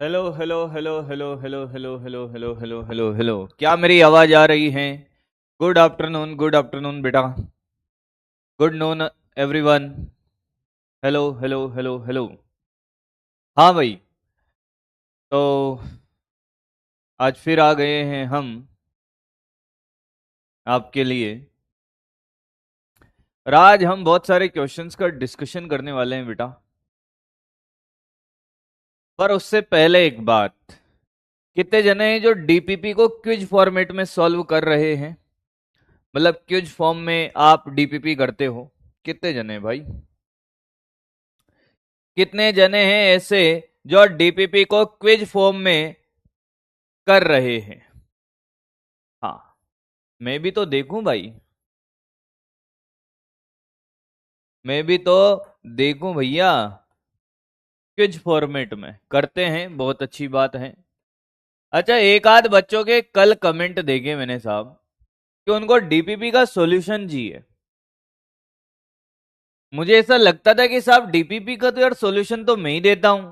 Hello hello hello hello hello hello hello hello hello hello hello, क्या मेरी आवाज आ रही है? गुड आफ्टरनून बेटा। Good noon everyone. Hello hello hello hello. हाँ भाई। तो आज फिर आ गए हैं हम आपके लिए। और आज हम बहुत सारे क्वेश्चंस का डिस्कशन करने वाले हैं बेटा। पर उससे पहले एक बात, कितने जने हैं जो डीपीपी को क्विज फॉर्मेट में सॉल्व कर रहे हैं? मतलब क्विज फॉर्म में आप डीपीपी करते हो? कितने जने भाई? कितने जने हैं ऐसे जो डीपीपी को क्विज फॉर्म में कर रहे हैं? हाँ, मैं भी तो देखूं भाई। मैं भी तो देखूं भैया। क्विज फॉर्मेट में करते हैं, बहुत अच्छी बात है। अच्छा, एक आध बच्चों के कल कमेंट देखे मैंने साहब कि उनको डीपीपी का सॉल्यूशन चाहिए। मुझे ऐसा लगता था कि साहब डीपीपी का तो यार सॉल्यूशन तो मैं ही देता हूं,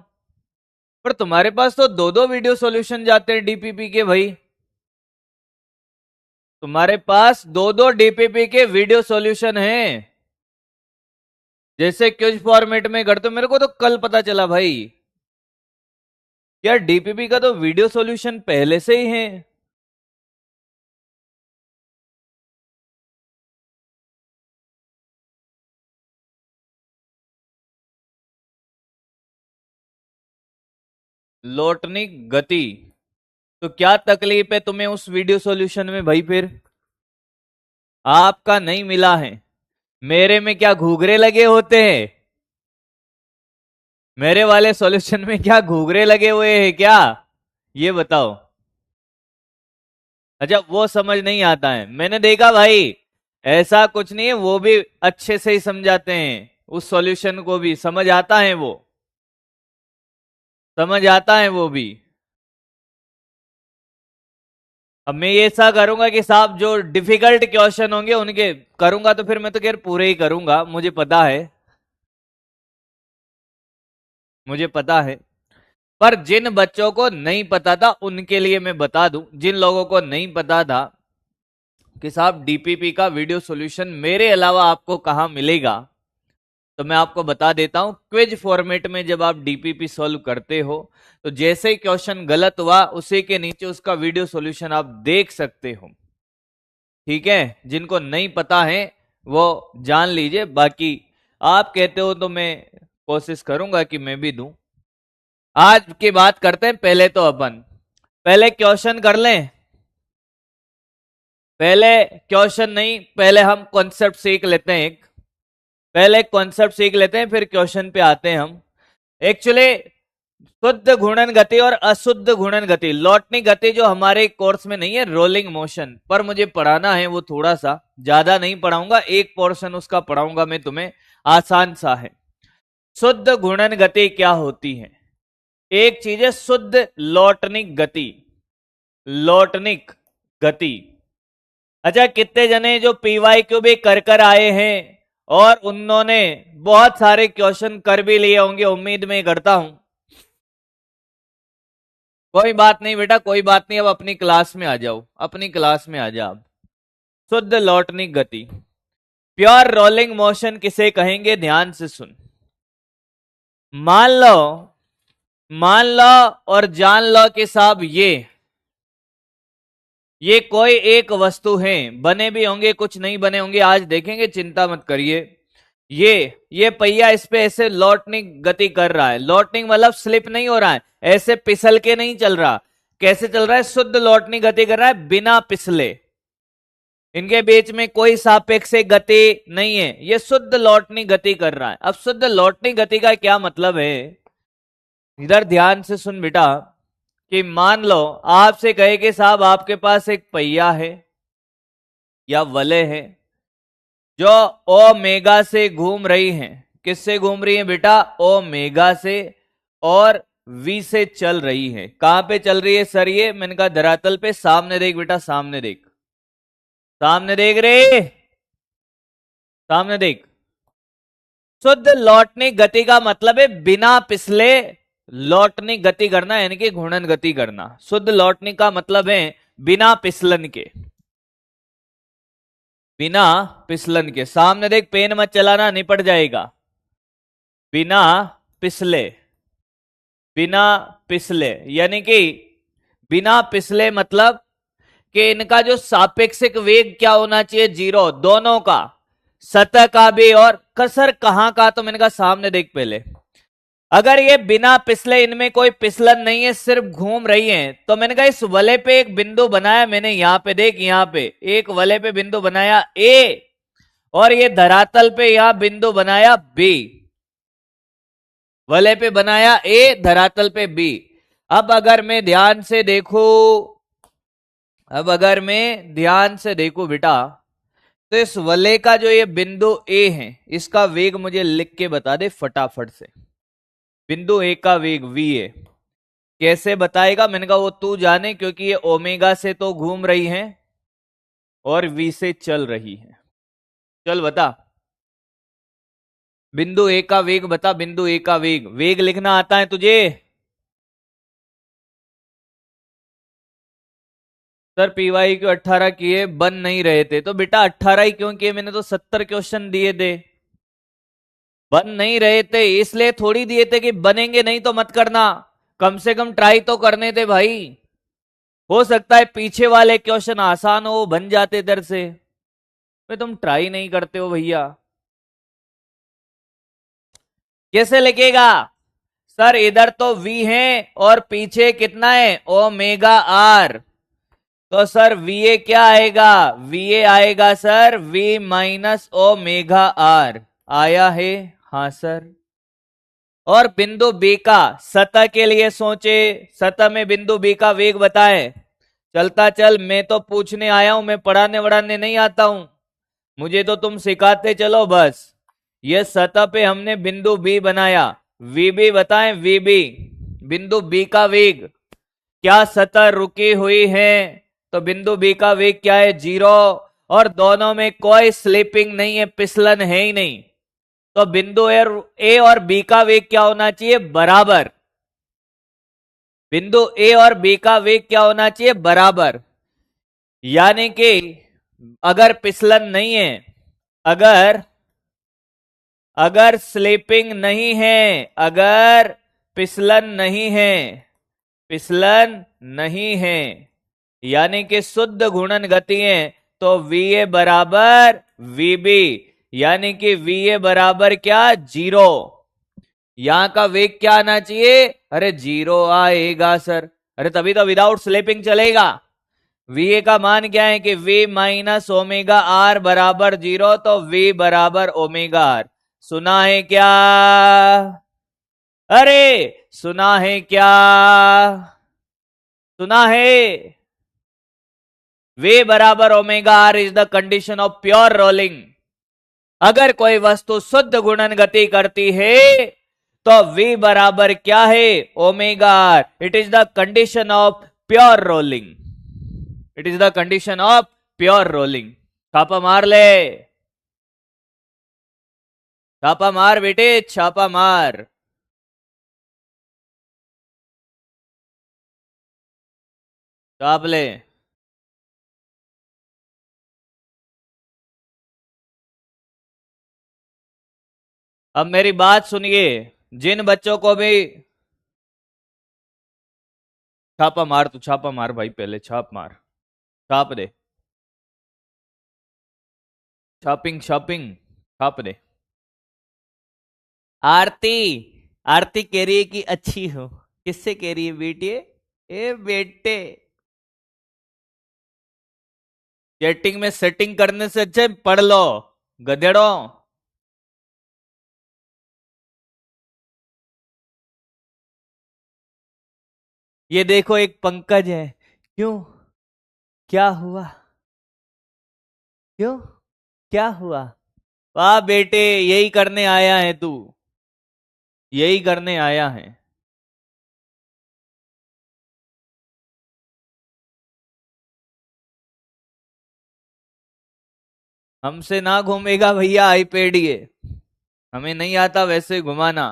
पर तुम्हारे पास तो दो दो वीडियो सॉल्यूशन जाते हैं डीपीपी के भाई। तुम्हारे पास दो दो डीपीपी के वीडियो सॉल्यूशन हैं। जैसे क्विज फॉर्मेट में करते हो, मेरे को तो कल पता चला भाई। यार डीपीपी का तो वीडियो सॉल्यूशन पहले से ही है। लोटनी गति। तो क्या तकलीफ है तुम्हें उस वीडियो सॉल्यूशन में भाई? फिर आपका नहीं मिला है। मेरे में क्या घूघरे लगे होते हैं? मेरे वाले सॉल्यूशन में क्या घूघरे लगे हुए हैं क्या? ये बताओ। अच्छा, वो समझ नहीं आता है, मैंने देखा भाई। ऐसा कुछ नहीं है, वो भी अच्छे से ही समझाते हैं। उस सॉल्यूशन को भी समझ आता है, वो समझ आता है वो भी। अब मैं ये ऐसा करूंगा कि साहब जो डिफिकल्ट क्वेश्चन होंगे उनके करूंगा, तो फिर मैं तो खैर पूरे ही करूंगा, मुझे पता है। मुझे पता है। पर जिन बच्चों को नहीं पता था उनके लिए मैं बता दूं, जिन लोगों को नहीं पता था कि साहब डीपीपी का वीडियो सॉल्यूशन मेरे अलावा आपको कहां मिलेगा, तो मैं आपको बता देता हूं। क्विज फॉर्मेट में जब आप डीपीपी सॉल्व करते हो, तो जैसे ही क्वेश्चन गलत हुआ उसी के नीचे उसका वीडियो सॉल्यूशन आप देख सकते हो। ठीक है, जिनको नहीं पता है वो जान लीजिए, बाकी आप कहते हो तो मैं कोशिश करूंगा कि मैं भी दूं। आज की बात करते हैं पहले तो अपन पहले क्वेश्चन कर लें। पहले क्वेश्चन नहीं, पहले हम कॉन्सेप्ट सीख लेते हैं एक। पहले कॉन्सेप्ट सीख लेते हैं, फिर क्वेश्चन पे आते हैं हम। एक्चुअली शुद्ध घूर्णन गति और अशुद्ध घूर्णन गति, लौटनी गति जो हमारे कोर्स में नहीं है, रोलिंग मोशन पर मुझे पढ़ाना है, वो थोड़ा सा ज्यादा नहीं पढ़ाऊंगा, एक पोर्शन उसका पढ़ाऊंगा मैं तुम्हें, आसान सा है। शुद्ध घूर्णन गति क्या होती है? एक चीज है शुद्ध लौटनिक गति। लौटनिक गति। अच्छा, कितने जने जो पीवाई क्यू भी कर आए हैं और उन्होंने बहुत सारे क्वेश्चन कर भी लिए होंगे, उम्मीद में करता हूं। कोई बात नहीं बेटा, कोई बात नहीं, अब अपनी क्लास में आ जाओ, अपनी क्लास में आ जाओ। शुद्ध लौटनिक गति, प्योर रोलिंग मोशन किसे कहेंगे, ध्यान से सुन। मान लो, मान लो और जान लो कि साहब ये कोई एक वस्तु है, बने भी होंगे कुछ नहीं बने होंगे, आज देखेंगे, चिंता मत करिए। ये पहिया इस पे ऐसे लौटनिक गति कर रहा है। लौटनिक मतलब स्लिप नहीं हो रहा है, ऐसे फिसल के नहीं चल रहा। कैसे चल रहा है? शुद्ध लौटनिक गति कर रहा है, बिना फिसले। इनके बीच में कोई सापेक्ष गति नहीं है, ये शुद्ध लौटनी गति कर रहा है। अब शुद्ध लौटनी गति का क्या मतलब है, इधर ध्यान से सुन बेटा। कि मान लो आपसे कहे कि साहब आपके पास एक पहिया है या वलय है जो ओमेगा से घूम रही है। किससे घूम रही है बेटा? ओमेगा से। और वी से चल रही है। कहां पे चल रही है सर? ये मैंने कहा धरातल पे। सामने देख बेटा, सामने देख, सामने देख रे, सामने देख। शुद्ध लौटने गति का मतलब है बिना पिछले लौटनी गति करना यानी कि घूर्णन गति करना। शुद्ध लौटनी का मतलब है बिना फिसलन के, बिना फिसलन के। सामने देख, पेन मत चलाना, निपट जाएगा। बिना पिसले, बिना पिसले यानी कि बिना पिसले मतलब कि इनका जो सापेक्षिक वेग क्या होना चाहिए, 0 दोनों का, सतह का भी और कसर कहां का, तो मैंने कहा सामने देख पहले। अगर ये बिना पिसले, इनमें कोई पिसलन नहीं है, सिर्फ घूम रही हैं, तो मैंने कहा इस वलय पे एक बिंदु बनाया मैंने, यहां पे देख, यहां पे एक वलय पे बिंदु बनाया ए, और ये धरातल पे यहां बिंदु बनाया बी। वलय पे बनाया ए, धरातल पे बी। अब अगर मैं ध्यान से देखूं, अब अगर मैं ध्यान से देखूं बेटा, तो इस वलय का जो ये बिंदु ए है, इसका वेग मुझे लिख के बता दे फटाफट से। बिंदु ए का वेग वी ए कैसे बताएगा? मैंने कहा वो तू जाने, क्योंकि ये ओमेगा से तो घूम रही है और वी से चल रही है। चल बता, बिंदु ए का वेग बता, बिंदु ए का वेग। वेग लिखना आता है तुझे? सर पीवाई क्यों 18 किए, बन नहीं रहे थे। तो बेटा 18 ही क्यों किए? मैंने तो 70 क्वेश्चन दिए थे। बन नहीं रहे थे इसलिए थोड़ी दिए थे कि बनेंगे नहीं तो मत करना, कम से कम ट्राई तो करने थे भाई। हो सकता है पीछे वाले क्वेश्चन आसान हो, बन जाते इधर से, तो तुम ट्राई नहीं करते हो भैया। कैसे लिखेगा? सर इधर तो v है और पीछे कितना है, ओमेगा आर। तो सर va क्या आएगा? va आएगा sir v minus omega R. आया है? हाँ सर। और बिंदु B का सतह के लिए सोचे, सतह में बिंदु B का वेग बताए। चलता चल, मैं तो पूछने आया हूं, मैं पढ़ाने वढ़ाने नहीं आता हूं, मुझे तो तुम सिखाते चलो बस। ये सतह पे हमने बिंदु B बनाया, VB बताएं, VB बिंदु B का वेग। क्या सतह रुकी हुई है? तो बिंदु B का वेग क्या है? 0। और दोनों में कोई स्लिपिंग नहीं है, फिसलन है ही नहीं। तो बिंदु ए और बी का वेग क्या होना चाहिए? बराबर। बिंदु ए और बी का वेग क्या होना चाहिए? बराबर। यानी कि अगर फिसलन नहीं है, अगर अगर स्लिपिंग नहीं है, अगर फिसलन नहीं है, फिसलन नहीं है, यानी कि शुद्ध घूर्णन गति है, तो वी ए बराबर वी बी, यानी कि वी ए बराबर क्या? 0। यहां का वेग क्या आना चाहिए? अरे 0 आएगा सर। अरे तभी तो विदाउट स्लिपिंग चलेगा। वी का मान क्या है कि v माइनस ओमेगा आर बराबर 0, तो v बराबर ओमेगा आर। सुना है क्या? अरे सुना है क्या? सुना है? v बराबर omega R is the condition of pure rolling. अगर कोई वस्तु शुद्ध घूर्णन गति करती है तो v बराबर क्या है? Omega R. It is the condition of pure rolling, it is the condition of pure rolling. छापा मार ले, छापा मार बेटे, छापा मार। छाप ले। अब मेरी बात सुनिए, जिन बच्चों को भी छापा मार, तू छापा मार भाई, पहले छाप मार, छाप दे, छापिंग शॉपिंग, छाप दे। आरती, आरती कह रही है कि अच्छी हो। किससे कह रही है बेटी? ए बेटे, चैटिंग में सेटिंग करने से अच्छे पढ़ लो गधेड़ों। ये देखो एक पंकज है, क्यों, क्या हुआ, क्यों, क्या हुआ? वाह बेटे, यही करने आया है तू, यही करने आया है। हमसे ना घूमेगा भैया आईपैड, ये हमें नहीं आता वैसे घुमाना।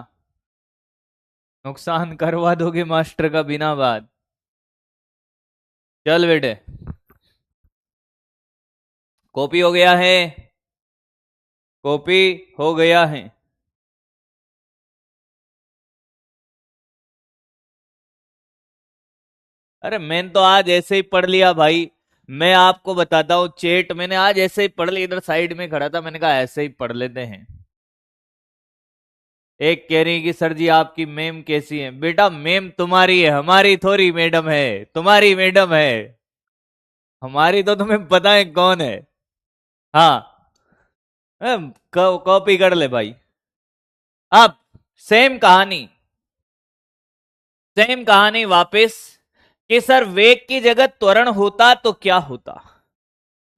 नुकसान करवा दोगे मास्टर का बिना बात। चल बेटे, कॉपी हो गया है, कॉपी हो गया है। अरे मैंने तो आज ऐसे ही पढ़ लिया भाई। मैं आपको बताता हूँ, चेट मैंने आज ऐसे ही पढ़ लिया, इधर साइड में खड़ा था, मैंने कहा ऐसे ही पढ़ लेते हैं। एक कह रही कि सर जी आपकी मेम कैसी है। बेटा मेम तुम्हारी है, हमारी थोड़ी मैडम है, तुम्हारी मैडम है। हमारी तो तुम्हें पता है कौन है। हाँ, कॉपी कर ले भाई। अब सेम कहानी, सेम कहानी वापस, कि सर वेग की जगह त्वरण होता तो क्या होता।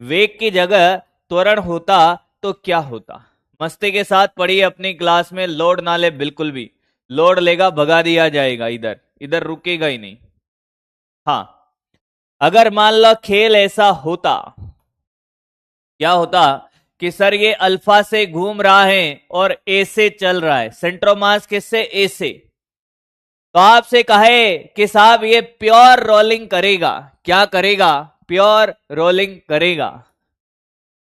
वेग की जगह त्वरण होता तो क्या होता। मस्ती के साथ पढ़िए अपनी क्लास में, लोड ना ले बिल्कुल भी। लोड लेगा भगा दिया जाएगा, इधर इधर रुकेगा ही नहीं। हाँ, अगर मान लो खेल ऐसा होता, क्या होता कि सर ये अल्फा से घूम रहा है और ए से चल रहा है, सेंटर ऑफ मास किससे, ए से। तो आपसे कहे कि साहब ये प्योर रोलिंग करेगा, क्या करेगा, प्योर रोलिंग करेगा,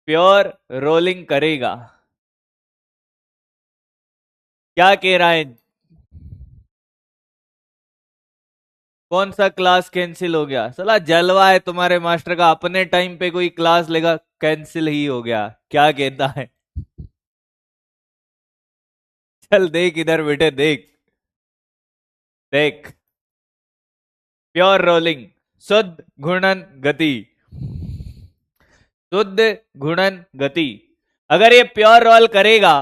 प्योर रोलिंग करेगा। क्या कह रहा है, कौन सा क्लास कैंसिल हो गया। साला जलवा है तुम्हारे मास्टर का, अपने टाइम पे कोई क्लास लेगा कैंसिल ही हो गया, क्या कहता है। चल देख इधर बेटे, देख देख, प्योर रोलिंग, शुद्ध घूर्णन गति, शुद्ध घूर्णन गति। अगर ये प्योर रोल करेगा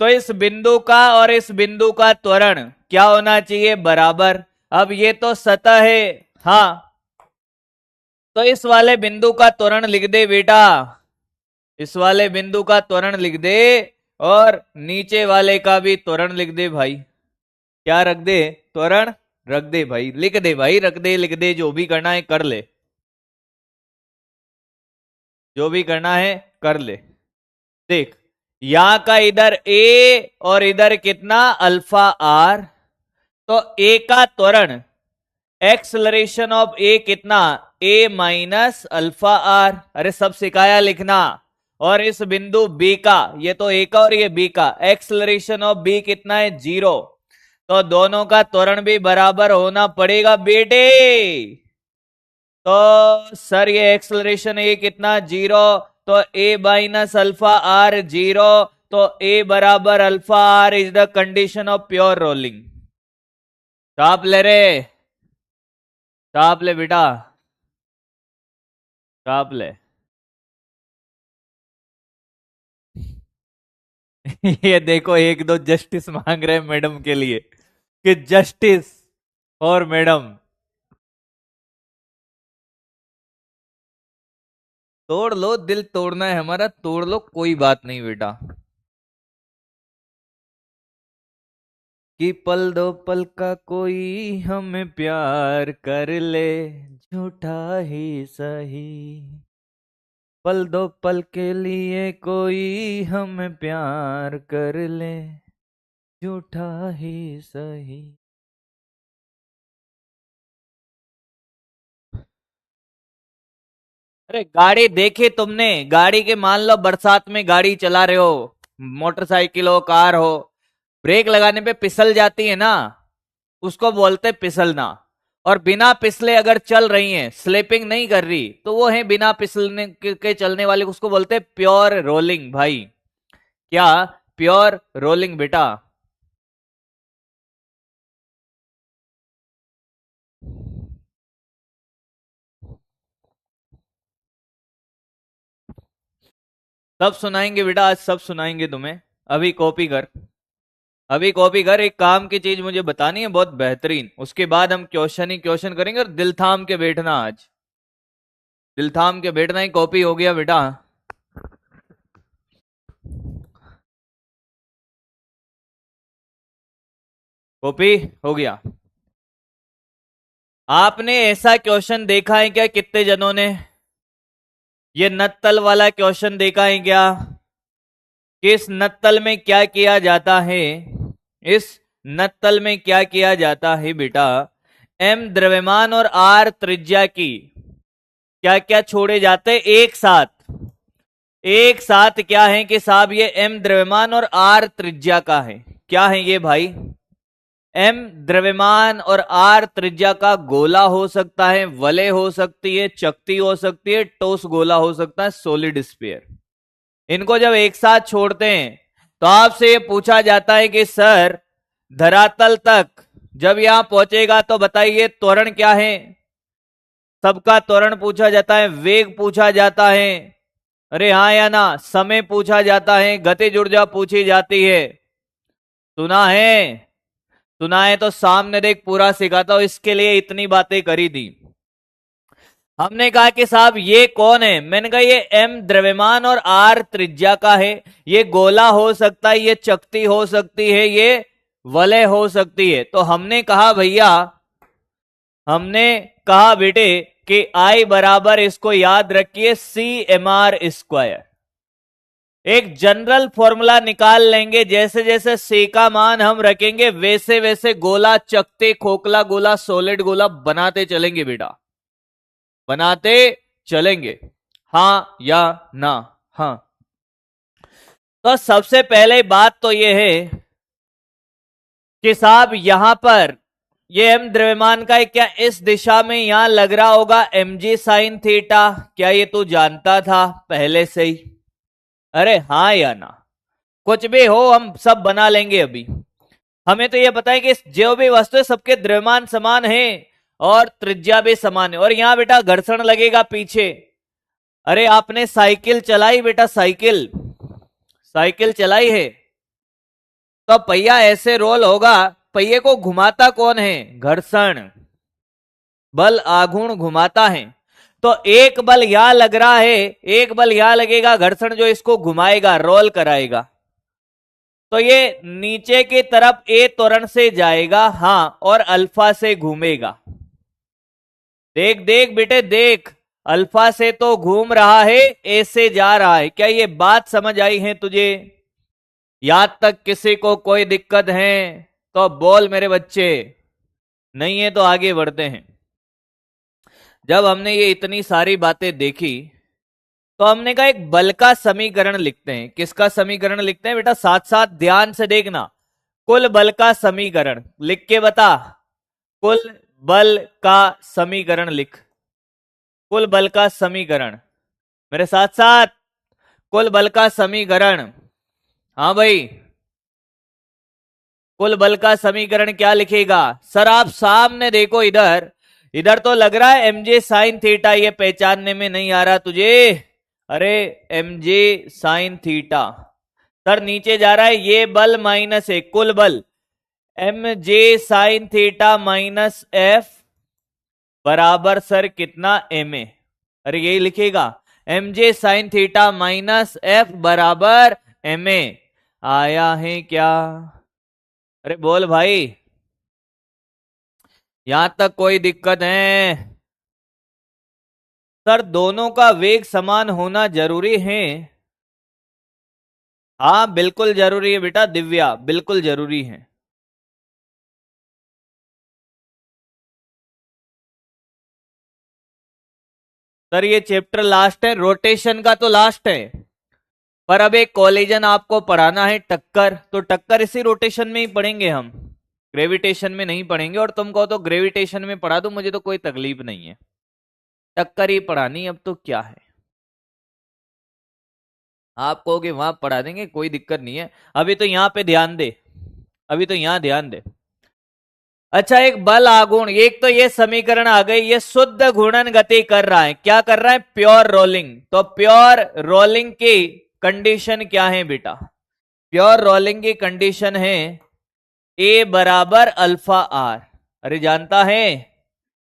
तो इस बिंदु का और इस बिंदु का त्वरण क्या होना चाहिए, बराबर। अब ये तो सतह है, हाँ, तो इस वाले बिंदु का त्वरण लिख दे बेटा, इस वाले बिंदु का त्वरण लिख दे, और नीचे वाले का भी त्वरण लिख दे भाई। क्या रख दे, त्वरण रख दे भाई, लिख दे भाई, रख दे लिख दे, जो भी करना है कर ले, जो भी करना है कर ले। देख, यहां का इधर ए और इधर कितना, अल्फा आर। तो ए का त्वरण, एक्सलरेशन ऑफ ए कितना, ए माइनस अल्फा आर। अरे सब सिखाया लिखना। और इस बिंदु बी का, ये तो ए का और ये बी का, एक्सलरेशन ऑफ बी कितना है, 0। तो दोनों का त्वरण भी बराबर होना पड़ेगा बेटे। तो सर ये एक्सलरेशन ए कितना, 0। तो ए माइनस अल्फा आर 0। तो ए बराबर alpha R is the condition of pure rolling. छाप ले रे, छाप ले बेटा, छाप ले। ये देखो एक दो जस्टिस मांग रहे हैं मैडम के लिए, कि जस्टिस और मैडम। तोड़ लो, दिल तोड़ना है हमारा, तोड़ लो, कोई बात नहीं बेटा। कि पल दो पल का कोई हमें प्यार कर ले, झूठा ही सही। पल दो पल के लिए कोई हमें प्यार कर ले, झूठा ही सही। अरे गाड़ी देखी तुमने, गाड़ी के मान लो बरसात में गाड़ी चला रहे हो, मोटरसाइकिल हो कार हो, ब्रेक लगाने पे फिसल जाती है ना, उसको बोलते फिसलना। और बिना फिसले अगर चल रही हैं, स्लिपिंग नहीं कर रही, तो वो है बिना फिसलने के चलने वाले, उसको बोलते प्योर रोलिंग भाई। क्या, प्योर रोलिंग बेटा। सब सुनाएंगे बेटा, आज सब सुनाएंगे तुम्हें। अभी कॉपी कर, अभी कॉपी कर, एक काम की चीज मुझे बतानी है बहुत बेहतरीन, उसके बाद हम क्वेश्चन ही क्वेश्चन करेंगे। और दिल थाम के बैठना, आज दिल थाम के बैठना ही। कॉपी हो गया बेटा, कॉपी हो गया। आपने ऐसा क्वेश्चन देखा है क्या, कितने जनों ने ये नत्तल वाला क्वेश्चन देखा है क्या, कि इस नत्तल में क्या किया जाता है। इस नत्तल में क्या किया जाता है बेटा, m द्रव्यमान और r त्रिज्या की क्या क्या छोड़े जाते हैं एक साथ। एक साथ क्या है कि साहब ये m द्रव्यमान और r त्रिज्या का है। क्या है ये भाई, m द्रव्यमान और r त्रिज्या का गोला हो सकता है, वलय हो सकती है, चकती हो सकती है, ठोस गोला हो सकता है, सॉलिड स्फीयर। इनको जब एक साथ छोड़ते हैं तो आपसे ये पूछा जाता है कि सर धरातल तक जब यहां पहुंचेगा तो बताइए त्वरण क्या है। सबका त्वरण पूछा जाता है, वेग पूछा जाता है, अरे हाँ या ना, समय पूछा जाता है, गतिज ऊर्जा पूछी जाती है। सुना है, सुना है तो सामने देख पूरा सिखाता हूं, इसके लिए इतनी बातें करी थी। हमने कहा कि साहब ये कौन है, मैंने कहा ये m द्रव्यमान और r त्रिज्या का है, ये गोला हो सकता है, ये चकती हो सकती है, ये वलय हो सकती है। तो हमने कहा भैया, हमने कहा बेटे कि I बराबर, इसको याद रखिए, CMR²। एक जनरल फॉर्मूला निकाल लेंगे, जैसे जैसे C का मान हम रखेंगे वैसे वैसे गोला, चकते, खोखला गोला, सॉलिड गोला बनाते चलेंगे बेटा, बनाते चलेंगे। हाँ या ना? हाँ। तो सबसे पहले बात तो यह है कि साहब यहां पर ये m द्रव्यमान का है, क्या इस दिशा में यहां लग रहा होगा mg sin थीटा? क्या ये तू जानता था पहले से ही? अरे हाँ या ना? कुछ भी हो हम सब बना लेंगे अभी। हमें तो ये पता है कि जो भी वस्तु है सबके द्रव्यमान समान है और त्रिज्या भी समान है। और यहां बेटा घर्षण लगेगा पीछे। अरे आपने साइकिल चलाई बेटा, साइकिल साइकिल चलाई है तो पहिया ऐसे रोल होगा, पहिए को घुमाता कौन है? घर्षण बल आघूर्ण घुमाता है। तो एक बल यहां लग रहा है, एक बल यहां लगेगा घर्षण, जो इसको घुमाएगा, रोल कराएगा। तो ये नीचे की तरफ ए त्वरण से जाएगा, हाँ, और अल्फा से घूमेगा। देख देख बेटे देख, अल्फा से तो घूम रहा है, ए से जा रहा है। क्या ये बात समझ आई है तुझे? याद तक किसी को कोई दिक्कत है तो बोल मेरे बच्चे, नहीं है तो आगे बढ़ते हैं। जब हमने ये इतनी सारी बातें देखी तो हमने कहा एक बल का समीकरण लिखते हैं। किसका समीकरण लिखते हैं बेटा? साथ साथ ध्यान से देखना। कुल बल का समीकरण लिख के बता, कुल बल का समीकरण लिख, कुल बल का समीकरण मेरे साथ साथ, कुल बल का समीकरण। हाँ भाई, कुल बल का समीकरण क्या लिखेगा? सर आप सामने देखो, इधर इधर तो लग रहा है mj साइन थीटा, ये पहचानने में नहीं आ रहा तुझे? अरे mj साइन थीटा, सर नीचे जा रहा है ये बल माइनस है, कुल बल mj sign theta minus f बराबर सर कितना? ma। अरे यही लिखेगा, mj sign theta minus f बराबर ma। आया है क्या? अरे बोल भाई, यहां तक कोई दिक्कत है? सर दोनों का वेग समान होना जरूरी है? हाँ बिल्कुल जरूरी है बेटा दिव्या, बिल्कुल जरूरी है। सर ये चैप्टर लास्ट है, रोटेशन का तो लास्ट है, पर अब एक कोलिजन आपको पढ़ाना है, टक्कर। तो टक्कर इसी रोटेशन में ही पढ़ेंगे हम, ग्रेविटेशन में नहीं पढ़ेंगे। और तुम कहो तो ग्रेविटेशन में पढ़ा दो, मुझे तो कोई तकलीफ नहीं है, टक्कर ही पढ़ानी अब तो क्या है। आप कहोगे वहां पढ़ा देंगे, कोई दिक्कत नहीं है, अभी तो यहां पे ध्यान दे, अभी तो यहां ध्यान दे। अच्छा, एक बल आघूर्ण, एक तो ये समीकरण आ गई, ये शुद्ध घूर्णन गति कर रहा है। क्या कर रहा है? Pure rolling. तो प्योर रोलिंग की कंडीशन क्या है बेटा? प्योर रोलिंग की कंडीशन है ए बराबर अल्फा आर। अरे जानता है,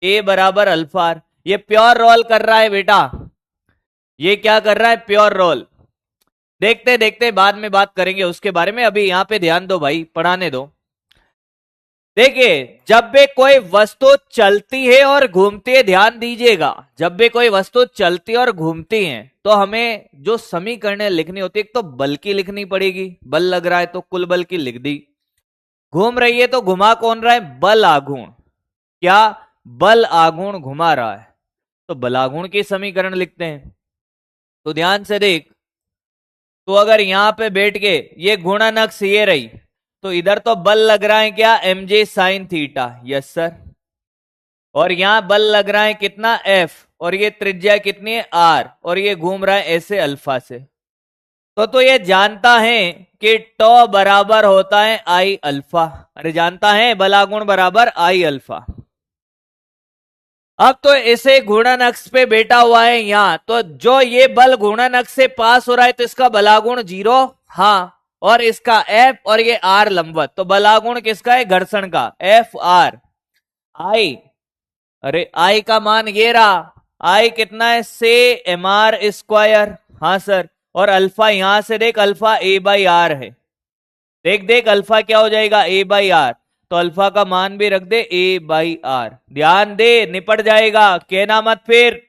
ए बराबर अल्फा आर। ये प्योर रोल कर रहा है बेटा, ये क्या कर रहा है? Pure roll. देखते देखते बाद में बात करेंगे उसके बारे में, अभी यहां पे ध्यान दो भाई, पढ़ाने दो। देखिए, जब भी कोई वस्तु चलती है और घूमती है, ध्यान दीजिएगा, जब भी कोई वस्तु चलती और घूमती है तो हमें जो समीकरण लिखनी होती है, एक तो बल की लिखनी पड़ेगी, बल लग रहा है तो कुल बल की लिख दी, घूम रही है तो घुमा कौन रहा है? बल आघूर्ण। क्या? बल आघूर्ण घुमा रहा है, तो बलाघूर्ण के समीकरण लिखते हैं। तो ध्यान से देख, तो अगर यहां पे बैठ के ये गुणन अक्ष ये रही, तो इधर तो बल लग रहा है क्या? mj sine theta. Yes sir. और यहां बल लग रहा है कितना? F। और ये त्रिज्या कितनी है? R। और ये घूम रहा है ऐसे अल्फा से। तो ये जानता है कि टॉ बराबर होता है आई अल्फा। अरे जानता है बलागुण बराबर आई अल्फा। अब तो इसे घूर्णन अक्ष पे बैठा हुआ है यहां, तो जो ये बल घूर्णन अक्ष से पास हो रहा है तो इसका बलागुण 0। हाँ। और इसका F और ये R लंबवत, तो बलागुण किसका है? घर्षण का। F R आई। अरे आई का मान ये रहा। आई कितना है? से mr स्क्वायर। हाँ सर। और अल्फा यहां से देख, अल्फा a बाई आर है। देख देख अल्फा क्या हो जाएगा? a by R. तो अल्फा का मान भी रख दे a बाई आर। ध्यान दे, निपट जाएगा, कहना मत फिर।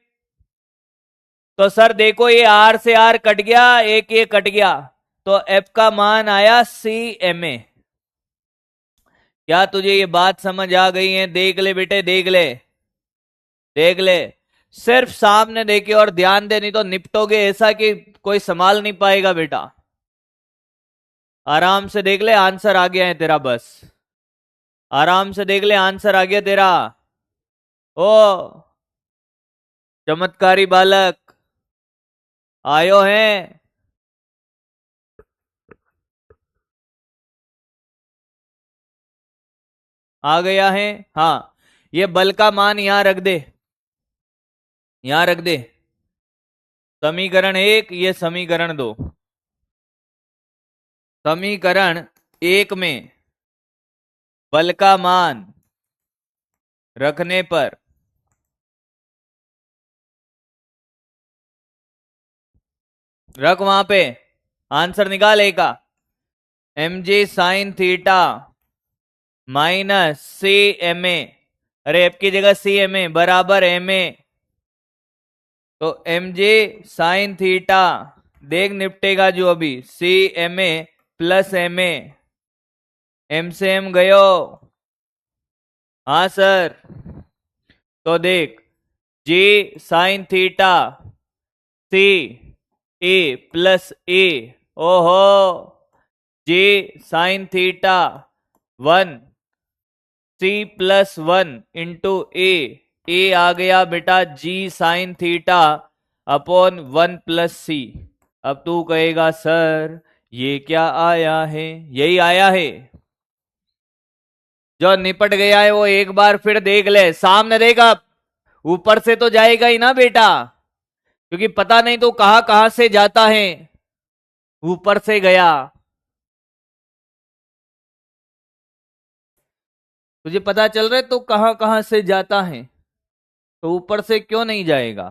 तो सर देखो ये आर से आर कट गया, एक ये कट गया, तो एफ का मान आया सी एम ए। क्या तुझे ये बात समझ आ गई है? देख ले बेटे, देख ले, देख ले, सिर्फ सामने देखे और ध्यान दे, नहीं तो निपटोगे ऐसा कि कोई संभाल नहीं पाएगा बेटा। आराम से देख ले, आंसर आ गया है तेरा। बस आराम से देख ले, आंसर आ गया तेरा। ओ चमत्कारी बालक आयो है। आ गया है। हाँ, ये बल का मान यहां रख दे, यहां रख दे। समीकरण 1, ये समीकरण 2। समीकरण 1 में बल का मान रखने पर रख वहां पे, आंसर निकाल ए का। M J sine theta minus C M A. अरे एफ की जगह सी एम ए बराबर एम ए। तो एम जे साइन थीटा, देख निपटेगा जो अभी, C M A plus M A. M से एम गयो। हाँ सर। तो देख, g sine theta C A plus A. ओहो, g sine theta 1 C plus 1 into A. A आ गया बेटा g sine theta upon 1 plus C. अब तू कहेगा सर ये क्या आया है? यही आया है जो निपट गया है, वो एक बार फिर देख ले, सामने देखा। ऊपर से तो जाएगा ही ना बेटा, क्योंकि पता नहीं तो कहां कहां से जाता है। ऊपर से गया, तुझे पता चल रहा है तो कहां कहां से जाता है, तो ऊपर से क्यों नहीं जाएगा?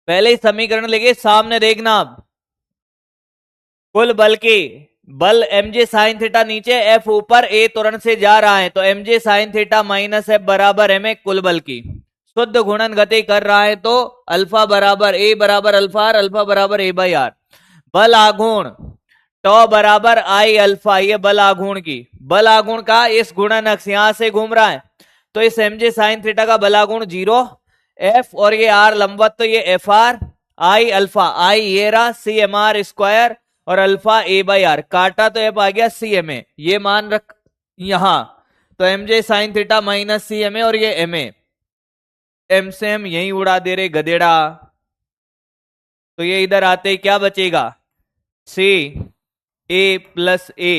पहले ही समीकरण लेके सामने देखना। अब कुल बल की, बल mj साइन थीटा नीचे, एफ ऊपर, ए त्वरण से जा रहा है, तो mj sign theta minus F बराबर एम ए कुल बल की। शुद्ध गुणन गति कर रहा है तो अल्फा बराबर ए बराबर अल्फा आर, अल्फा बराबर ए बाई आर। बल आघूर्ण टॉ बराबर आई अल्फा, ये बल आघूर्ण की, बल आघूर्ण का इस गुणन अक्ष यहां से घूम रहा है, तो इस mj साइन थीटा का बल आघूर्ण 0। एफ और ये आर लंबवत, तो ये एफ आर आई अल्फा, आई ये रहा सी एम आर स्क्वायर, और अल्फा ए बाई आर काटा तो एफ आ गया सी एम ए, ये मान रख यहां। तो M J sine theta minus C M A, और ये एम ए, एम से एम यही उड़ा दे रहे गधेड़ा। तो ये इधर आते ही क्या बचेगा? सी ए प्लस ए,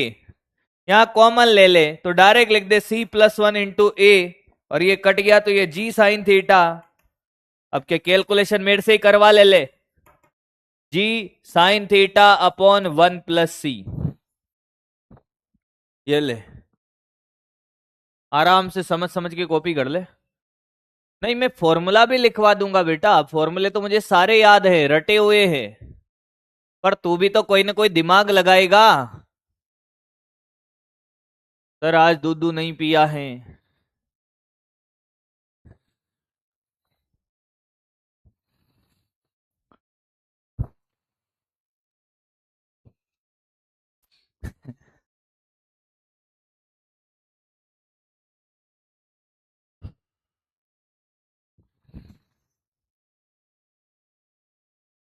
यहां कॉमन ले ले तो डायरेक्ट लिख दे सी प्लस 1 इंटू ए, और ये कट गया तो ये जी साइन थीटा। अब क्या कैलकुलेशन मेरे से ही करवा ले जी साइन थीटा अपॉन 1 प्लस सी। ये ले, आराम से समझ समझ के कॉपी कर ले। नहीं, मैं फॉर्मूला भी लिखवा दूंगा बेटा, फॉर्मूले तो मुझे सारे याद है, रटे हुए हैं, पर तू भी तो कोई ना कोई दिमाग लगाएगा। सर आज दूध नहीं पिया है।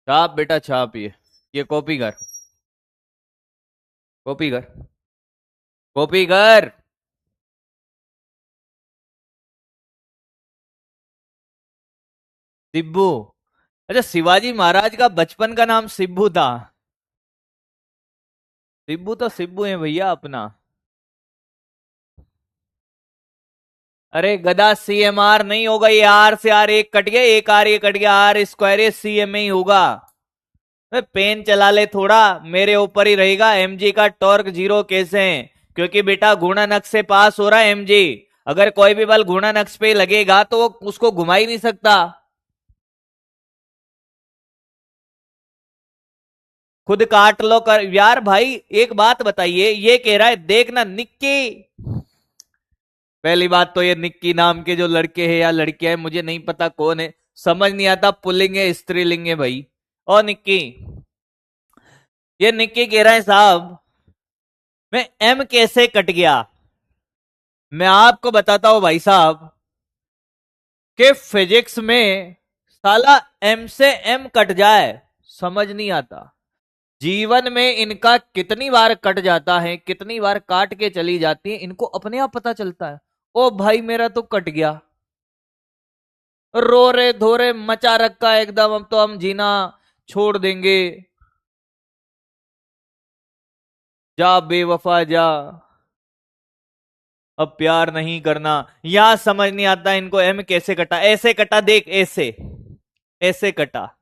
छाप बेटा छाप, ये कॉपी कर, कॉपी कर, कॉपी कर। सिब्बू? अच्छा, शिवाजी महाराज का बचपन का नाम सिब्बू था? सिब्बू तो सिब्बू है भैया अपना। अरे गधा, CMR नहीं होगा ये, आर से आर एक कट गया, एक आर ये कट गया, आर स्क्वायर ये CM ही होगा। पेन चला ले थोड़ा, मेरे ऊपर ही रहेगा। mg का टॉर्क 0 कैसे है? क्योंकि बेटा गुणन अक्ष से पास हो रहा है mg। अगर कोई भी बल गुणन अक्ष पे लगेगा तो वो उसको घुमा ही नहीं सकता। खुद काट लो कर यार भाई। एक बात बताइए, ये कह रहा है देखना निक्की। पहली बात तो ये निक्की नाम के जो लड़के हैं या लड़कियां हैं, मुझे नहीं पता कौन है, समझ नहीं आता पुल्लिंग है स्त्रीलिंग है भाई। और निक्की, ये निक्की कह रहा है साहब मैं एम कैसे कट गया। मैं आपको बताता हूं भाई साहब कि फिजिक्स में साला एम से एम कट जाए समझ नहीं आता। जीवन में इनका कितनी बार कट जाता है, कितनी बार काट के चली जाती है, इनको अपने आप पता चलता है। ओ भाई मेरा तो कट गया, रो रे धोरे मचा रखा है एकदम, अब तो हम जीना छोड़ देंगे। जा बेवफा जा, अब प्यार नहीं करना। यहां समझ नहीं आता इनको एम कैसे कटा, ऐसे कटा देख, ऐसे ऐसे कटा।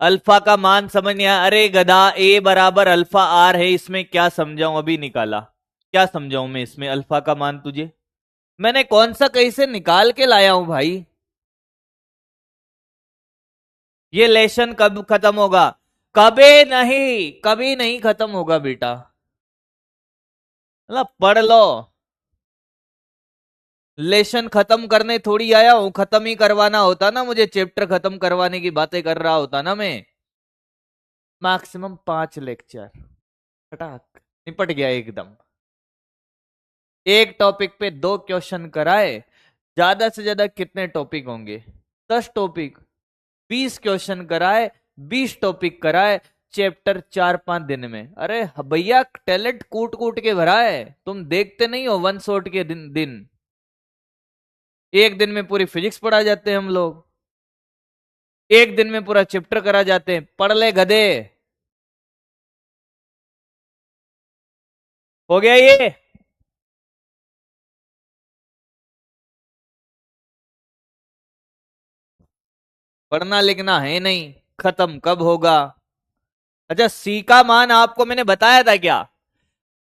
अल्फा का मान समझ नहीं आया? अरे गधा, ए बराबर अल्फा आर है, इसमें क्या समझाऊं, अभी निकाला, क्या समझाऊं मैं इसमें अल्फा का मान तुझे? मैंने कौन सा कहीं से निकाल के लाया हूं भाई? ये लेशन कब खत्म होगा? कभी नहीं खत्म होगा बेटा। मतलब पढ़ लो, लेशन खत्म करने थोड़ी आया हूं, खत्म ही करवाना होता ना मुझे, चैप्टर खत्म करवाने की बातें कर रहा होता ना मैं। मैक्सिमम 5 लेक्चर, फटाक निपट गया एकदम। एक टॉपिक पे 2 क्वेश्चन कराए, ज्यादा से ज्यादा कितने टॉपिक होंगे? 10 टॉपिक, 20 क्वेश्चन कराए, 20 टॉपिक कराए, चैप्टर 4-5 दिन में। अरे भैया टैलेंट कूट कूट के भरा है, तुम देखते नहीं हो वन शॉट के दिन। एक दिन में पूरी फिजिक्स पढ़ा जाते हैं हम लोग, एक दिन में पूरा चैप्टर करा जाते हैं। पढ़ ले गधे। हो गया ये? पढ़ना लिखना है नहीं, खत्म कब होगा? अच्छा, सी का मान आपको मैंने बताया था क्या?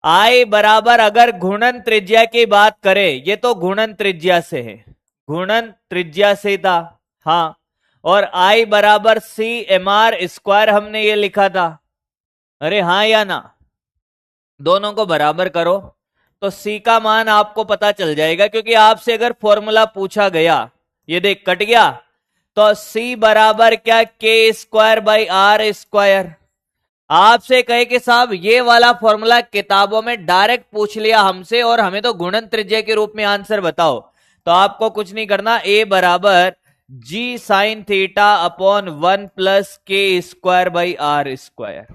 आई बराबर, अगर घूर्णन त्रिज्या की बात करें, ये तो घूर्णन त्रिज्या से है, घूर्णन त्रिज्या से था। हाँ, और आई बराबर CMR² हमने ये लिखा था। अरे हाँ या ना? दोनों को बराबर करो तो सी का मान आपको पता चल जाएगा, क्योंकि आपसे अगर फॉर्मूला पूछा गया, ये देख कट गया, तो सी बराबर क्या, K²/R²। आपसे कहे कि साहब ये वाला फॉर्मूला किताबों में डायरेक्ट पूछ लिया हमसे और हमें तो गुणन त्रिज्या के रूप में आंसर बताओ, तो आपको कुछ नहीं करना, A बराबर G sin theta upon 1 + K²/R²।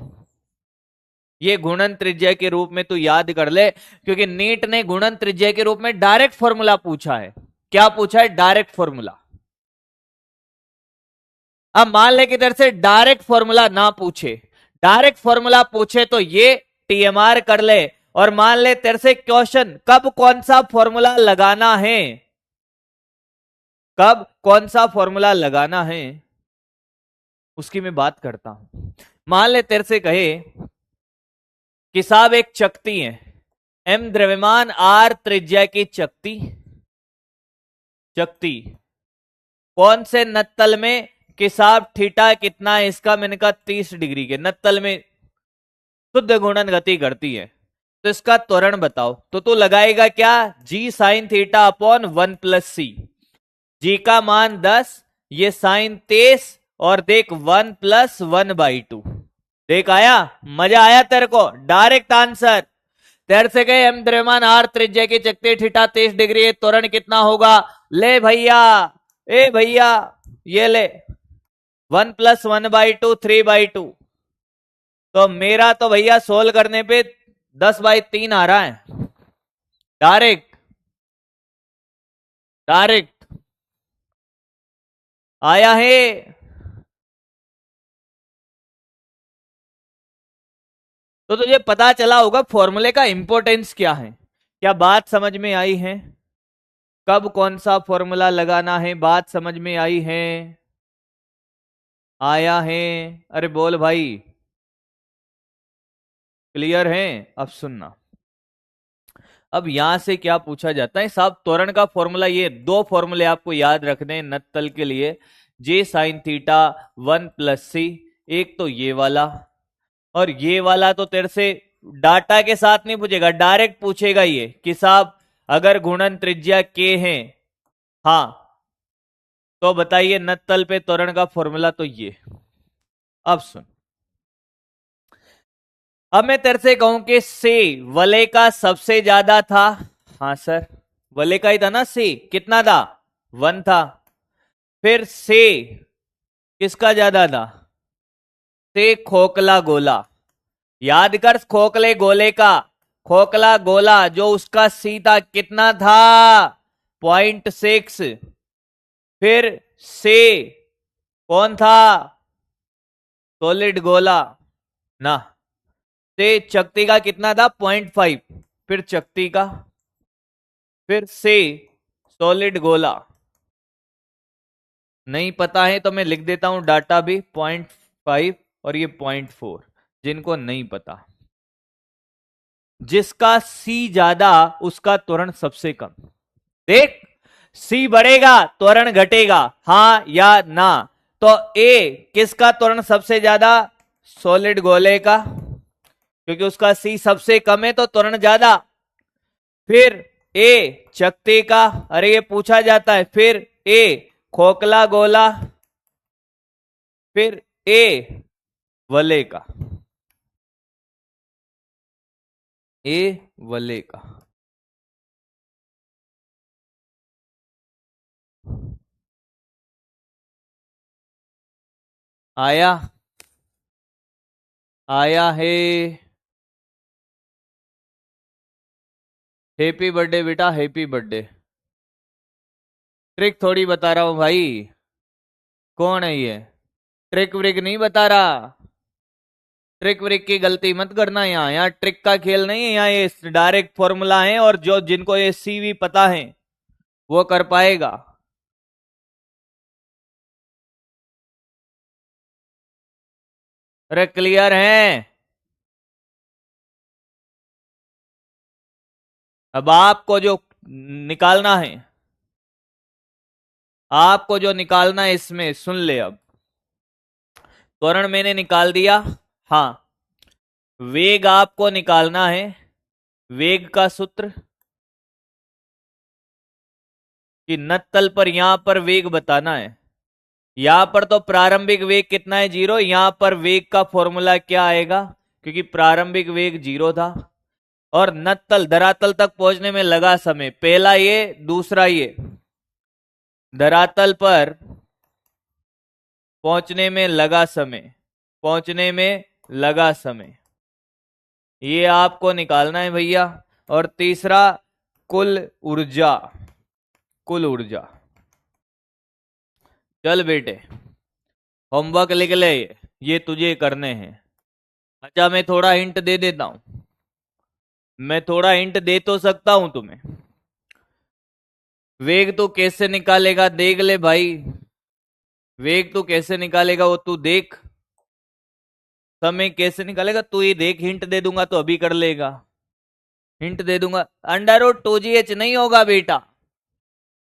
ये गुणन त्रिज्या के रूप में तू याद कर ले, क्योंकि नीट ने गुणन त्रिज्या के रूप में डायरेक्ट फॉर्मूला पूछा है। क्या पूछा है? Direct formula. अब मान ले कि इधर से डायरेक्ट फॉर्मूला ना पूछे, डायरेक्ट फॉर्मूला पूछे तो ये TMR कर ले, और मान ले तेरे से क्वेश्चन कब कौन सा फॉर्मूला लगाना है, कब कौन सा फॉर्मूला लगाना है उसकी मैं बात करता हूं। मान ले तेरे से कहे कि साहब एक चकती है, M द्रव्यमान, R त्रिज्या की चकती, चकती कौन से नत्तल में, कि साहब थीटा कितना है इसका, मैंने कहा 30 डिग्री के नत्तल में शुद्ध घूर्णन गति करती है, तो इसका त्वरण बताओ। तो तू लगाएगा क्या, G sin theta upon 1 + C। G का मान 10, ये साइन 23, और देख 1 + 1/2। देख आया, मजा आया तेरे को? Direct answer. तेरे से गए M द्रव्यमान, R त्रिज्या की चकती, थीटा 23 डिग्री, त्वरण कितना होगा? ले भैया ए भैया ये ले 1+1/2 3/2। तो मेरा तो भैया सोल्व करने पे 10/3 आ रहा है डायरेक्ट डायरेक्ट आया है। तो तुझे पता चला होगा फॉर्मूले का इंपॉर्टेंस क्या है। क्या बात समझ में आई है? कब कौन सा फॉर्मूला लगाना है, बात समझ में आई है? आया है? अरे बोल भाई, क्लियर है? अब सुनना, अब यहां से क्या पूछा जाता है साहब, त्वरण का फॉर्मूला, ये दो फॉर्मूले आपको याद रखने हैं नत्तल के लिए, जे साइन थीटा 1+c, एक तो ये वाला, और ये वाला तो तेरे से डाटा के साथ नहीं पूछेगा, डायरेक्ट पूछेगा ये कि साहब अगर घूर्णन त्रिज्या k है, हाँ, तो बताइए नत्तल पे त्वरण का फॉर्मूला तो ये। अब सुन, अब मैं तेरे से कहूं कि से वलय का सबसे ज्यादा था, हाँ सर वलय का ही था ना, से कितना था 1 था। फिर से किसका ज्यादा था, से खोखला गोला, याद कर खोखले गोले का, खोखला गोला जो उसका सी था कितना था 0.6। फिर से कौन था, सॉलिड गोला ना, से चकती का कितना था 0.5, फिर चकती का, फिर से सॉलिड गोला। नहीं पता है तो मैं लिख देता हूं डाटा भी 0.5 और ये 0.4, जिनको नहीं पता, जिसका सी ज्यादा उसका त्वरण सबसे कम। देख सी बढ़ेगा त्वरण घटेगा, हाँ या ना, तो ए किसका त्वरण सबसे ज्यादा, सॉलिड गोले का, क्योंकि उसका सी सबसे कम है तो त्वरण ज्यादा। फिर ए चकती का, अरे ये पूछा जाता है, फिर ए खोखला गोला, फिर ए वलय का, ए वलय का। आया? आया है? हैप्पी बर्थडे बेटा, हैप्पी बर्थडे। ट्रिक थोड़ी बता रहा हूं भाई, कौन है ये, ट्रिक व्रिक नहीं बता रहा, ट्रिक व्रिक की गलती मत करना, यहाँ यहाँ ट्रिक का खेल नहीं है, यहाँ ये डायरेक्ट फॉर्मूला है, और जो जिनको ये सीवी पता है वो कर पाएगा। अरे क्लियर है? अब आपको जो निकालना है, आपको जो निकालना है इसमें सुन ले, अब त्वरण मैंने निकाल दिया, हाँ, वेग आपको निकालना है, वेग का सूत्र कि नत्तल पर यहां पर वेग बताना है, यहां पर तो प्रारंभिक वेग कितना है 0, यहां पर वेग का फॉर्मूला क्या आएगा, क्योंकि प्रारंभिक वेग 0 था, और नत्तल धरातल तक पहुंचने में लगा समय, पहला ये दूसरा ये, धरातल पर पहुंचने में लगा समय, पहुंचने में लगा समय, ये आपको निकालना है भैया। और तीसरा कुल ऊर्जा, कुल ऊर्जा। चल बेटे होमवर्क लिख ले, ये तुझे करने हैं। अच्छा मैं थोड़ा हिंट दे देता हूं, मैं थोड़ा हिंट दे तो सकता हूं तुम्हें। वेग तो कैसे निकालेगा देख ले भाई, वेग तो कैसे निकालेगा वो तू देख, समय कैसे निकालेगा तू ही देख, हिंट दे दूंगा तो अभी कर लेगा, हिंट दे दूंगा, √2gh नहीं होगा बेटा,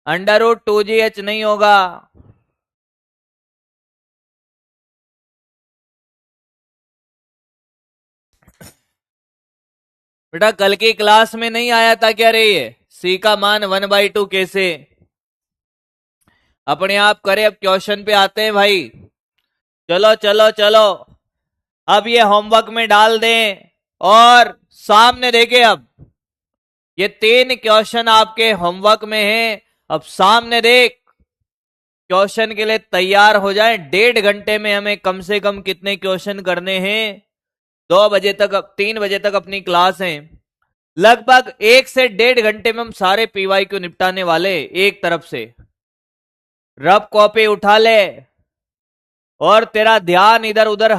√2gh नहीं होगा। बेटा कल की क्लास में नहीं आया था क्या रे ये, सी का मान 1/2 कैसे, अपने आप करे। अब क्वेश्चन पे आते हैं भाई, चलो चलो चलो, अब ये होमवर्क में डाल दें और सामने देखे, अब ये 3 क्वेश्चन आपके होमवर्क में हैं, अब सामने देख, क्वेश्चन के लिए तैयार हो जाएं। 1.5 घंटे में हमें कम से कम कितने क्वेश्चन करने हैं? 2 बजे तक, 3 बजे तक अपनी क्लास है। लगभग 1 से 1.5 घंटे में हम सारे पीवाई क्यू निपटाने वाले। एक तरफ से रब कॉपी उठा ले और तेरा ध्यान इधर उधर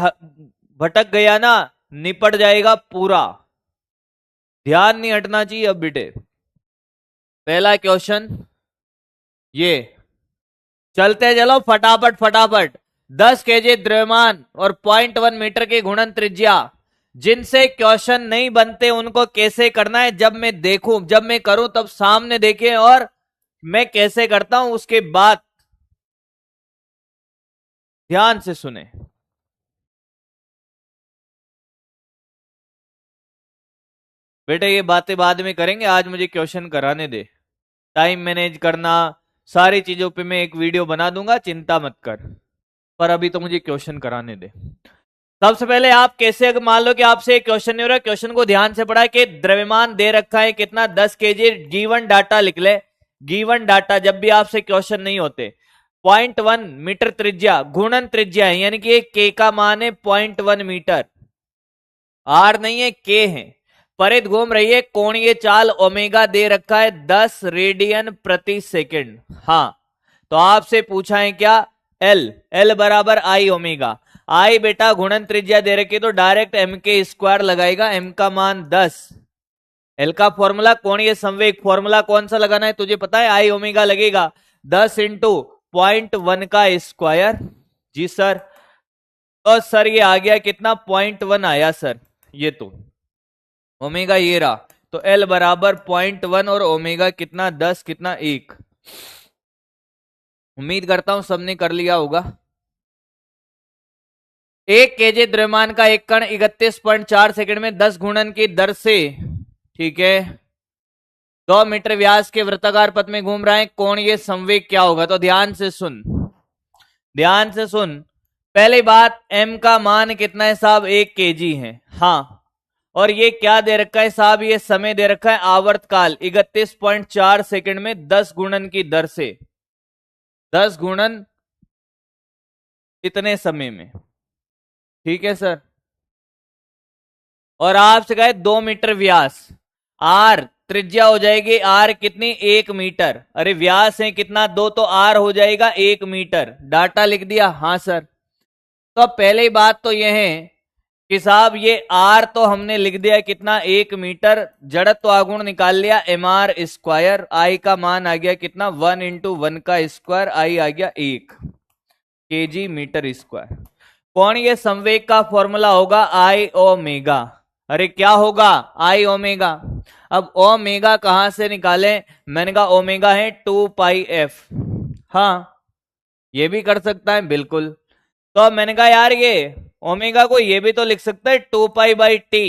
भटक गया ना, निपट जाएगा पूरा। ध्यान नहीं हटना चाहिए। अब बेटे पहला क्वेश्चन ये, चलते चलो फटाफट फटाफट। 10 केजी द्रव्यमान और 0.1 मीटर की घूर्णन त्रिज्या, जिनसे क्वेश्चन नहीं बनते उनको कैसे करना है, जब मैं देखूं, जब मैं करूं तब सामने देखें और मैं कैसे करता हूं उसके बाद ध्यान से सुने। बेटे ये बातें बाद में करेंगे, आज मुझे क्वेश्चन कराने दे। टाइम मैनेज करना, सारी चीजों पे मैं एक वीडियो बना दूंगा, चिंता मत कर, पर अभी तो मुझे क्वेश्चन कराने दे। सबसे पहले आप कैसे, अगर मान लो कि आपसे एक क्वेश्चन नहीं हो रहा, क्वेश्चन को ध्यान से पढ़ा कि द्रव्यमान दे रखा है कितना, 10 केजी, गिवन डाटा लिख ले। गिवन डाटा जब भी आपसे क्वेश्चन नहीं होते। 0.1 मीटर त्रिज्या, घूर्णन त्रिज्या है, यानी कि के का मान है 0.1 मीटर, आर नहीं है, के है। परिध घूम रही है, कोणीय चाल ओमेगा दे रखा है 10 रेडियन प्रति सेकंड। हाँ, तो आपसे पूछा है क्या, एल, एल बराबर आई ओमेगा। आई बेटा घूर्णन त्रिज्या दे रखी तो डायरेक्ट एम के स्क्वायर लगाएगा, एम का मान 10। एल का फॉर्मूला कोणीय संवेग, फॉर्मूला कौन सा लगाना है तुझे पता है, आई ओमेगा लगेगा 10 इंटू 0.1 का स्क्वायर। जी सर। तो सर ये आ गया कितना, 0.1 आया सर। ये तो ओमेगा ये रहा, तो एल बराबर 0.1 और ओमेगा कितना, 10 कितना 1। उम्मीद करता हूं सबने कर लिया होगा। 1 केजी द्रव्यमान का एक कण 31.4 सेकंड में 10 घूर्णन की दर से, ठीक है, 2 मीटर व्यास के वृत्ताकार पथ में घूम रहा है, कोणीय संवेग क्या होगा? तो ध्यान से सुन, ध्यान से सुन। पहली बात, m का मान कितना है साहब, 1 केजी है। हाँ, और ये क्या दे रखा है साहब, ये समय दे रखा है आवर्तकाल 31.4 सेकंड में 10 गुणन की दर से, 10 गुणन इतने समय में, ठीक है सर। और आपसे कहे 2 मीटर व्यास, आर त्रिज्या हो जाएगी, आर कितनी, 1 मीटर। अरे व्यास है कितना, 2, तो आर हो जाएगा 1 मीटर। डाटा लिख दिया? हाँ सर। तो पहली बात तो यह है कि साहब ये आर तो हमने लिख दिया कितना, 1 मीटर। जड़त्व आघूर्ण निकाल लिया, एम आर स्क्वायर। आई का मान आ गया कितना, 1 इंटू 1 का स्क्वायर, आई आ गया 1 केजी मीटर स्क्वायर। कोणीय संवेग का फॉर्मूला होगा आई ओमेगा। अरे क्या होगा, आई ओमेगा। अब ओमेगा कहां से निकाले, मैंने कहा ओमेगा है 2 पाई एफ। हाँ, ये भी कर सकता है बिल्कुल। तो मैंने कहा यार ये ओमेगा को ये भी तो लिख सकता है 2 पाई बाई टी,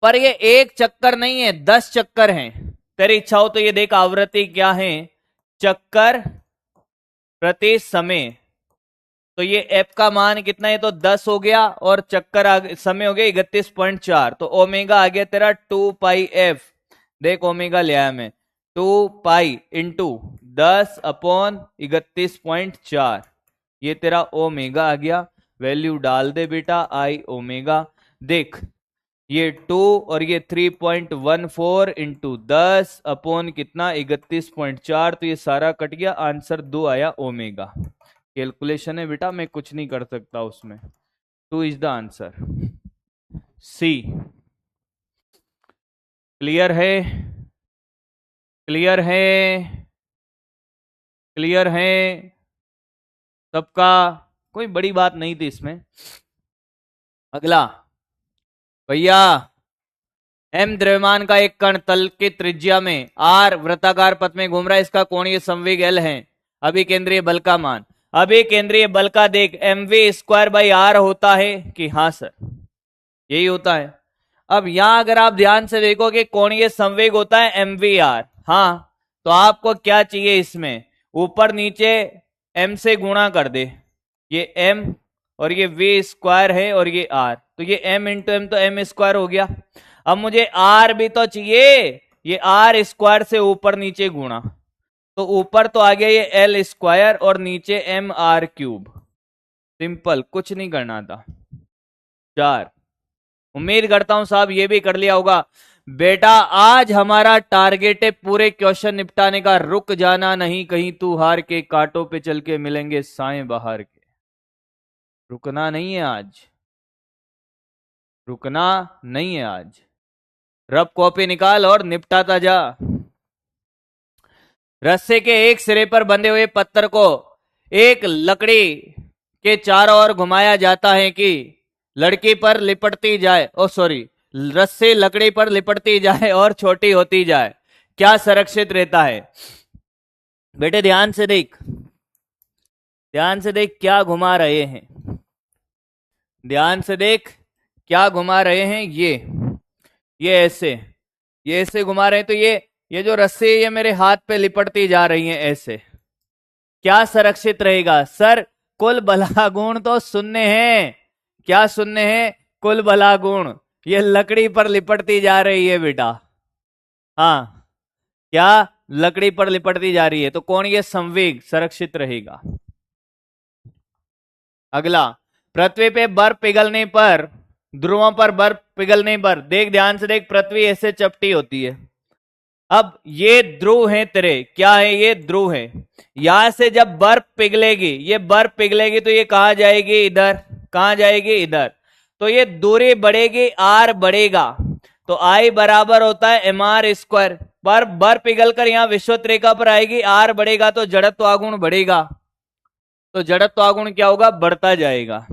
पर ये एक चक्कर नहीं है, 10 चक्कर हैं। तेरी इच्छा हो तो ये देख, आवृत्ति क्या है, चक्कर प्रति समय। तो ये एफ का मान कितना है, तो 10 हो गया, और चक्कर समय हो गया 31.4। तो ओमेगा आ गया तेरा 2 पाई एफ। देख ओमेगा ले आया मैं, 2 पाई इंटू 10 अपॉन 31.4, ये तेरा ओमेगा आ गया। वैल्यू डाल दे बेटा, आई ओमेगा। देख ये 2 और ये 3.14 इंटू 10 अपॉन कितना, 31.4, तो ये सारा कट गया, आंसर 2 आया ओमेगा। कैलकुलेशन है बेटा, मैं कुछ नहीं कर सकता उसमें। 2 is the answer, C. Clear है, क्लियर है, क्लियर है सबका? कोई बड़ी बात नहीं थी इसमें। अगला भैया, एम द्रव्यमान का एक कण तल की त्रिज्या में आर वृत्ताकार पथ में घूम रहा है, इसका कोणीय संवेग एल है। अभी केंद्रीय बल का मान, अभी केंद्रीय बल का देख, M V square by R होता है कि? हाँ सर, यही होता है। अब यहां अगर आप ध्यान से देखो कि कोणीय संवेग होता है एम वी आर, हाँ, तो आपको क्या चाहिए इसमें, ऊपर नीचे एम से गुणा कर दे, ये एम और ये वी स्क्वायर है और ये आर, तो ये एम इंटू एम तो एम स्क्वायर हो गया। अब मुझे आर भी तो चाहिए, ये आर स्क्वायर से ऊपर नीचे गुणा, तो ऊपर तो आ गया ये एल स्क्वायर और नीचे एम आर क्यूब। सिंपल, कुछ नहीं करना था। 4। उम्मीद करता हूं साहब ये भी कर लिया होगा। बेटा आज हमारा टारगेट है पूरे क्वेश्चन निपटाने का, रुक जाना नहीं कहीं तू हार के, कांटों पे चल के मिलेंगे साएं बाहर के। रुकना नहीं है आज, रुकना नहीं है आज। रब कॉपी निकाल और निपटाता जा। रस्से के एक सिरे पर बंधे हुए पत्थर को एक लकड़ी के चारों ओर घुमाया जाता है कि लड़की पर लिपटती जाए, ओ सॉरी, रस्सी लकड़ी पर लिपटती जाए और छोटी होती जाए, क्या सुरक्षित रहता है? बेटे ध्यान से देख, ध्यान से देख क्या घुमा रहे हैं, ध्यान से देख क्या घुमा रहे हैं। ये ऐसे, ये ऐसे घुमा रहे हैं, तो ये जो रस्सी है ये मेरे हाथ पे लिपटती जा रही है ऐसे, क्या सुरक्षित रहेगा? सर कुल भला गुण तो शून्य है। क्या शून्य है? कुल भला गुण। ये लकड़ी पर लिपटती जा रही है बेटा। हाँ, क्या लकड़ी पर लिपटती जा रही है, तो कौन ये संवेग सुरक्षित रहेगा? अगला, पृथ्वी पे बर्फ पिघलने पर, ध्रुवों पर बर्फ पिघलने पर, देख ध्यान से देख, पृथ्वी ऐसे चपटी होती है। अब ये ध्रुव है तेरे, क्या है? ये ध्रुव है। यहां से जब बर्फ पिघलेगी, ये बर्फ पिघलेगी तो ये कहां जाएगी? इधर। कहां जाएगी? इधर। तो ये दूरी बढ़ेगी, आर बढ़ेगा, तो आई बराबर होता है एम आर स्क्वायर। पर बर्फ पिघल कर यहां विषुवत रेखा पर आएगी, आर बढ़ेगा तो जड़त्व आघूर्ण बढ़ेगा, तो जड़त्व आघूर्ण क्या होगा? बढ़ता जाएगा,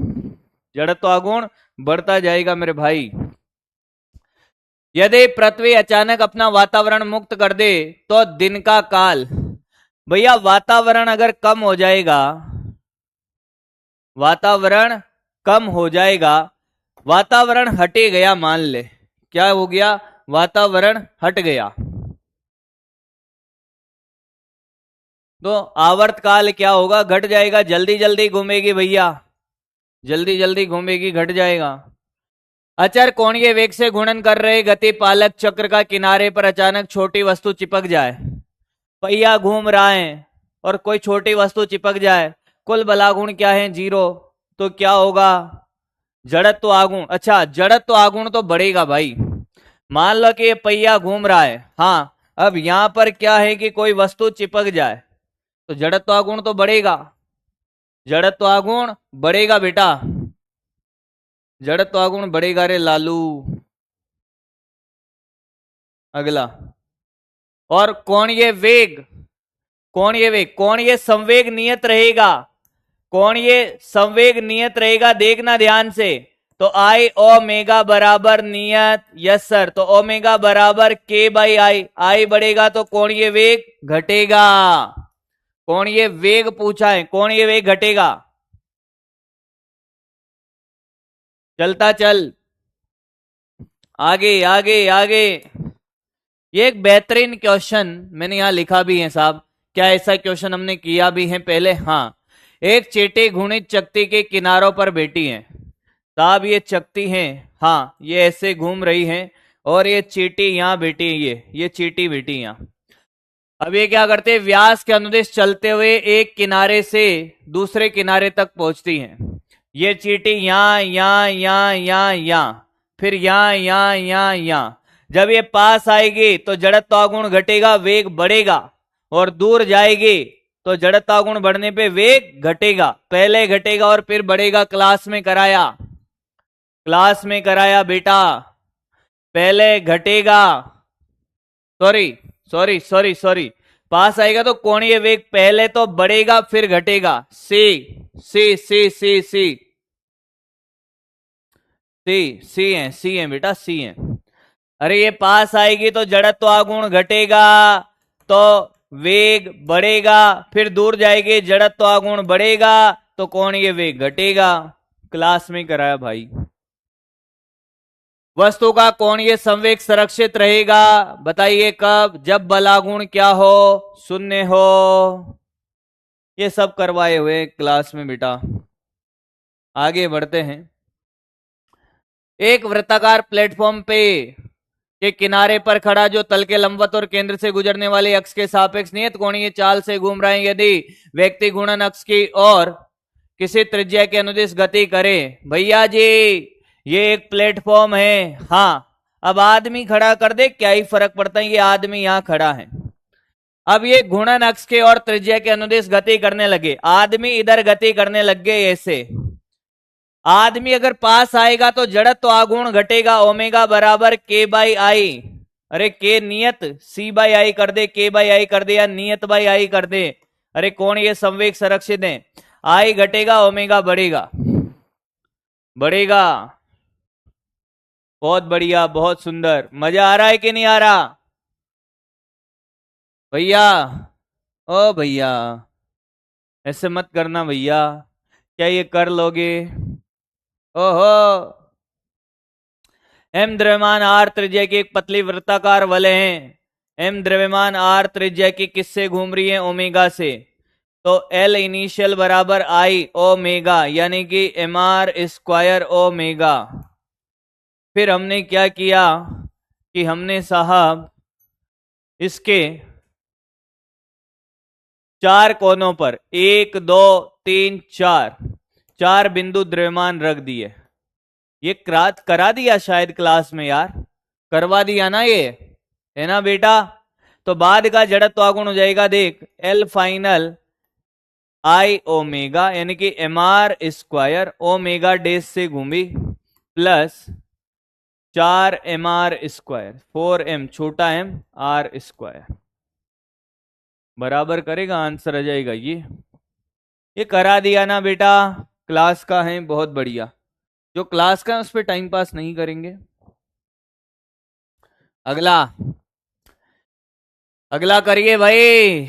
जड़त्व आघूर्ण बढ़ता जाएगा मेरे भाई। यदि पृथ्वी अचानक अपना वातावरण मुक्त कर दे तो दिन का काल, भैया वातावरण अगर कम हो जाएगा, वातावरण कम हो जाएगा, वातावरण हटे गया, मान ले क्या हो गया? वातावरण हट गया, तो आवर्त काल क्या होगा? घट जाएगा। जल्दी जल्दी घूमेगी भैया, जल्दी जल्दी घूमेगी, घट जाएगा। अचर कोणीय वेग से घूर्णन कर रहे गति पालक चक्र का किनारे पर अचानक छोटी वस्तु चिपक जाए, पहिया घूम रहा है और कोई छोटी वस्तु चिपक जाए, कुल बलागुण क्या है? 0, तो क्या होगा? जड़त्व आगुण। अच्छा, जड़त्व आगुण तो बढ़ेगा भाई। मान लो कि ये पहिया घूम रहा है, हाँ, अब यहां पर क्या है कि कोई वस्तु चिपक जाए, तो जड़त्व आगुण तो बढ़ेगा, जड़त्व आगुण बढ़ेगा बेटा, जड़त्व आगुण बढ़ेगा रे लालू। अगला, और कोणीय वेग, कोणीय वेग, कोणीय संवेग नियत रहेगा, कोणीय संवेग नियत रहेगा, देखना ध्यान से। तो आई ओमेगा बराबर नियत, यस सर, तो ओमेगा बराबर के बाई आई, आई बढ़ेगा तो कोणीय वेग घटेगा, कोणीय वेग पूछा है, कोणीय वेग घटेगा। चलता चल, आगे आगे आगे। ये एक बेहतरीन क्वेश्चन मैंने यहां लिखा भी है साहब, क्या ऐसा क्वेश्चन हमने किया भी है पहले? हाँ। एक चींटी घूर्णित चकती के किनारों पर बैठी है साहब, ये चकती है, हाँ, ये ऐसे घूम रही है और ये चींटी यहां बैठी है, ये चींटी बैठी यहां। अब ये क्या करते हैं? व्यास के अनुदिश चलते हुए एक किनारे से दूसरे किनारे तक पहुंचती है। ये चींटी यहाँ यहाँ यहाँ यहाँ यहाँ, फिर यहाँ यहाँ यहाँ यहाँ। जब ये पास आएगी तो जड़त्वागुण घटेगा, वेग बढ़ेगा, और दूर जाएगी तो जड़त्वागुण बढ़ने पे वेग घटेगा, पहले घटेगा और फिर बढ़ेगा। क्लास में कराया, क्लास में कराया बेटा, पहले घटेगा, सॉरी सॉरी सॉरी सॉरी, पास आएगा तो कोणीय वेग पहले तो बढ़ेगा फिर घटेगा। सी सी सी सी सी सी सी है बेटा, सी है। अरे ये पास आएगी तो जड़त्व आगुण घटेगा तो वेग बढ़ेगा, फिर दूर जाएगी जड़त्व आगुण बढ़ेगा तो कोणीय वेग घटेगा। क्लास में कराया भाई। वस्तु का कोणीय संवेग सुरक्षित रहेगा, बताइए कब? जब बलागुण क्या हो? शून्य हो। ये सब करवाए हुए क्लास में बेटा। आगे बढ़ते हैं। एक वृत्ताकार प्लेटफॉर्म पे के किनारे पर खड़ा जो तल के लंबवत और केंद्र से गुजरने वाले अक्ष के सापेक्ष नियत कोणीय चाल से घूम रहे हैं, यदि व्यक्ति घूर्णन अक्ष की ओर किसी त्रिज्या के अनुदिश गति करे। भैया जी ये एक प्लेटफॉर्म है, हाँ अब आदमी खड़ा कर दे क्या ही फर्क पड़ता है, ये आदमी यहां खड़ा है। अब ये घूर्णन अक्ष के और त्रिज्या के अनुदिश गति करने लगे, आदमी इधर गति करने लग गए ऐसे। आदमी अगर पास आएगा तो जड़त्व तो आघूर्ण घटेगा, ओमेगा बराबर के बाई आई। अरे के नियत सी बाई आई कर दे, के बाई आई कर दे या नियत बाई आई कर दे। अरे कौन ये संवेग संरक्षित है, आई घटेगा ओमेगा बढ़ेगा, बढ़ेगा। बहुत बढ़िया, बहुत सुंदर, मजा आ रहा है कि नहीं आ रहा भैया? ओ भैया ऐसे मत करना भैया, क्या ये कर लोगे? ओहो, एम द्रव्यमान आर त्रिज्या की एक पतली वृत्ताकार वलय है। एम द्रव्यमान आर त्रिज्या की किससे घूम रही है? ओमेगा से। तो एल इनिशियल बराबर आई ओमेगा, यानी कि एम आर स्क्वायर ओमेगा। फिर हमने क्या किया कि हमने साहब इसके चार कोनों पर 1 2 3 4 चार बिंदु द्रव्यमान रख दिए। ये करा दिया शायद क्लास में यार, करवा दिया ना ये, है ना बेटा? तो बाद का जड़त्व आगुण हो जाएगा, देख एल फाइनल आई ओमेगा, यानी कि एम आर स्क्वायर ओमेगा डेज से घूमी plus 4 M R square 4 M छोटा एम आर स्क्वायर बराबर करेगा, आंसर आ जाएगा ये करा दिया ना बेटा, क्लास का है, बहुत बढ़िया। जो क्लास का है उस पर टाइम पास नहीं करेंगे। अगला अगला करिए भाई,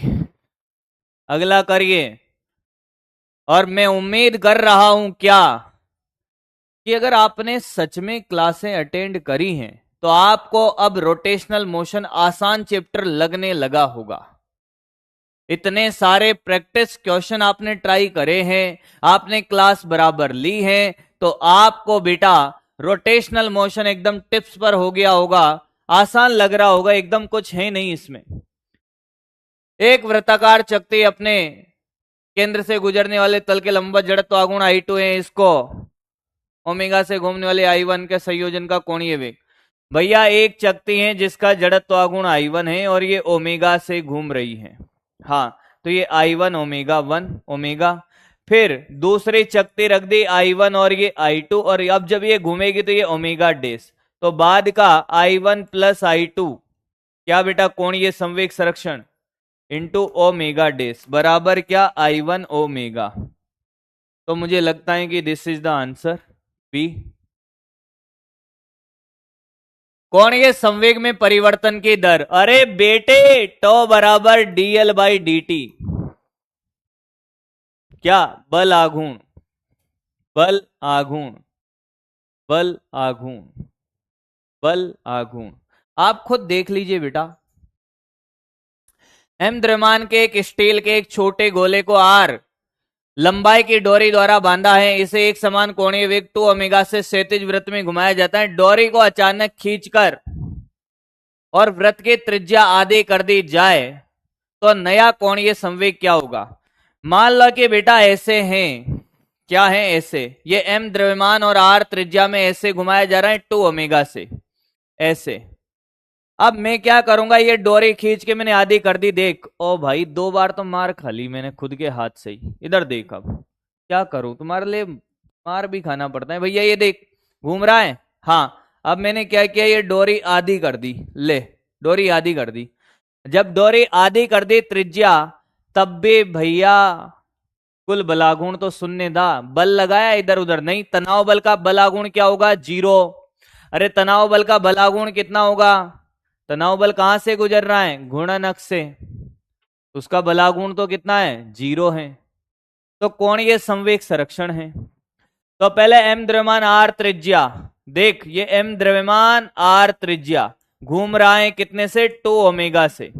अगला करिए। और मैं उम्मीद कर रहा हूं क्या कि अगर आपने सच में क्लासें अटेंड करी हैं तो आपको अब रोटेशनल मोशन आसान चैप्टर लगने लगा होगा। इतने सारे प्रैक्टिस क्वेश्चन आपने ट्राई करे हैं, आपने क्लास बराबर ली है, तो आपको बेटा रोटेशनल मोशन एकदम टिप्स पर हो गया होगा, आसान लग रहा होगा, एकदम कुछ है नहीं इसमें। एक वृत्ताकार चकती अपने केंद्र से गुजरने वाले तल के लंबवत जड़त्व आघूर्ण I2 है, इसको ओमेगा से घूमने वाले I1 के संयोजन का कोणीय वेग। भैया एक चकती है जिसका जड़त्व आघूर्ण I1 है और ये ओमेगा से घूम रही है, हाँ तो ये I1 ओमेगा 1 ओमेगा। फिर दूसरी चकती रख दी I1 और ये I2, और अब जब ये घूमेगी तो ये ओमेगा डेस, तो बाद का I1 प्लस I2 क्या बेटा? कोणीय संवेग संरक्षण इंटू ओमेगा डेस बराबर क्या? I1 omega. तो मुझे लगता है कि this is the answer B. कोणीय संवेग में परिवर्तन की दर, अरे बेटे टो बराबर dl बाई dt, क्या? बल आघूर्ण, बल आघूर्ण, बल आघूर्ण, बल आघूर्ण। आप खुद देख लीजिए बेटा, एम द्रव्यमान के एक स्टील के एक छोटे गोले को आर लंबाई की डोरी द्वारा बांधा है, इसे एक समान कोणीय वेग 2 ओमेगा से क्षैतिज वृत्त में घुमाया जाता है। डोरी को अचानक खींचकर और वृत्त की त्रिज्या आधी कर दी जाए तो नया कोणीय संवेग क्या होगा? मान लो कि बेटा ऐसे हैं, क्या है ऐसे, ये एम द्रव्यमान और आर त्रिज्या में ऐसे घुमाया जा रहा है 2 ओमेगा से ऐसे। अब मैं क्या करूंगा, ये डोरी खींच के मैंने आधी कर दी, देख ओ भाई 2 बार तो मार खा ली मैंने खुद के हाथ से ही। इधर देख, अब क्या करूं, तुम्हारे लिए मार भी खाना पड़ता है भैया। ये देख घूम रहा है, हाँ अब मैंने क्या किया, ये डोरी आधी कर दी, ले डोरी आधी कर दी। जब डोरी आधी कर दी त्रिज्या, तब भी भैया कुल बलागुण तो शून्य था, बल लगाया इधर उधर नहीं। तनाव बल का बलागुण क्या होगा? 0। अरे तनाव बल का बलागुण कितना होगा? तनाव बल कहां से गुजर रहा है? घूर्णन अक्ष से, उसका बलागुण तो कितना है? 0 है। तो कोणीय संवेग संरक्षण है। तो पहले एम द्रव्यमान आर त्रिज्या, देख ये एम द्रव्यमान आर त्रिज्या घूम रहा है कितने से? 2 ओमेगा से।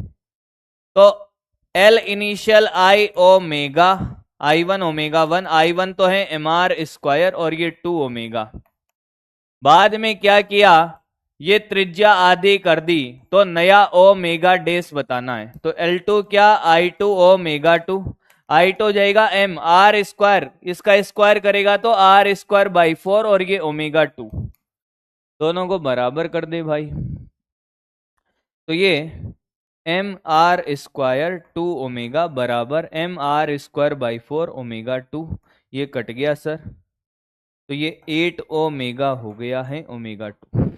तो एल इनिशियल आई ओमेगा, I1 ओमेगा 1, I1 तो है एम आर स्क्वायर और ये 2 ओमेगा। बाद में क्या किया, ये त्रिज्या आधी कर दी तो नया ओमेगा डेस बताना है। तो L2 क्या, I2 ओमेगा 2, I2 हो जाएगा m r स्क्वायर, इसका स्क्वायर करेगा तो r स्क्वायर बाई 4 और ये ओमेगा 2, दोनों को बराबर कर दे भाई। तो ये एम आर स्क्वायर 2 ओमेगा बराबर M R square by 4 omega 2, ये कट गया सर, तो ये 8 ओमेगा हो गया है ओमेगा 2।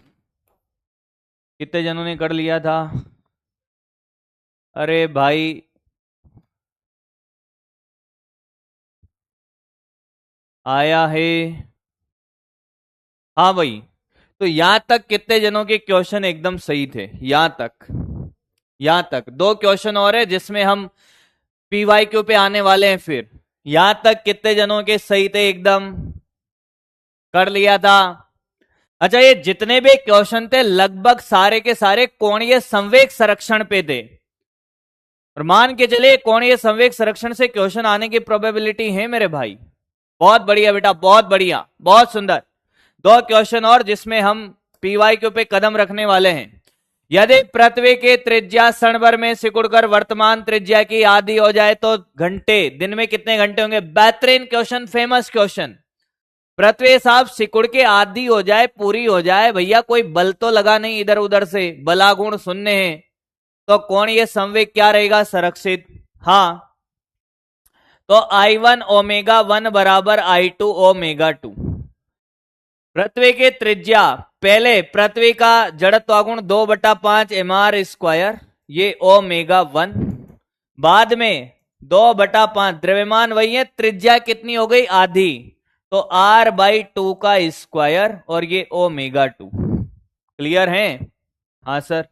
कितने जनों ने कर लिया था? अरे भाई आया है, हाँ भाई। तो यहां तक कितने जनों के क्वेश्चन एकदम सही थे? यहां तक दो क्वेश्चन और है जिसमें हम PYQ पे आने वाले हैं। फिर यहां तक कितने जनों के सही थे एकदम? कर लिया था। अच्छा, ये जितने भी क्वेश्चन थे लगभग सारे के सारे कोणीय संवेग संरक्षण पे थे, और मान के चलिए कोणीय संवेग संरक्षण से क्वेश्चन आने की प्रोबेबिलिटी है मेरे भाई। बहुत बढ़िया बेटा, बहुत बढ़िया, बहुत सुंदर। दो क्वेश्चन और जिसमें हम PYQ पे कदम रखने वाले हैं। यदि पृथ्वी की त्रिज्या क्षण भर में सिकुड़कर वर्तमान त्रिज्या की आधी हो जाए तो घंटे, दिन में कितने घंटे होंगे? बेहतरीन क्वेश्चन, फेमस क्वेश्चन। पृथ्वी साहब सिकुड़ के आधी हो जाए, पूरी हो जाए, भैया कोई बल तो लगा नहीं इधर उधर से, बलागुण शून्य है, तो कोणीय संवेग क्या रहेगा? संरक्षित। हाँ, तो I1 ओमेगा 1 बराबर I2 ओमेगा 2। पृथ्वी की त्रिज्या, पहले पृथ्वी का जड़त्वागुण 2/5 mr स्क्वायर, ये ओमेगा 1। बाद में 2/5, द्रव्यमान वही है, त्रिज्या कितनी हो गई? आधी, तो r/2 का स्क्वायर और ये ओमेगा 2। क्लियर है? हाँ सर।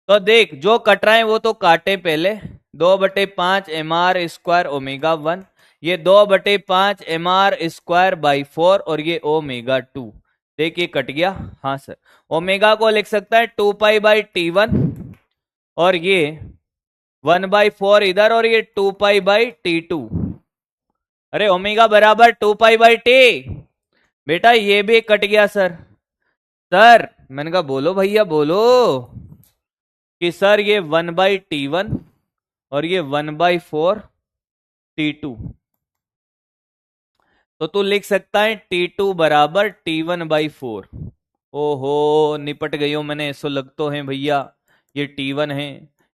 तो देख, जो कट रहा है वो तो काटे पहले। 2/5 mr स्क्वायर ओमेगा 1, ये 2/5 mr स्क्वायर बाई 4 और ये ओमेगा 2। देखिए कट गया। हाँ सर, ओमेगा को लिख सकता है 2π/T1 और ये 1/4 इधर और ये 2π/T2। अरे ओमेगा बराबर 2π/T, बेटा ये भी कट गया सर। सर मैंने कहा बोलो भैया बोलो कि सर ये 1/T1 और ये 1/4 T2, तो तू लिख सकता है T2 बराबर T1/4। ओहो, निपट गई हो मैंने, ऐसा लग तो है भैया, ये T1 है,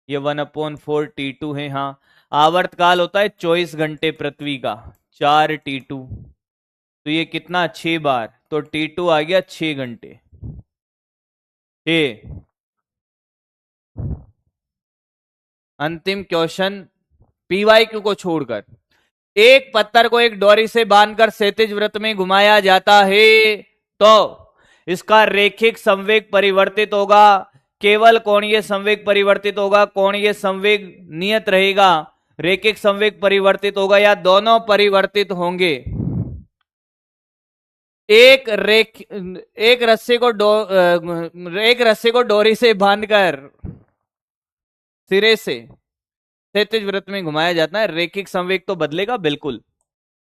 ये 1/4 T2 है। हाँ, आवर्त काल होता है 24 घंटे पृथ्वी का, 4 T2, तो ये कितना? 6 बार, तो T2 आ गया 6 घंटे। अंतिम क्वेश्चन PYQ को छोड़कर, एक पत्थर को एक डोरी से बांधकर क्षैतिज वृत्त में घुमाया जाता है तो इसका रेखिक संवेग परिवर्तित होगा, केवल कोणीय संवेग परिवर्तित होगा, कोणीय संवेग नियत रहेगा, रेखिक संवेग परिवर्तित होगा, या दोनों परिवर्तित होंगे? एक रस्सी को डोरी से बांधकर सिरे से क्षैतिज वृत्त में घुमाया जाता है, रेखिक संवेग तो बदलेगा बिल्कुल।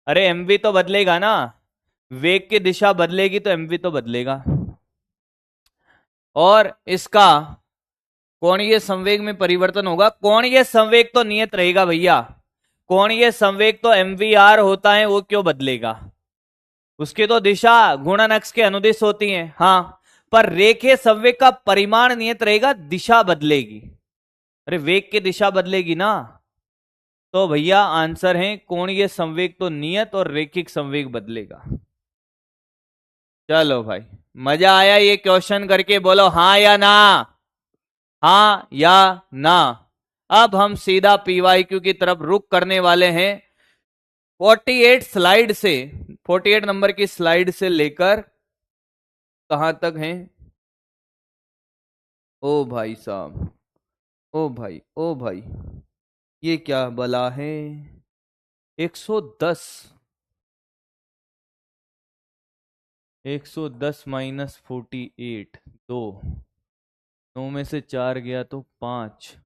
अरे MV तो बदलेगा ना, वेग की दिशा बदलेगी तो MV तो बदलेगा। और इसका कोणीय संवेग में परिवर्तन होगा, कोणीय संवेग तो नियत रहेगा भैया, कोणीय संवेग तो MVR होता है, वो क्यों बदलेगा? उसकी तो दिशा गुणन अक्ष के अनुदिश होती है। हाँ, पर रेखीय संवेग का परिमाण नियत रहेगा, दिशा बदलेगी। अरे वेग की दिशा बदलेगी ना, तो भैया आंसर है कोणीय संवेग तो नियत और रेखिक संवेग बदलेगा। चलो भाई, मजा आया ये क्वेश्चन करके? बोलो हाँ या ना, हाँ या ना। अब हम सीधा PYQ की तरफ रुक करने वाले हैं। 48 स्लाइड से, 48 नंबर की स्लाइड से लेकर कहां तक हैं? ओ भाई साहब, ओ भाई, ओ भाई, ये क्या बला है? 110, 110 माइनस 48, 2, 9 में से 4 गया तो 5,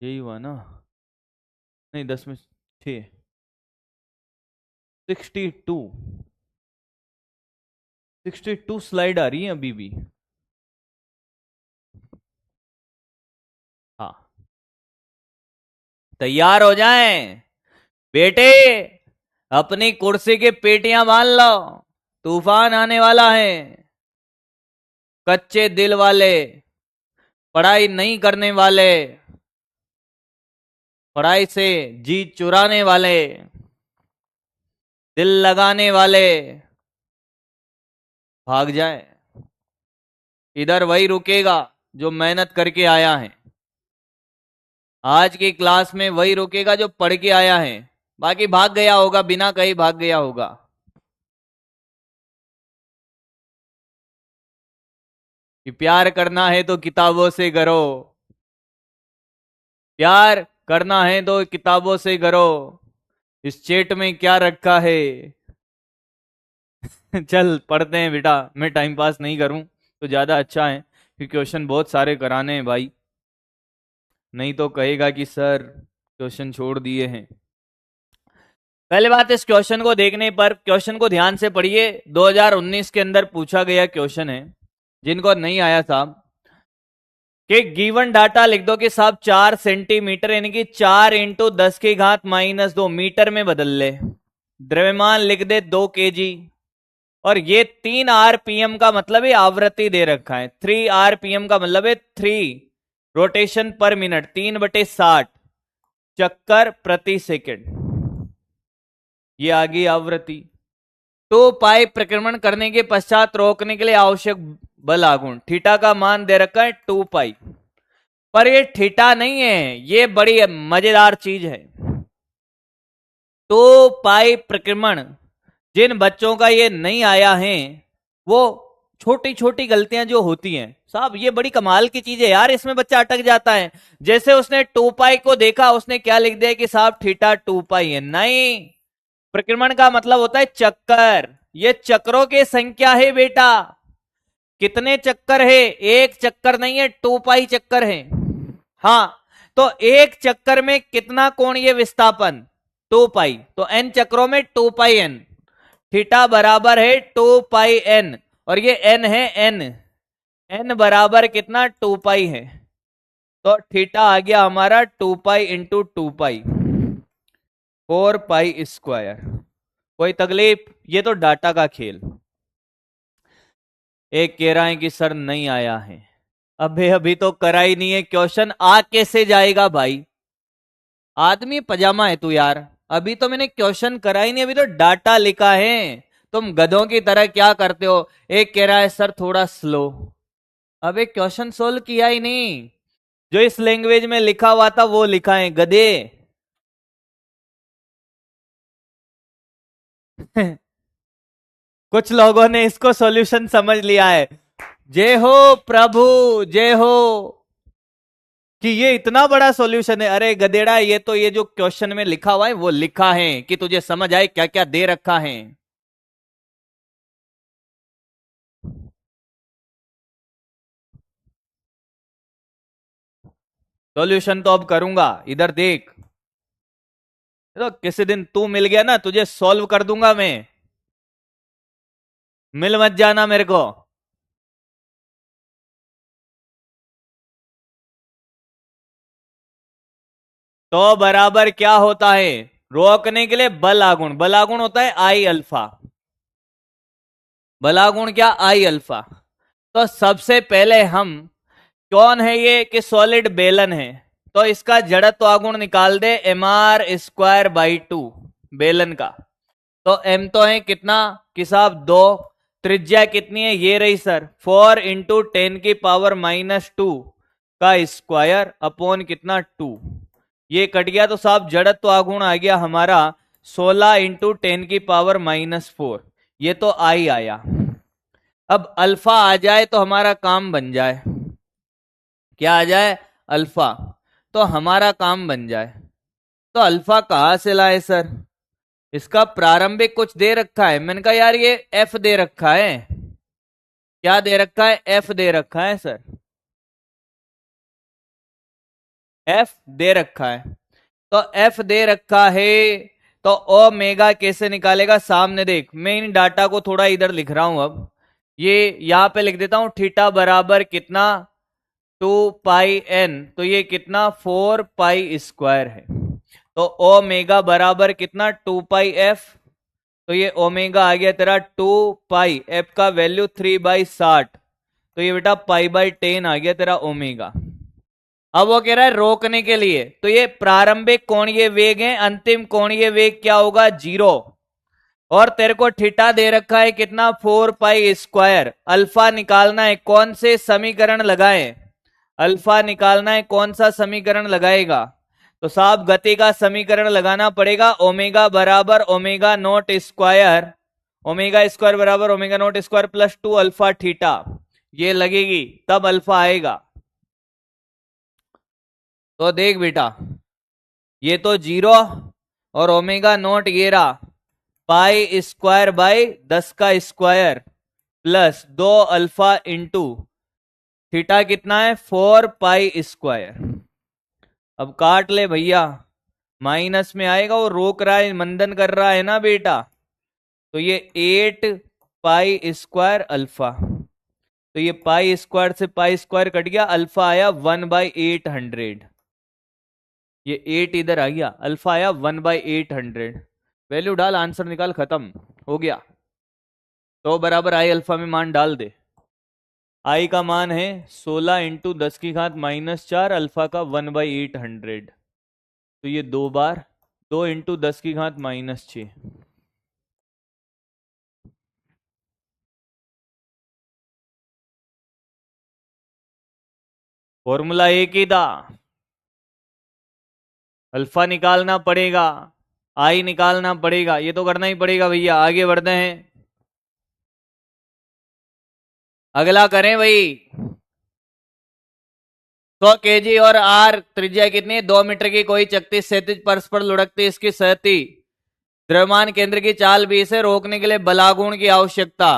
यही हुआ ना? नहीं, 10 में 6, 62। 62 स्लाइड आ रही है अभी भी। हाँ, तैयार हो जाएं बेटे, अपनी कुर्सी की पेटियां बांध लो, तूफान आने वाला है। कच्चे दिल वाले, पढ़ाई नहीं करने वाले, पढ़ाई से जी चुराने वाले, दिल लगाने वाले भाग जाए। इधर वही रुकेगा जो मेहनत करके आया है। आज की क्लास में वही रुकेगा जो पढ़ के आया है। बाकी भाग गया होगा, बिना कहीं भाग गया होगा। कि प्यार करना है तो किताबों से करो, प्यार करना है तो किताबों से करो, इस चेट में क्या रखा है। चल पढ़ते हैं बेटा, मैं टाइम पास नहीं करूं तो ज्यादा अच्छा है, क्योंकि क्वेश्चन बहुत सारे कराने हैं भाई, नहीं तो कहेगा कि सर क्वेश्चन छोड़ दिए हैं। पहले बात, इस क्वेश्चन को देखने पर, क्वेश्चन को ध्यान से पढ़िए, 2019 के अंदर पूछा गया क्वेश्चन है। जिनको नहीं आया साहब, कि गिवन डाटा लिख दो कि साहब 4 सेंटीमीटर यानी कि 4 इंटू 10⁻⁻2 मीटर में बदल ले। द्रव्यमान लिख दे 2 kg, और ये 3 आरपीएम का मतलब है आवृत्ति दे रखा है, 3 आरपीएम का मतलब है 3 रोटेशन पर मिनट, 3/60 चक्कर प्रति सेकंड, ये आ गई आवृत्ति। तो पाई प्रक्रमण करने के पश्चात रोकने के लिए आवश्यक बल आघूर्ण, थीटा का मान दे रखा है 2 पाई, पर ये थीटा नहीं है, ये बड़ी मजेदार चीज है। तो पाई प्रक्रमण, जिन बच्चों का ये नहीं आया है, वो छोटी छोटी गलतियां जो होती हैं साहब, ये बड़ी कमाल की चीज है यार, इसमें बच्चा अटक जाता है। जैसे उसने 2 पाई को देखा, उसने क्या लिख दिया कि साहब थीटा 2 पाई है। नहीं, प्रक्रमण का मतलब होता है चक्कर, ये चक्रों की संख्या है बेटा। कितने चक्कर है? एक चक्कर नहीं है, 2 पाई चक्कर है। हाँ, तो एक चक्कर में कितना कोणीय विस्थापन? 2 पाई, तो n चक्रों में 2 पाई n, थीटा बराबर है 2 पाई n, और ये n है n बराबर कितना? 2 पाई है, तो थीटा आ गया हमारा 2 पाई इंटू 2 पाई, 4 पाई स्क्वायर। कोई तकलीफ? ये तो डाटा का खेल। एक कह रहा है कि सर नहीं आया है, अबे अभी तो करा ही नहीं है क्वेश्चन, आ कैसे जाएगा भाई? आदमी पजामा है तू यार, अभी तो मैंने क्वेश्चन करा ही नहीं, अभी तो डाटा लिखा है। तुम गधों की तरह क्या करते हो? एक कह रहा है सर थोड़ा स्लो, अबे क्वेश्चन सोल्व किया ही नहीं, जो इस लैंग्वेज में लिखा हुआ था वो लिखा है गधे। कुछ लोगों ने इसको सॉल्यूशन समझ लिया है। जय हो प्रभु, जय हो, कि ये इतना बड़ा सॉल्यूशन है। अरे गधेड़ा, ये तो ये जो क्वेश्चन में लिखा हुआ है वो लिखा है कि तुझे समझ आए क्या क्या दे रखा है। सॉल्यूशन तो अब करूंगा, इधर देख, तो किसी दिन तू मिल गया ना, तुझे सॉल्व कर दूंगा मैं, मिल मत जाना मेरे को। तो बराबर क्या होता है? रोकने के लिए बल आगुण, बल आगुण होता है आई अल्फा, बलागुण क्या? आई अल्फा। तो सबसे पहले हम, कौन है ये? कि सॉलिड बेलन है, तो इसका जड़त्व आगुण निकाल दे, mr²/2 बेलन का। तो m तो है कितना कि साहब 2, त्रिज्या कितनी है? ये रही सर, 4 इंटू 10⁻⁻2 का स्क्वायर अपॉन कितना? 2। ये कट गया तो साहब जड़त्व आघूर्ण आ गया हमारा 16 इंटू 10⁻⁻4, ये तो आई आया। अब अल्फा आ जाए तो हमारा काम बन जाए, क्या आ जाए? अल्फा, तो हमारा काम बन जाए। तो अल्फा कहां से लाए सर? इसका प्रारंभिक कुछ दे रखा है, मैंने कहा यार ये एफ दे रखा है। क्या दे रखा है? एफ दे रखा है सर, एफ दे रखा है। तो एफ दे रखा है, तो ओमेगा कैसे निकालेगा? सामने देख, मैं इन डाटा को थोड़ा इधर लिख रहा हूं अब, ये यहां पे लिख देता हूं, थीटा बराबर कितना 2 पाई n, तो ये कितना 4 पाई स्क्वायर है। तो ओमेगा बराबर कितना 2 पाई f, तो ये ओमेगा आ गया तेरा 2 पाई, f का वैल्यू 3/60, तो ये बेटा पाई/10 आ गया तेरा ओमेगा। अब वो कह रहा है रोकने के लिए, तो ये प्रारंभिक कोणीय वेग है, अंतिम कोणीय वेग क्या होगा 0, और तेरे को थीटा दे रखा है कितना 4 पाई स्क्वायर। अल्फा निकालना है, कौन से समीकरण लगाएं, अल्फा निकालना है, कौन सा समीकरण लगाएगा, तो साहब गति का समीकरण लगाना पड़ेगा, ओमेगा बराबर omega naught square, omega square बराबर omega naught square plus 2 alpha theta, ये लगेगी तब अल्फा आएगा। तो देख बेटा, ये तो 0 और ओमेगा नॉट ये रहा, पाई स्क्वायर बाई 10 का square plus 2 alpha into theta कितना है 4 पाई स्क्वायर। अब काट ले भैया, माइनस में आएगा, वो रोक रहा है, मंदन कर रहा है ना बेटा, तो ये 8 पाई स्क्वायर अल्फा, तो ये पाई स्क्वायर से पाई स्क्वायर कट गया, अल्फा आया 1/800, ये 8 इधर आ गया, अल्फा आया 1/800, वैल्यू डाल, आंसर निकाल, खत्म हो गया। तो बराबर आई अल्फा में मान डाल दे, आई का मान है 16 इंटू 10⁻⁻4, अल्फा का 1/800, तो ये 2 बार 2 इंटू 10⁻⁻6, फॉर्मूला एक ही था, अल्फा निकालना पड़ेगा, आई निकालना पड़ेगा, ये तो करना ही पड़ेगा भैया। आगे बढ़ते हैं, अगला करें भाई। 100 केजी और आर त्रिज्या कितनी है 2 मीटर की, कोई चकती क्षैतिज परस्पर लुढ़कती, इसकी सहती द्रव्यमान केंद्र की चाल भी, इसे रोकने के लिए बलागुण की आवश्यकता।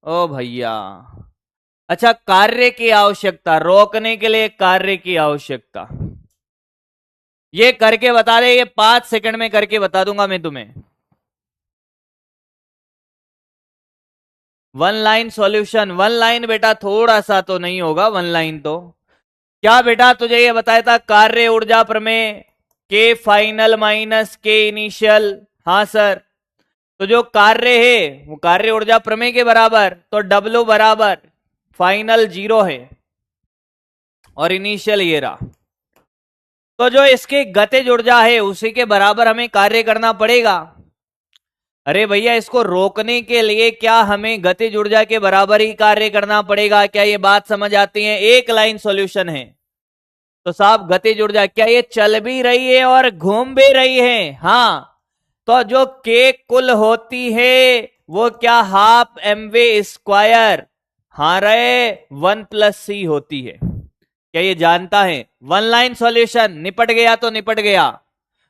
ओ भैया, अच्छा कार्य की आवश्यकता, रोकने के लिए कार्य की आवश्यकता, ये करके बता दे, ये 5 सेकंड में करके बता दूंगा मैं तुम्हें। One line solution, one line बेटा थोड़ा सा तो नहीं होगा, वन लाइन तो क्या बेटा, तुझे ये बताया था कार्य ऊर्जा प्रमेय, के फाइनल माइनस के इनिशियल, हाँ सर, तो जो कार्य है वो कार्य ऊर्जा प्रमेय के बराबर, तो डब्ल्यू बराबर फाइनल 0 है और इनिशियल ये रहा, तो जो इसकी गतिज ऊर्जा है उसी के बराबर हमें कार्य करना पड़ेगा। अरे भैया, इसको रोकने के लिए क्या हमें गतिज ऊर्जा के बराबर ही कार्य करना पड़ेगा, क्या ये बात समझ आती है? एक लाइन सॉल्यूशन है, तो साहब गतिज ऊर्जा क्या ये चल भी रही है और घूम भी रही है? हाँ, तो जो के कुल होती है वो क्या हाफ mv², हाँ रहे 1+c होती है, क्या ये जानता है? वन लाइन सॉल्यूशन, निपट गया तो निपट गया,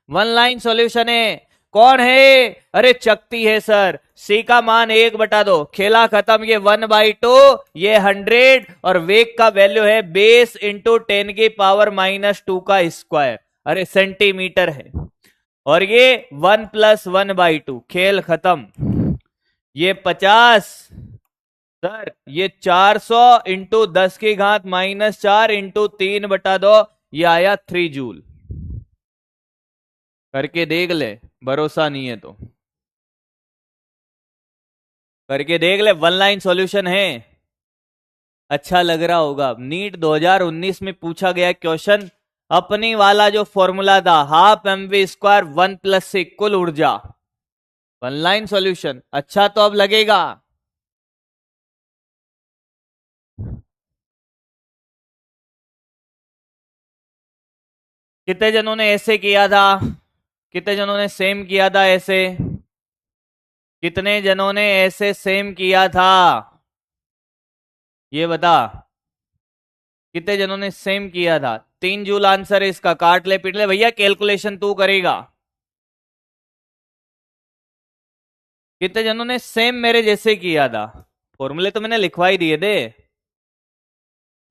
वन लाइन सॉल्यूशन है। कौन है? अरे चकती है सर, सी का मान 1/2, खेला खत्म, ये 1/2, ये 100, और वेग का वैल्यू है बेस इंटू 10⁻⁻2 का स्क्वायर, अरे सेंटीमीटर है, और ये 1+1/2, खेल खत्म, ये 50 सर, ये 400 इंटू 10⁻⁻4 इंटू 3/2, ये आया 3 जूल। करके देख ले, भरोसा नहीं है तो करके देख ले, वन लाइन सॉल्यूशन है। अच्छा लग रहा होगा, नीट 2019 में पूछा गया क्वेश्चन, अपनी वाला जो फॉर्मूला था हाफ mv² 1+c कुल ऊर्जा, वन लाइन सॉल्यूशन, अच्छा तो अब लगेगा। कितने जनों ने ऐसे किया था, कितने जनों ने सेम किया था ऐसे, कितने जनों ने ऐसे सेम किया था, ये बता, कितने जनों ने सेम किया था? 3 जूल आंसर है इसका, काट ले पीट ले भैया, कैलकुलेशन तू करेगा। कितने जनों ने सेम मेरे जैसे किया था? फॉर्मूले तो मैंने लिखवाई दिए थे।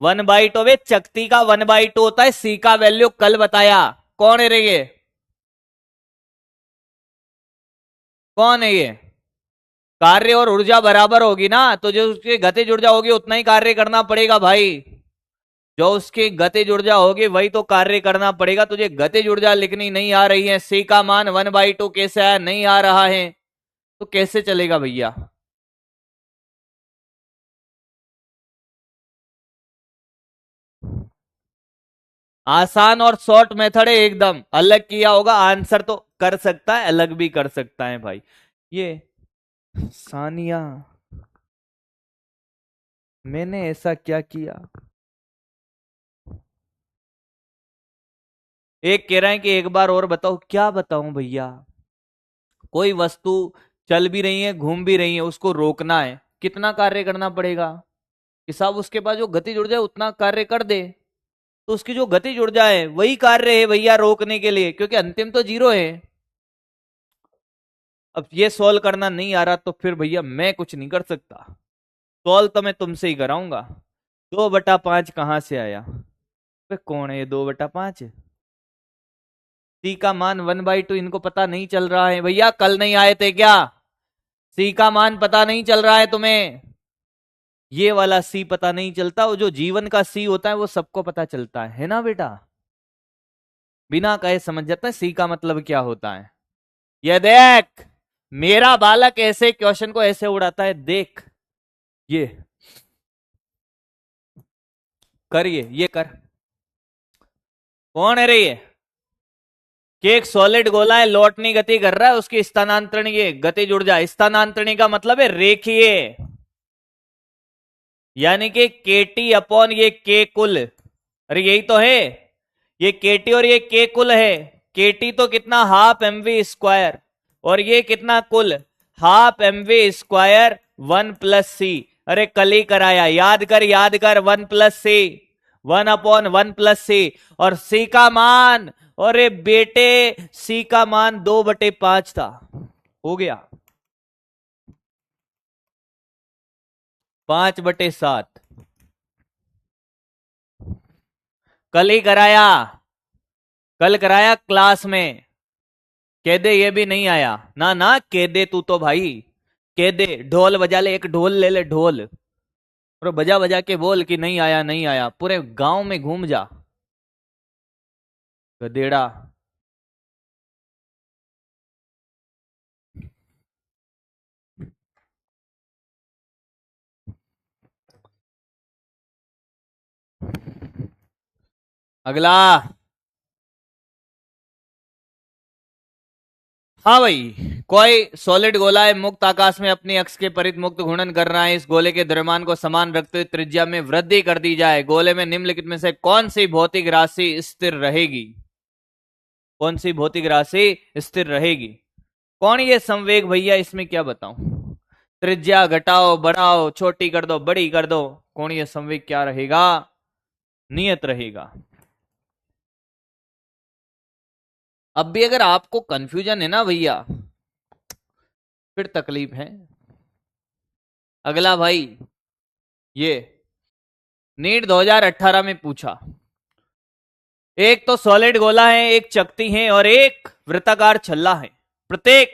1/2 वे चकती का 1/2 होता है, सी का वैल्यू कल बताया। कौन है रे ये, कौन है ये? कार्य और ऊर्जा बराबर होगी ना, तो जो उसकी गतिज ऊर्जा होगी उतना ही कार्य करना पड़ेगा भाई। जो उसकी गतिज ऊर्जा होगी वही तो कार्य करना पड़ेगा। तुझे गतिज ऊर्जा लिखनी नहीं आ रही है, सी का मान 1/2 कैसे आया, नहीं आ रहा है, तो कैसे चलेगा भैया। आसान और शॉर्ट मेथड है एकदम। अलग किया होगा, आंसर तो कर सकता है, अलग भी कर सकता है भाई। ये सानिया, मैंने ऐसा क्या किया। एक कह रहा है कि एक बार और बताओ। क्या बताऊं भैया। कोई वस्तु चल भी रही है, घूम भी रही है, उसको रोकना है, कितना कार्य करना पड़ेगा कि साहब उसके पास जो गति जुड़ जाए उतना कार्य कर दे। तो उसकी जो गति जुड़ जाए वही कार्य है भैया रोकने के लिए, क्योंकि अंतिम तो जीरो है। अब ये सॉल्व करना नहीं आ रहा तो फिर भैया मैं कुछ नहीं कर सकता। सॉल्व तो मैं तुमसे ही कराऊंगा। 2/5 कहां से आया। वे कौन है ये 2/5। सी का मान 1/2 इनको पता नहीं चल रहा है भैया, कल नहीं आए थे क्या। सी का मान पता नहीं चल रहा है तुम्हें। ये वाला सी पता नहीं चलता, वो जो जीवन का सी होता है वो सबको पता चलता है ना बेटा। बिना कहे समझ जाता है सी का मतलब क्या होता है। ये देख, मेरा बालक ऐसे क्वेश्चन को ऐसे उड़ाता है, देख ये कर, ये कर। कौन है रे ये। कि एक सॉलिड गोला है, लौटनी गति कर रहा है, उसकी स्थानांतरण ये गति जुड़ जाए। स्थानांतरणी का मतलब है रेखीय, यानी कि केटी अपॉन ये के कुल। अरे यही तो है, ये केटी और ये के कुल है। केटी तो कितना, हाफ mv², और ये कितना कुल, हाफ mv², 1+c। अरे कल ही कराया, याद कर याद कर, 1+c, 1/1+c। और c का मान, अरे बेटे c का मान 2/5 था, हो गया 5/7। कल ही कराया, कल कराया क्लास में। कह दे ये भी नहीं आया ना, ना कह दे तू तो भाई। कह दे, ढोल बजा ले, एक ढोल ले ले ढोल, और बजा बजा के बोल कि नहीं आया नहीं आया, पूरे गांव में घूम जा गधेड़ा। अगला। हाँ भाई, कोई सॉलिड गोला है, मुक्त आकाश में अपनी अक्ष के परित मुक्त घूर्णन कर रहा है। इस गोले के द्रव्यमान को समान रखते हुए त्रिज्या में वृद्धि कर दी जाए। गोले में निम्नलिखित में से कौन सी भौतिक राशि स्थिर रहेगी। कौन सी भौतिक राशि स्थिर रहेगी। कौन ये संवेग भैया, इसमें क्या बताऊं। त्रिज्या घटाओ बढ़ाओ, छोटी कर दो बड़ी कर दो, कौन ये संवेग क्या रहेगा, नियत रहेगा। अब भी अगर आपको कंफ्यूजन है ना भैया, फिर तकलीफ है। अगला भाई, ये नीट 2018 में पूछा, एक तो सॉलिड गोला है, एक चकती है और एक वृत्ताकार छल्ला है। प्रत्येक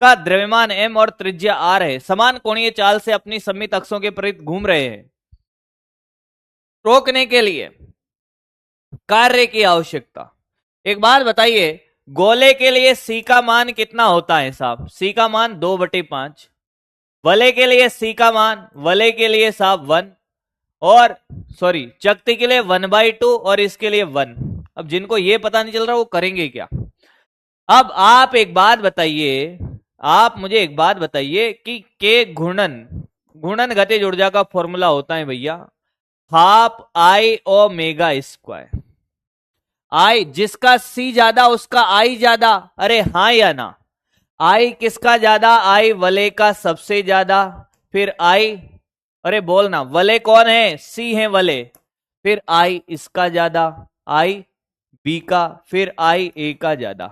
का द्रव्यमान m और त्रिज्या r है। समान कोणीय चाल से अपनी सममित अक्षों के परित घूम रहे हैं। रोकने के लिए कार्य की आवश्यकता। एक बात बताइए, गोले के लिए c का मान कितना होता है साहब। c का मान 2/5। वलय के लिए c का मान, वलय के लिए साहब 1, और सॉरी चकती के लिए 1/2 और इसके लिए 1। अब जिनको ये पता नहीं चल रहा वो करेंगे क्या। अब आप एक बात बताइए, आप मुझे एक बात बताइए कि के घूर्णन, घूर्णन गतिज ऊर्जा का फॉर्मूला होता है भैया हाफ आई ओमेगा स्क्वायर। आई जिसका सी ज्यादा उसका आई ज्यादा, अरे हाँ या ना। आई किसका ज्यादा, आई वलय का सबसे ज्यादा, फिर आई, अरे बोल ना, वलय कौन है, सी है वलय, फिर आई इसका ज्यादा, आई बी का, फिर आई ए का ज्यादा।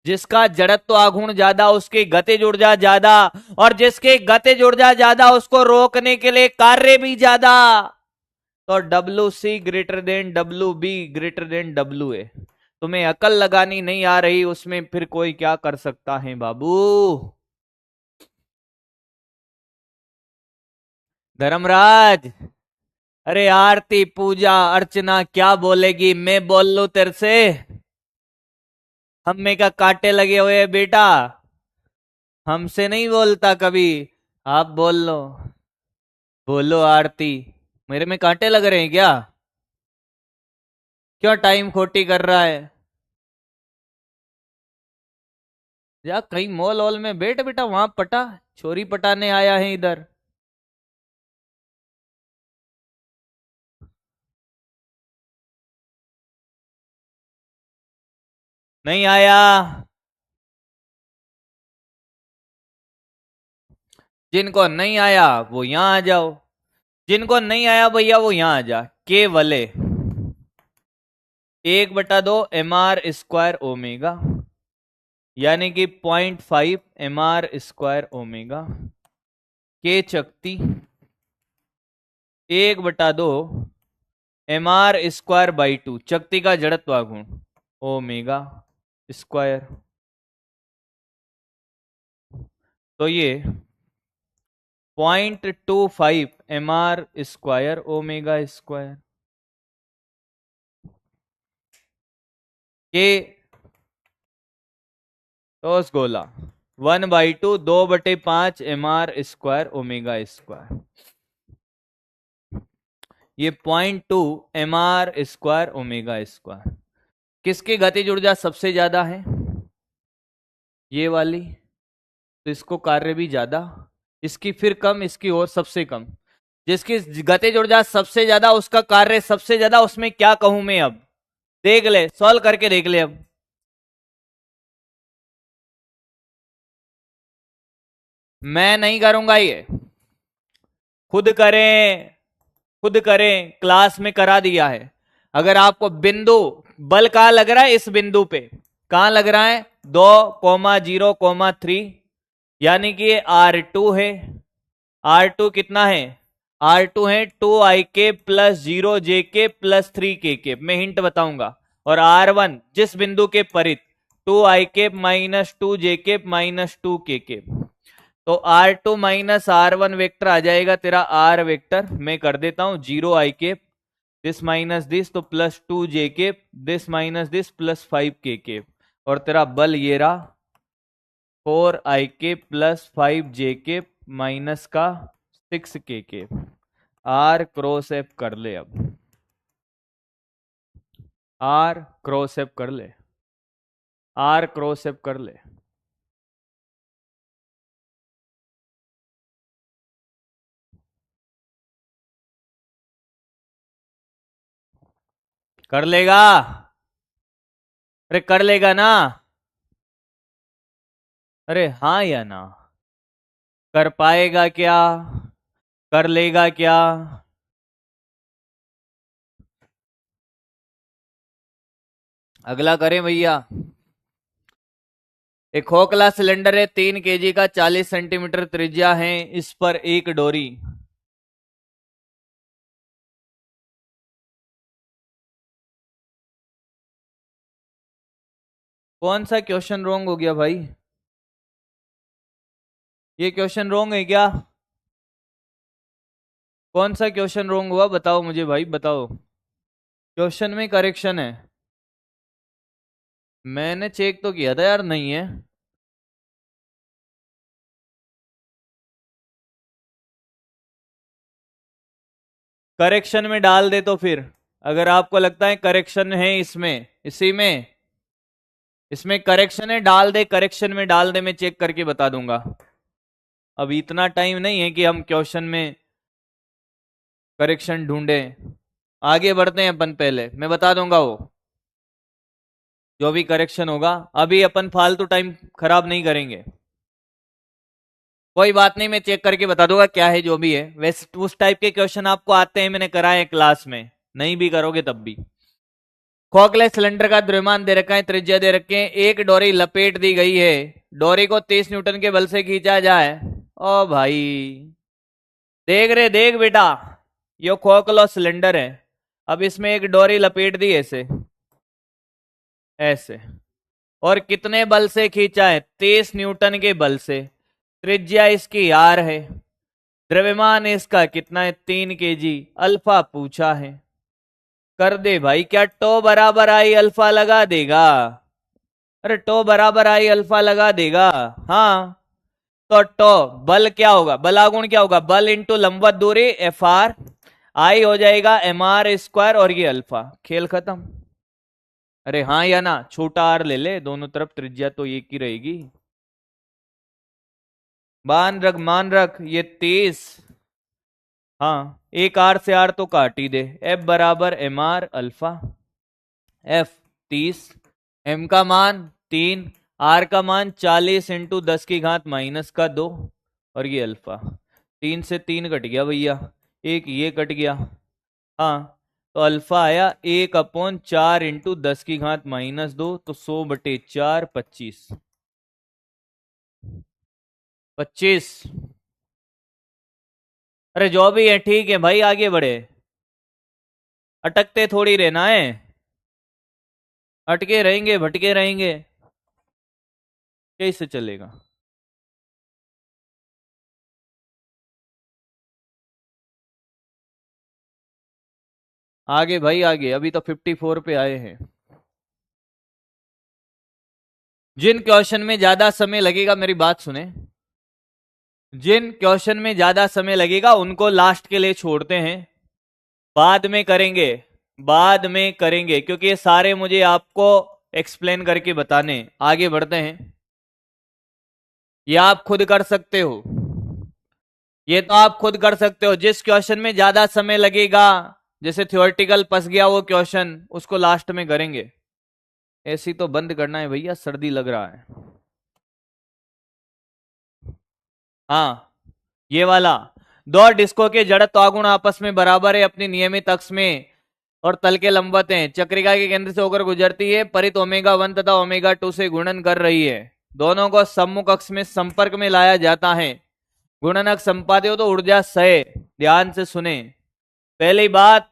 जिसका जड़त्व आघूर्ण ज्यादा उसकी गतिज ऊर्जा ज्यादा, और जिसकी गतिज ऊर्जा ज्यादा उसको रोकने के लिए कार्य भी ज्यादा। तो WC greater than WB greater than WA। तुम्हें अकल लगानी नहीं आ रही उसमें फिर कोई क्या कर सकता है बाबू। धर्मराज, अरे आरती पूजा अर्चना क्या बोलेगी, मैं बोल लू तेरे से? हमें का कांटे लगे हुए हैं बेटा, हमसे नहीं बोलता कभी। आप बोल लो, बोलो आरती। मेरे में कांटे लग रहे हैं क्या? क्यों टाइम खोटी कर रहा है? जा कहीं मॉल वॉल में बैठ बेटा, वहां पटा, छोरी पटाने आया है इधर। नहीं आया? जिनको नहीं आया वो यहां आ जाओ, जिनको नहीं आया भैया वो यहां आ जा। केवले 1/2 mr² यानी कि 0.5 mr² के चकती 1/2 mr²/2 चकती का जड़त्व गुण ओमेगा स्क्वायर। तो ये 0.25 mr² के टॉस गोला 1/2 2/5 mr²ओमेगा²। ये 0.2 mr²ओमेगा²। किसकी गतिज ऊर्जा सबसे ज्यादा है? ये वाली। तो इसको कार्य भी ज्यादा, इसकी फिर कम, इसकी और सबसे कम। जिसकी गतिज ऊर्जा सबसे ज्यादा उसका कार्य सबसे ज्यादा, उसमें क्या कहूं मैं अब? देख ले, सॉल्व करके देख ले अब। मैं नहीं करूंगा ये, खुद करें, खुद करें, क्लास में करा दिया है। अगर आपको बिंदु बल कहां लग रहा है, इस बिंदु पे कहां लग रहा है, 2,0,3 यानी कि ये R2 है। R2 कितना है? R2 है 2i के प्लस 0j के प्लस 3k। मैं हिंट बताऊंगा। और R1 जिस बिंदु के परित 2i के माइनस 2j के माइनस 2k। तो R2 - R1 वेक्टर आ जाएगा तेरा R वेक्टर। मैं कर देता हूं 0i के दिस माइनस दिस, तो +2j के दिस माइनस दिस +5k। और तेरा बल ये रहा 4i के +5j के माइनस का 6k। R क्रॉस एफ कर ले अब, R क्रॉस एफ कर ले, R क्रॉस एफ कर ले। कर लेगा? अरे कर लेगा ना? अरे हाँ या ना? कर पाएगा क्या? कर लेगा क्या? अगला करें भैया। एक खोखला सिलेंडर है, 3 kg का, 40 सेंटीमीटर त्रिज्या है, इस पर एक डोरी। कौन सा क्वेश्चन रॉन्ग हो गया भाई? ये क्वेश्चन रॉन्ग है क्या? कौन सा क्वेश्चन रॉन्ग हुआ बताओ मुझे भाई, बताओ। क्वेश्चन में करेक्शन है? मैंने चेक तो किया था यार, नहीं है। करेक्शन में डाल दे तो फिर, अगर आपको लगता है करेक्शन है इसमें, इसी में, इसमें करेक्शन है, डाल दे, करेक्शन में डाल दे, मैं चेक करके बता दूंगा। अब इतना टाइम नहीं है कि हम क्वेश्चन में करेक्शन ढूंढें। आगे बढ़ते हैं अपन, पहले मैं बता दूंगा वो जो भी करेक्शन होगा। अभी अपन फालतू टाइम खराब नहीं करेंगे। कोई बात नहीं, मैं चेक करके बता दूंगा क्या है जो भी है। वैसे उस टाइप के क्वेश्चन आपको आते हैं, मैंने कराए क्लास में, नहीं भी करोगे तब भी। खोखले सिलेंडर का द्रव्यमान दे रखा है, त्रिज्या दे रखे हैं, एक डोरी लपेट दी गई है, डोरी को 30 न्यूटन के बल से खींचा जाए। ओ भाई, देख रहे, देख बेटा, ये खोखला सिलेंडर है। अब इसमें एक डोरी लपेट दी ऐसे, ऐसे, और कितने बल से खींचा है? 30 न्यूटन के बल से। त्रिज्या इसकी R है, द्रव्यमान इसका कितना है 3 kg। अल्फा पूछा है, कर दे भाई। क्या टो बराबर आई अल्फा लगा देगा? अरे टो बराबर आई अल्फा लगा देगा। हाँ, तो टो बल क्या होगा, बलागुण क्या होगा, बल इंटू लंबवत दूरी एफ आर, आई हो जाएगा एम आर स्क्वायर और ये अल्फा, खेल खत्म। अरे हाँ या ना, छोटा आर ले ले, दोनों तरफ त्रिज्या तो एक ही रहेगी। मान रख ये 30। हाँ, एक आर से आर तो काट ही दे। एफ बराबर M R alpha, F 30, M का मान 3, आर का मान 40 इंटू 10⁻⁻2 और ये अल्फा। 3 से 3 कट गया भैया, एक ये कट गया। हाँ, तो अल्फा आया 1/4 इंटू 10⁻⁻2, तो 100/4 25। 25। अरे जो भी है ठीक है भाई, आगे बढ़े, अटकते थोड़ी रहना है, अटके रहेंगे भटके रहेंगे, कैसे चलेगा। आगे भाई आगे, अभी तो 54 पे आए हैं। जिन क्वेश्चन में ज्यादा समय लगेगा, मेरी बात सुने, जिन क्वेश्चन में ज्यादा समय लगेगा उनको लास्ट के लिए छोड़ते हैं, बाद में करेंगे, बाद में करेंगे, क्योंकि ये सारे मुझे आपको एक्सप्लेन करके बताने। आगे बढ़ते हैं, ये आप खुद कर सकते हो, ये तो आप खुद कर सकते हो। जिस क्वेश्चन में ज्यादा समय लगेगा, जैसे थ्योरेटिकल फंस गया वो क्वेश्चन, उसको लास्ट में करेंगे। ऐसी तो बंद करना है भैया, सर्दी लग रहा है। हाँ, ये वाला, दो डिस्को के जड़त्व आगुण आपस में बराबर है अपनी नियमित अक्ष में और तल के लंबवत हैं। चक्रिका के केंद्र से होकर गुजरती है, परित ओमेगा 1 तथा ओमेगा 2 से गुणन कर रही है। दोनों को सम्मुख अक्ष में संपर्क में लाया जाता है। गुणनक संपाद्य हो तो ऊर्जा सहे। ध्यान से सुने, पहली बात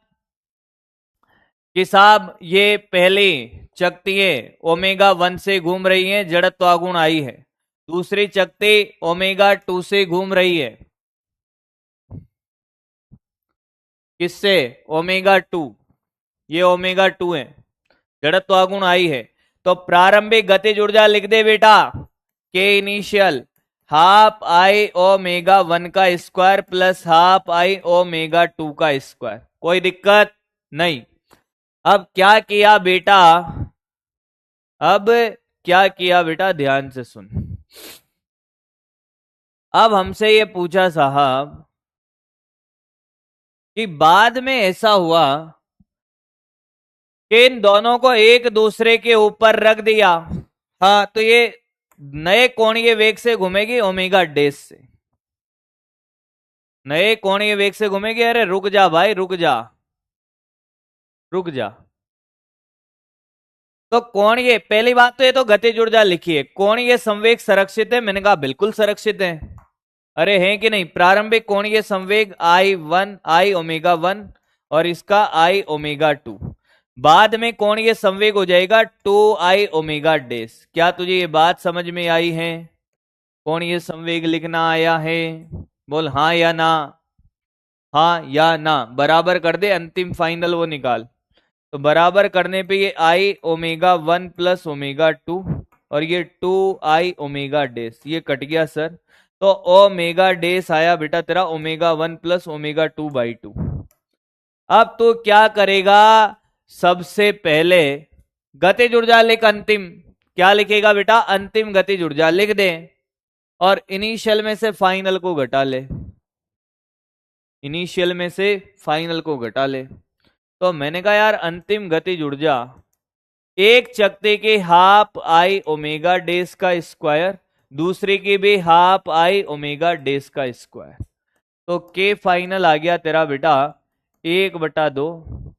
कि साहब ये पहली चकतियां ओमेगा 1 से घूम रही हैं, जड़त्व आगुण आई है। दूसरी चकती ओमेगा 2 से घूम रही है, किससे, ओमेगा 2, ये ओमेगा 2 है, जड़त्व आगुण आई है। तो प्रारंभिक गतिज ऊर्जा लिख दे बेटा, के इनिशियल हाफ आई ओमेगा 1 का square plus half I omega 2 का स्क्वायर। कोई दिक्कत नहीं। अब क्या किया बेटा, अब क्या किया बेटा, ध्यान से सुन। अब हमसे ये पूछा साहब कि बाद में ऐसा हुआ कि इन दोनों को एक दूसरे के ऊपर रख दिया। हाँ, तो ये नए कोणीय वेग से घूमेगी ओमेगा डेश से, नए कोणीय वेग से घूमेगी। अरे रुक जा भाई, रुक जा, रुक जा। तो कोणीय, पहली बात तो ये तो गतिज ऊर्जा लिखी है, कोणीय संवेग संरक्षित है, मैंने कहा बिल्कुल संरक्षित है। अरे है कि नहीं, प्रारंभिक कोणीय संवेग आई ओमेगा 1 और इसका आई ओमेगा 2, बाद में कोणीय संवेग हो जाएगा 2i ओमेगा डेश। क्या तुझे ये बात समझ में आई है? कोणीय संवेग लिखना आया है? बोल हाँ या ना, हाँ या ना, बराबर कर दे, अंतिम फाइनल वो निकाल। तो बराबर करने पे ये i ओमेगा 1 प्लस ओमेगा 2 और ये 2i ओमेगा डेश, ये कट गया सर। तो ओमेगा डेश आया बेटा तेरा ओमेगा 1 प्लस ओमेगा 2/2। अब तो क्या करेगा, सबसे पहले गतिज ऊर्जा लिख, अंतिम क्या लिखेगा बेटा, अंतिम गतिज ऊर्जा लिख दे और इनिशियल में से फाइनल को घटा ले, इनिशियल में से फाइनल को घटा ले। तो मैंने कहा यार अंतिम गतिज ऊर्जा एक चकते के हाफ आई ओमेगा डेश का स्क्वायर, दूसरे की भी हाफ आई ओमेगा डेश का स्क्वायर। तो के फाइनल आ गया तेरा बेटा 1/2,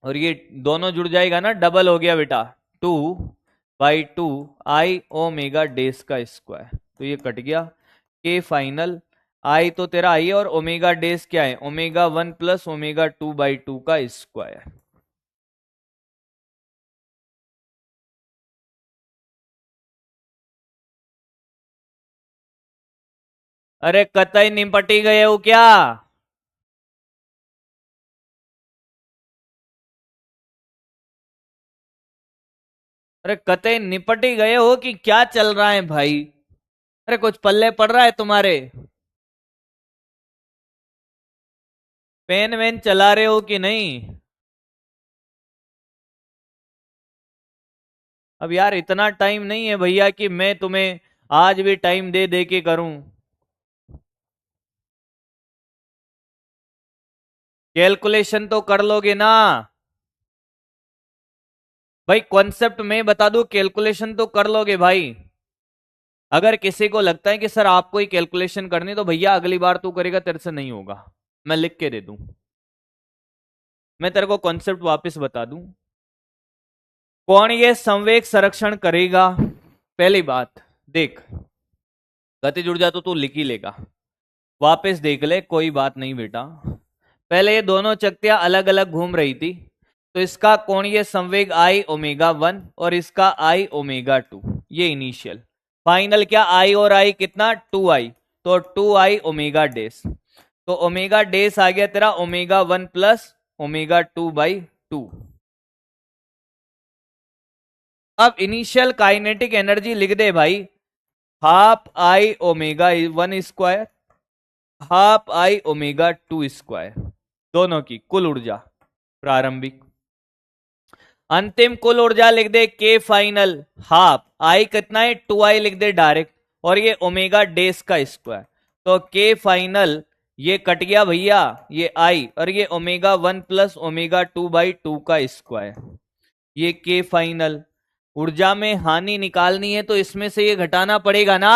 और ये दोनों जुड़ जाएगा ना, डबल हो गया बेटा 2/2 आई ओमेगा डेश का स्क्वायर। तो ये कट गया, के फाइनल, आई तो तेरा आई है और ओमेगा डेश क्या है, ओमेगा 1 प्लस ओमेगा 2/2 का स्क्वायर। अरे कतई निपटी गए हो क्या? अरे कतई निपटी गए हो कि क्या चल रहा है भाई? अरे कुछ पल्ले पड़ रहा है तुम्हारे? पेन वेन चला रहे हो कि नहीं? अब यार इतना टाइम नहीं है भैया कि मैं तुम्हें आज भी टाइम दे दे के करूं। कैलकुलेशन तो कर लोगे ना? भाई कॉन्सेप्ट मैं बता दूं, कैलकुलेशन तो कर लोगे भाई। अगर किसी को लगता है कि सर आपको ही कैलकुलेशन करनी, तो भैया अगली बार तू करेगा, तेरे से नहीं होगा। मैं लिख के दे दूं। मैं तेरे को कॉन्सेप्ट वापस बता दूं। कौन ये संवेग संरक्षण करेगा? पहली बात देख, गति जुड़ जा तो तू लिख ही लेगा। वापस देख ले, कोई बात नहीं बेटा। पहले ये दोनों चकतियां अलग अलग घूम रही थी, तो इसका कोणीय संवेग आई ओमेगा 1 और इसका आई ओमेगा 2, ये इनिशियल। फाइनल क्या, आई और आई कितना, 2 आई। तो 2 आई ओमेगा डेस। तो ओमेगा डेस आ गया तेरा ओमेगा 1 प्लस ओमेगा 2/2। अब इनिशियल काइनेटिक एनर्जी लिख दे भाई, half I omega 1 square, half I omega 2 square, दोनों की कुल ऊर्जा प्रारंभिक। अंतिम कुल ऊर्जा लिख दे के फाइनल, हाफ आई कितना है, 2 आई लिख दे डायरेक्ट, और ये ओमेगा डेस का स्क्वायर। तो के फाइनल ये कट गया भैया, ये आई और ये ओमेगा 1 प्लस ओमेगा 2/2 का स्क्वायर, ये के फाइनल। ऊर्जा में हानि निकालनी है तो इसमें से ये घटाना पड़ेगा ना,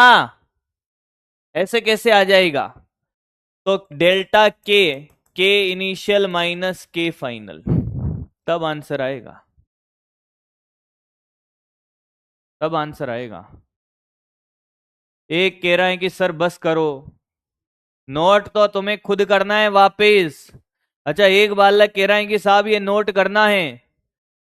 ऐसे कैसे आ जाएगा? तो डेल्टा के इनिशियल माइनस के फाइनल, तब आंसर आएगा, तब आंसर आएगा। एक कह रहा है कि सर बस करो, नोट तो तुम्हें खुद करना है वापिस। अच्छा एक बालक कह रहा है कि साहब ये नोट करना है।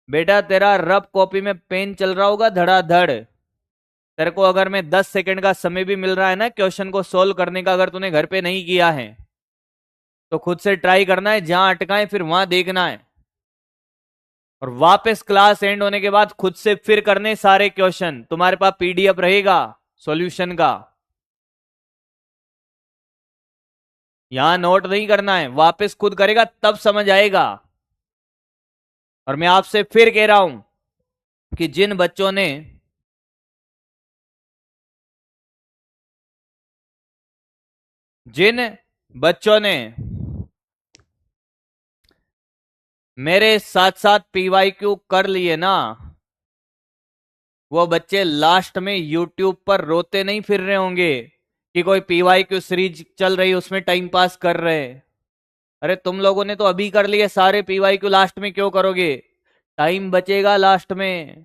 बेटा तेरा रफ कॉपी में पेन चल रहा होगा धड़ाधड़, तेरे को अगर मैं 10 सेकंड का समय भी मिल रहा है ना क्वेश्चन को सोल्व करने का, अगर तूने घर पे नहीं किया है तो खुद से ट्राई करना है, जहां अटका है फिर वहां देखना है, और वापस क्लास एंड होने के बाद खुद से फिर करने सारे क्वेश्चन। तुम्हारे पास पीडीएफ रहेगा सॉल्यूशन का, यहां नोट नहीं करना है, वापस खुद करेगा तब समझ आएगा। और मैं आपसे फिर कह रहा हूं कि जिन बच्चों ने मेरे साथ साथ पीवाईक्यू कर लिए ना, वो बच्चे लास्ट में यूट्यूब पर रोते नहीं फिर रहे होंगे कि कोई पीवाईक्यू सीरीज चल रही उसमें टाइम पास कर रहे। अरे तुम लोगों ने तो अभी कर लिए सारे पीवाईक्यू, लास्ट में क्यों करोगे? टाइम बचेगा लास्ट में।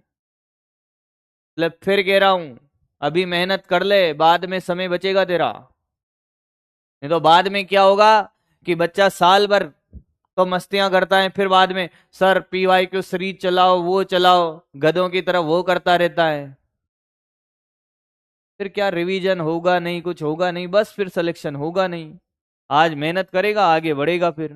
मतलब फिर कह रहा हूं, अभी मेहनत कर ले, बाद में समय बचेगा तेरा। नहीं तो बाद में क्या होगा कि बच्चा साल भर तो मस्तियां करता है, फिर बाद में सर पीवाईक्यू सीरीज चलाओ, वो चलाओ, गधों की तरह वो करता रहता है। फिर क्या रिवीजन होगा नहीं, कुछ होगा नहीं, बस फिर सिलेक्शन होगा नहीं। आज मेहनत करेगा आगे बढ़ेगा फिर।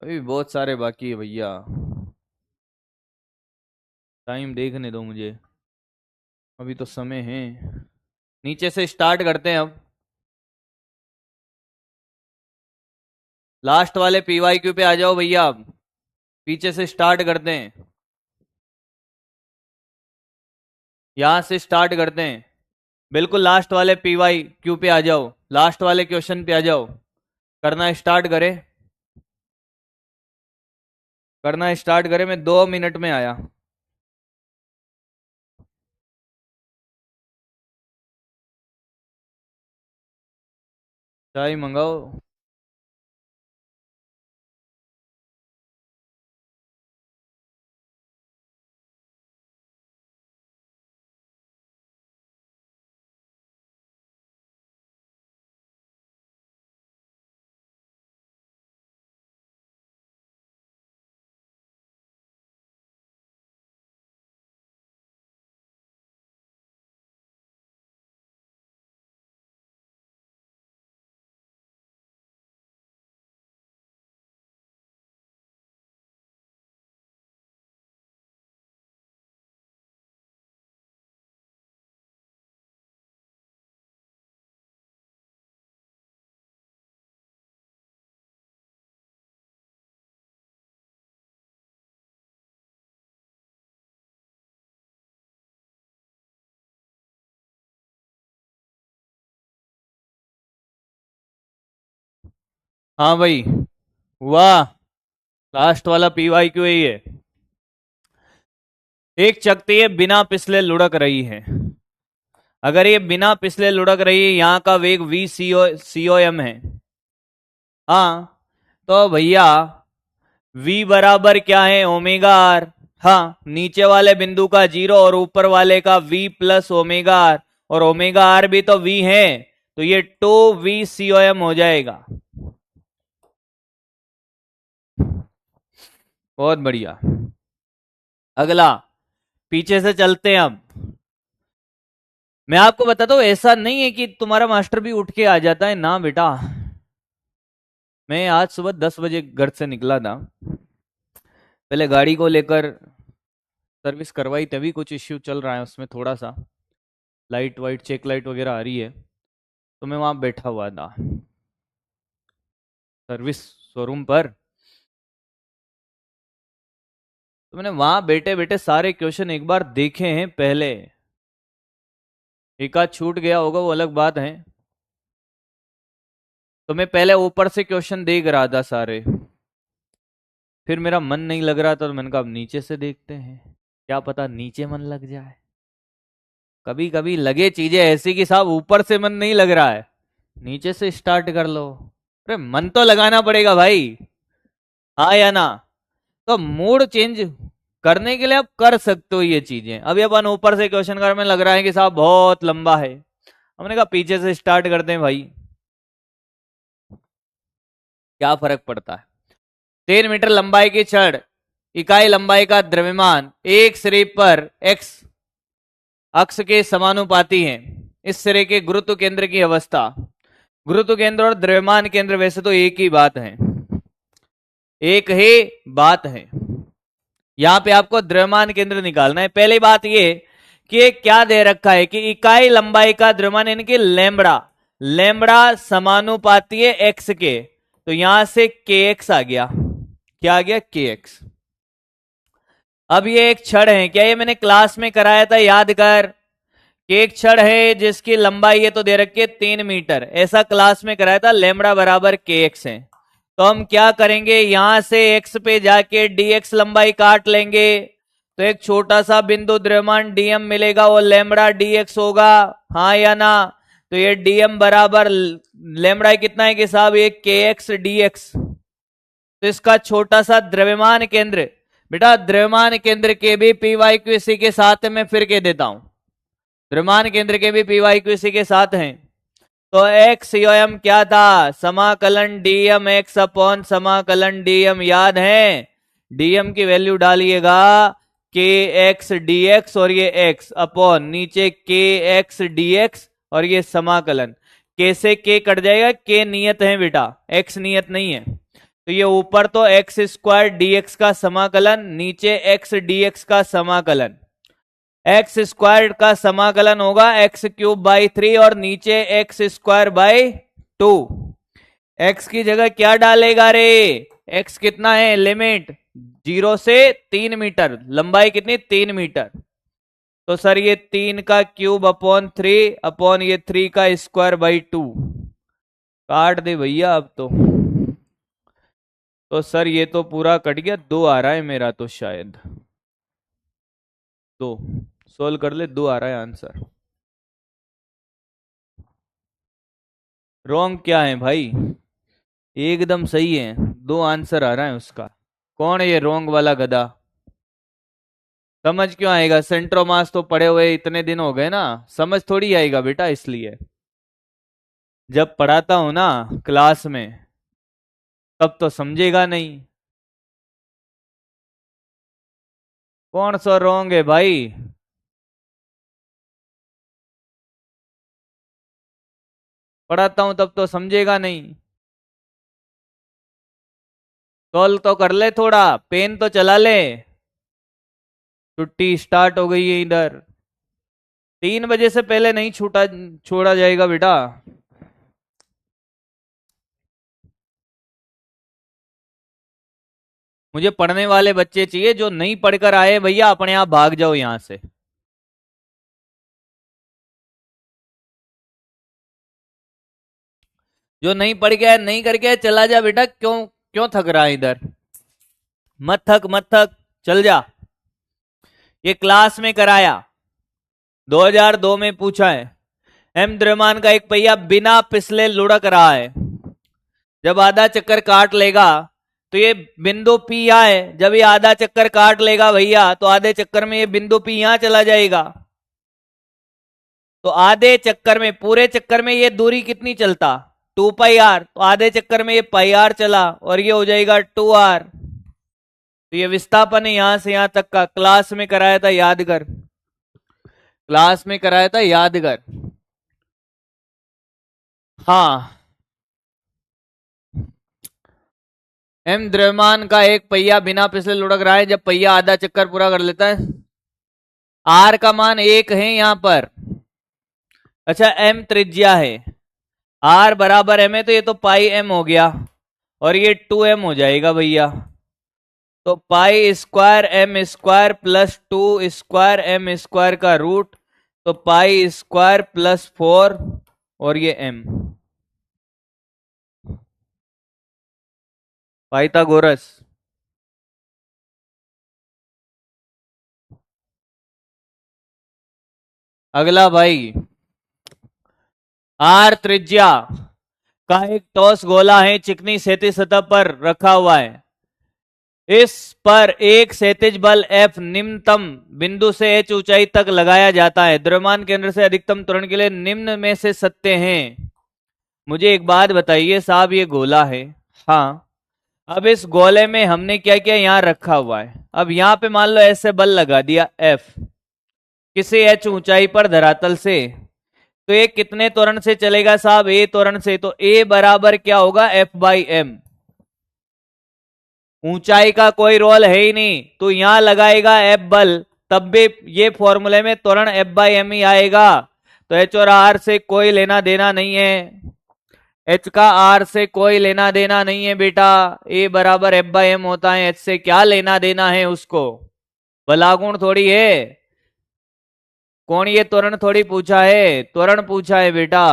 अभी बहुत सारे बाकी है भैया, टाइम देखने दो मुझे, अभी तो समय है। नीचे से स्टार्ट करते हैं अब, लास्ट वाले पीवाईक्यू पे आ जाओ भैया अब, पीछे से स्टार्ट करते हैं, यहां से स्टार्ट करते हैं। बिल्कुल लास्ट वाले पीवाईक्यू पे आ जाओ, लास्ट वाले क्वेश्चन पे आ जाओ, करना स्टार्ट करें, करना स्टार्ट करें। मैं 2 मिनट में आया। चाय मंगाओ। हाँ भाई, वाह, लास्ट वाला PYQ ही है। एक चकती है बिना पिछले लुढ़क रही है। अगर ये बिना पिछले लुढ़क रही है, यहाँ का वेग VCOM है। हाँ, तो भैया V बराबर क्या है, ओमेगा आर। हाँ, नीचे वाले बिंदु का 0 और ऊपर वाले का V प्लस ओमेगा आर, और ओमेगा आर भी तो V है, तो ये 2VCOM हो जाएगा। बहुत बढ़िया। अगला, पीछे से चलते हैं अब। मैं आपको बताता हूं, ऐसा नहीं है कि तुम्हारा मास्टर भी उठ के आ जाता है ना बेटा। मैं आज सुबह 10 बजे घर से निकला था, पहले गाड़ी को लेकर सर्विस करवाई, तभी कुछ इश्यू चल रहा है उसमें थोड़ा सा, लाइट वाइट चेक लाइट वगैरह आ रही है, तो मैं वहां बैठा हुआ था सर्विस शोरूम पर। तो मैंने वहां बैठे बैठे सारे क्वेश्चन एक बार देखे हैं पहले। एक आध छूट गया होगा, वो अलग बात है। तो मैं पहले ऊपर से क्वेश्चन देख रहा था सारे, फिर मेरा मन नहीं लग रहा था, तो मैंने कहा अब नीचे से देखते हैं, क्या पता नीचे मन लग जाए। कभी कभी लगे चीजें ऐसी कि साहब ऊपर से मन नहीं लग रहा है, नीचे से स्टार्ट कर लो। अरे मन तो लगाना पड़ेगा भाई, हाँ या ना। तो मूड चेंज करने के लिए आप कर सकते हो ये चीजें। अभी अपन ऊपर से क्वेश्चन कर में लग रहा है कि साहब बहुत लंबा है, हमने कहा पीछे से स्टार्ट करते हैं भाई, क्या फर्क पड़ता है। 3 मीटर लंबाई की छड़, इकाई लंबाई का द्रव्यमान एक सिरे पर x अक्ष के समानुपाती है। इस सिरे के गुरुत्व केंद्र की अवस्था, गुरुत्व केंद्र और द्रव्यमान केंद्र वैसे तो एक ही बात है, एक ही बात है। यहां पे आपको द्रव्यमान केंद्र निकालना है। पहली बात ये कि क्या दे रखा है कि इकाई लंबाई का द्रव्यमान यानी कि लैम्बडा, लैम्बडा समानुपाती है एक्स के, तो यहां से kx आ गया। क्या आ गया, kx। अब ये एक छड़ है, क्या ये मैंने क्लास में कराया था, याद कर, कि एक छड़ है जिसकी लंबाई ये तो दे रखी है 3 मीटर, ऐसा क्लास में कराया था, लैम्बडा बराबर kx है। तो हम क्या करेंगे, यहां से x पे जाके dx लंबाई काट लेंगे, तो एक छोटा सा बिंदु द्रव्यमान dm मिलेगा, वो लैम्बडा dx होगा, हाँ या ना। तो ये dm बराबर लैम्बडा कितना है कि साहब ये kx dx। तो इसका छोटा सा द्रव्यमान केंद्र, बेटा द्रव्यमान केंद्र के भी PYQ इसी के साथ है, मैं फिर कह देता हूं, द्रव्यमान केंद्र के भी PYQ इसी के साथ हैं। तो XOM क्या था, समाकलन DM x अपॉन समाकलन DM, याद है। DM की वैल्यू डालिएगा KX dx, और ये x अपॉन नीचे KX dx, और ये समाकलन, K से K कट जाएगा, K नियत है बेटा, X नियत नहीं है। तो ये ऊपर तो एक्स स्क्वायर dx का समाकलन, नीचे x dx का समाकलन, एक्स स्क्वायर का समाकलन होगा x³/3, और नीचे x²/2। x की जगह क्या डालेगा रे, x कितना है, लिमिट 0 से 3 मीटर, लंबाई कितनी 3 मीटर। तो सर ये 3 का³ अपॉन 3 अपॉन ये 3 का² काट दे भैया अब तो सर ये तो पूरा कट गया, 2 आ रहा है मेरा तो, शायद 2 सोल्व कर ले, 2 आ रहा है आंसर। रॉन्ग क्या है भाई, एकदम सही है, 2 आंसर आ रहा है उसका। कौन है ये रॉन्ग वाला गधा, समझ क्यों आएगा, सेंट्रोमास तो पढ़े हुए इतने दिन हो गए ना, समझ थोड़ी आएगा बेटा, इसलिए जब पढ़ाता हूं ना क्लास में तब तो समझेगा नहीं। कौन सा रॉन्ग है भाई, पढ़ाता हूं तब तो समझेगा नहीं। सॉल्व तो कर ले, थोड़ा पेन तो चला ले, छुट्टी स्टार्ट हो गई है इधर, 3 बजे से पहले नहीं छोड़ा जाएगा बेटा। मुझे पढ़ने वाले बच्चे चाहिए, जो नहीं पढ़कर आए भैया अपने आप भाग जाओ यहां से। जो नहीं पढ़ गया नहीं करके आया, चला जा बेटा। क्यों क्यों थक रहा है इधर? मत थक मत थक, चल जा। ये क्लास में कराया, 2002 में पूछा है। एम द्रव्यमान का एक पहिया बिना फिसले लुढ़क रहा है। जब आधा चक्कर काट लेगा तो ये बिंदु पी यहाँ है, जब ये आधा चक्कर काट लेगा भैया तो आधे चक्कर में ये बिंदु पी यहां चला जाएगा। तो आधे चक्कर में, पूरे चक्कर में ये दूरी कितनी चलता? 2πr। तो आधे चक्कर में ये πr चला और ये हो जाएगा 2r। तो ये विस्थापन है यहां से यहां तक का। क्लास में कराया था, याद कर। क्लास में कराया था, याद कर। हाँ, एम द्रव्यमान का एक पहिया बिना फिसले लुढ़क रहा है जब पहिया आधा चक्कर पूरा कर लेता है। आर का मान 1 है यहां पर। अच्छा, एम त्रिज्या है, आर बराबर एम है, तो ये तो पाई एम हो गया और ये 2m हो जाएगा भैया। तो pi square M square plus 2 square M square का रूट, तो पाई स्क्वायर प्लस 4 और ये m। पाइथागोरस। अगला भाई, आर त्रिज्या का एक ठोस गोला है, चिकनी क्षैतिज सतह पर रखा हुआ है। इस पर एक क्षैतिज बल F निम्नतम बिंदु से h ऊंचाई तक लगाया जाता है। द्रव्यमान केंद्र से अधिकतम त्वरण के लिए निम्न में से सत्य हैं। मुझे एक बात बताइए साहब, ये गोला है, हाँ। अब इस गोले में हमने क्या किया, यहां रखा हुआ है। अब यहां पे मान लो ऐसे बल लगा दिया F किसी h ऊंचाई पर धरातल से, तो ये कितने त्वरण से चलेगा साहब? a त्वरण से। तो a बराबर क्या होगा? F/m। ऊंचाई का कोई रोल है ही नहीं, तो यहां लगाएगा F बल, तब भी ये फॉर्मूले में त्वरण F/m ही आएगा। तो h और r से कोई लेना देना नहीं है, h का r से कोई लेना देना नहीं है बेटा। a बराबर F/m होता है, h से क्या लेना देना है उसको? बलागुण थोड़ी है, कोणीय त्वरण थोड़ी पूछा है, त्वरण पूछा है बेटा।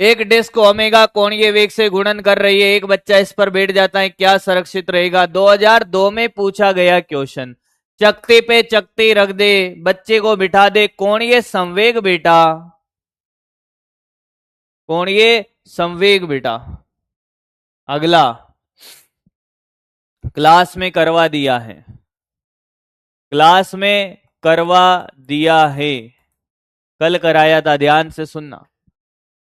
एक डिस्क ओमेगा कोणीय वेग से गुणन कर रही है, एक बच्चा इस पर बैठ जाता है, क्या सुरक्षित रहेगा? 2002 में पूछा गया क्वेश्चन। चकती पे चकती रख दे, बच्चे को बिठा दे, कोणीय संवेग बेटा, कोणीय संवेग बेटा। अगला, क्लास में करवा दिया है, क्लास में करवा दिया है, कल कराया था, ध्यान से सुनना।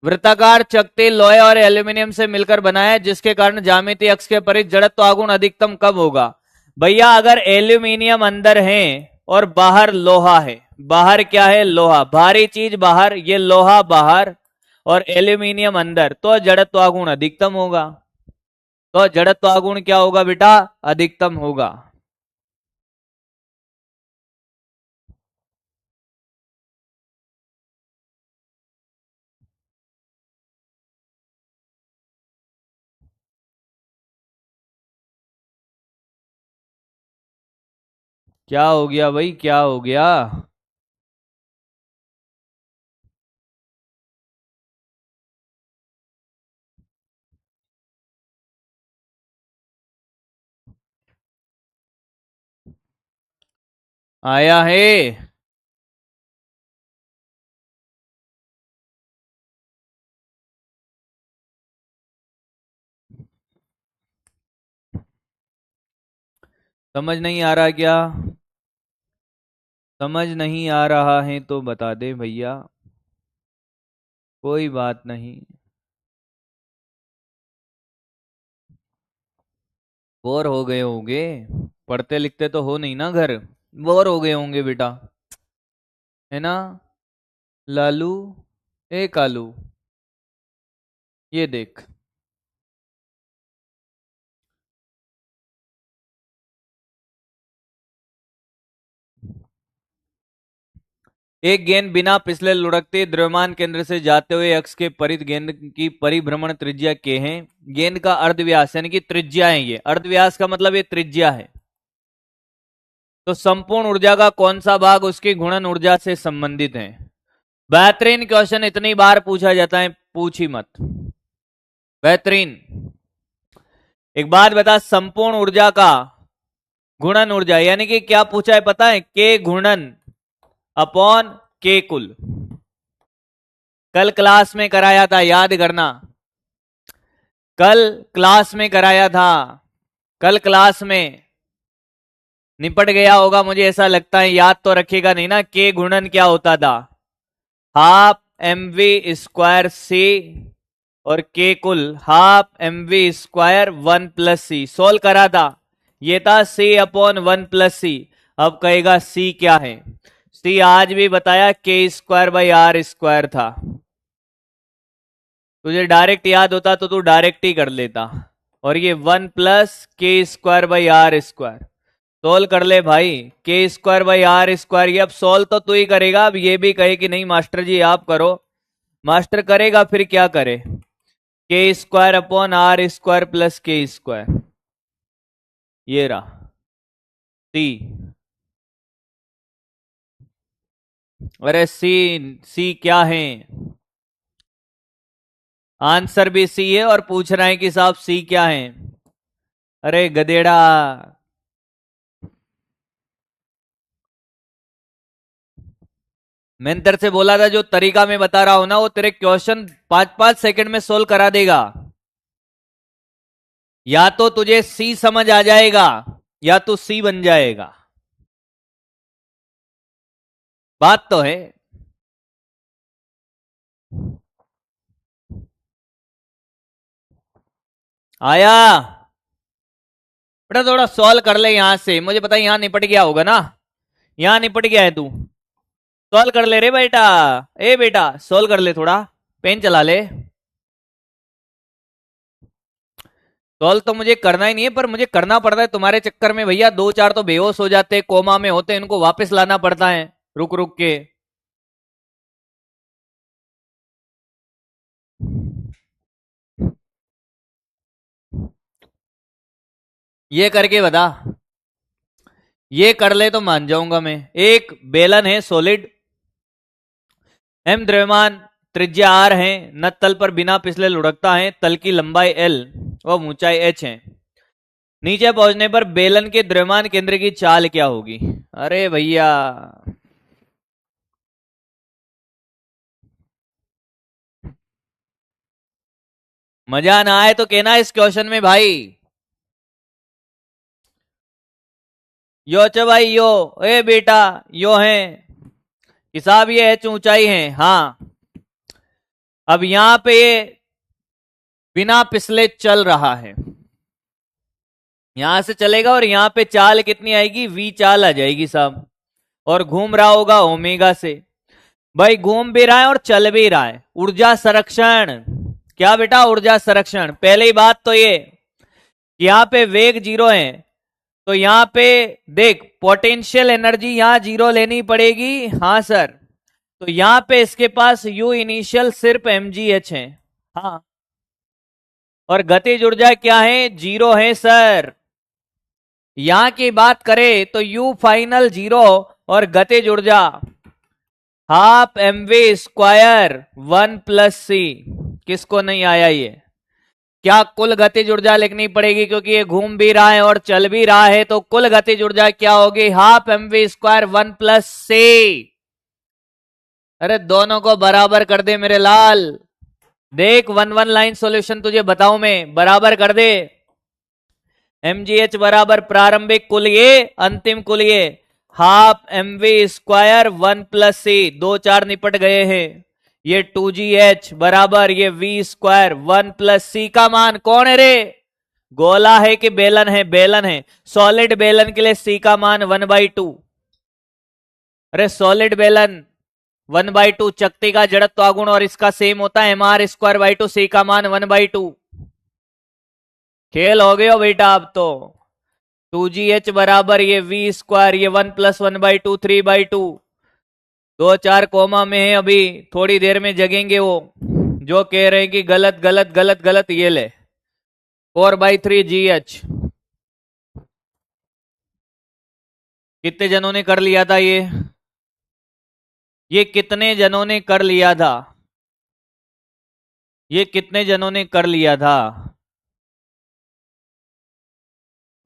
वृत्ताकार चकती लोहे और एल्यूमिनियम से मिलकर बनाया है, जिसके कारण ज्यामितीय अक्ष के परित जड़त्व आघूर्ण अधिकतम कब होगा? भैया अगर एल्यूमिनियम अंदर है और बाहर लोहा है, बाहर क्या है? लोहा, भारी चीज बाहर, ये लोहा बाहर और एल्यूमिनियम अंदर, तो जड़त्व आघूर्ण अधिकतम होगा। तो जड़त्व आघूर्ण क्या होगा बेटा? अधिकतम होगा। क्या हो गया भाई, क्या हो गया? आया है? समझ नहीं आ रहा क्या? समझ नहीं आ रहा है तो बता दे भैया, कोई बात नहीं। बोर हो गए होंगे, पढ़ते लिखते तो हो नहीं ना घर, बोर हो गए होंगे बेटा, है ना? लालू, ए कालू, ये देख, एक गेंद बिना फिसले लुढ़कते द्रव्यमान केंद्र से जाते हुए अक्ष के परित गेंद की परिभ्रमण त्रिज्या के हैं। गेंद का अर्धव्यास यानी कि त्रिज्या है, ये अर्धव्यास का मतलब ये त्रिज्या है। तो संपूर्ण ऊर्जा का कौन सा भाग उसकी गुणन ऊर्जा से संबंधित है? बेहतरीन क्वेश्चन, इतनी बार पूछा जाता है, पूछ ही मत। बेहतरीन। एक बात बता, संपूर्ण ऊर्जा का गुणन ऊर्जा यानी कि क्या पूछा है पता है? के गुणन अपॉन के कुल। कल क्लास में कराया था, याद करना, कल क्लास में कराया था, कल क्लास में निपट गया होगा, मुझे ऐसा लगता है। याद तो रखिएगा नहीं ना, के गुणन क्या होता था? Half M V square C और के कुल half M V square 1 plus C. Solve करा था, ये था सी अपॉन 1 प्लस सी। अब कहेगा सी क्या है? सी आज भी बताया के स्क्वायर बाई आर स्क्वायर था। तुझे डायरेक्ट याद होता तो तू डायरेक्ट ही कर लेता। और ये 1 plus K square by R square. Solve कर ले भाई, के स्क्वायर बाई आर स्क्वायर। ये अब सोल्व तो तू ही करेगा। अब ये भी कहे कि नहीं मास्टर जी आप करो, मास्टर करेगा फिर क्या करे? K square upon R square plus K square, ये रहा सी। अरे सी, सी क्या है? आंसर भी सी है और पूछ रहे हैं कि साहब सी क्या है? अरे गधेड़ा, मैंने तेरे से बोला था जो तरीका मैं बता रहा हूं ना, वो तेरे क्वेश्चन 5-5 सेकंड में सोल्व करा देगा। या तो तुझे सी समझ आ जाएगा या तो सी बन जाएगा। बात तो है। आया बेटा, थोड़ा सॉल्व कर ले यहां से। मुझे पता है यहां निपट गया होगा ना, यहां निपट गया है तू। सॉल्व कर ले रे बेटा, ए बेटा सॉल्व कर ले, थोड़ा पेन चला ले। सॉल्व तो मुझे करना ही नहीं है, पर मुझे करना पड़ता है तुम्हारे चक्कर में भैया। 2-4 तो बेहोश हो जाते, कोमा में होते, इनको वापस लाना पड़ता है रुक रुक के। ये करके बता, ये कर ले तो मान जाऊंगा मैं। एक बेलन है सॉलिड, एम द्रव्यमान, त्रिज्या आर है, न तल पर बिना फिसले लुढ़कता है, तल की लंबाई एल व ऊंचाई एच है। नीचे पहुंचने पर बेलन के द्रव्यमान केंद्र की चाल क्या होगी? अरे भैया, मजा ना आए तो कहना इस क्वेश्चन में भाई। यो च भाई यो, ए बेटा यो है हिसाब, ये एच ऊंचाई है। हाँ, अब यहां पे ये बिना पिछले चल रहा है, यहां से चलेगा और यहां पे चाल कितनी आएगी? वी चाल आ जाएगी साहब। और घूम रहा होगा ओमेगा से। भाई घूम भी रहा है और चल भी रहा है। ऊर्जा संरक्षण क्या बेटा? ऊर्जा संरक्षण। पहली बात तो ये, यहां पे वेग 0 है, तो यहां पे देख पोटेंशियल एनर्जी यहां 0 लेनी पड़ेगी। हाँ सर, तो यहां पे इसके पास यू इनिशियल सिर्फ mgh है। हाँ, और गतिज ऊर्जा क्या है? 0 है सर। यहां की बात करें तो यू फाइनल 0 और गतिज ऊर्जा half M V square 1 plus C. किसको नहीं आया ये? क्या कुल गतिज ऊर्जा लिखनी पड़ेगी, क्योंकि ये घूम भी रहा है और चल भी रहा है, तो कुल गतिज ऊर्जा क्या होगी? Half M V square 1 plus C. अरे दोनों को बराबर कर दे मेरे लाल। देख 1-1 लाइन सॉल्यूशन तुझे बताऊं मैं, बराबर कर दे। mgh बराबर प्रारंभिक कुल ये, अंतिम कुल ये, half M V square 1 plus C. 2-4 निपट गए हैं। ये 2gh बराबर ये v स्क्वायर 1 प्लस सी का मान कौन है रे? गोला है कि बेलन है? बेलन है। सॉलिड बेलन के लिए सी का मान 1/2। अरे सॉलिड बेलन 1/2, चकती का जड़त्व आगुण और इसका सेम होता है mr स्क्वायर बाई 2, सी का मान 1/2। खेल हो गया बेटा अब तो। 2gh बराबर ये v स्क्वायर, ये 1 प्लस 1/2 3/2। 2-4 कोमा में है, अभी थोड़ी देर में जगेंगे वो जो कह रहे हैं कि गलत गलत गलत गलत। ये ले 4/3 GH। कितने जनों ने कर लिया था ये कितने जनों ने कर लिया था? ये कितने जनों ने कर लिया था?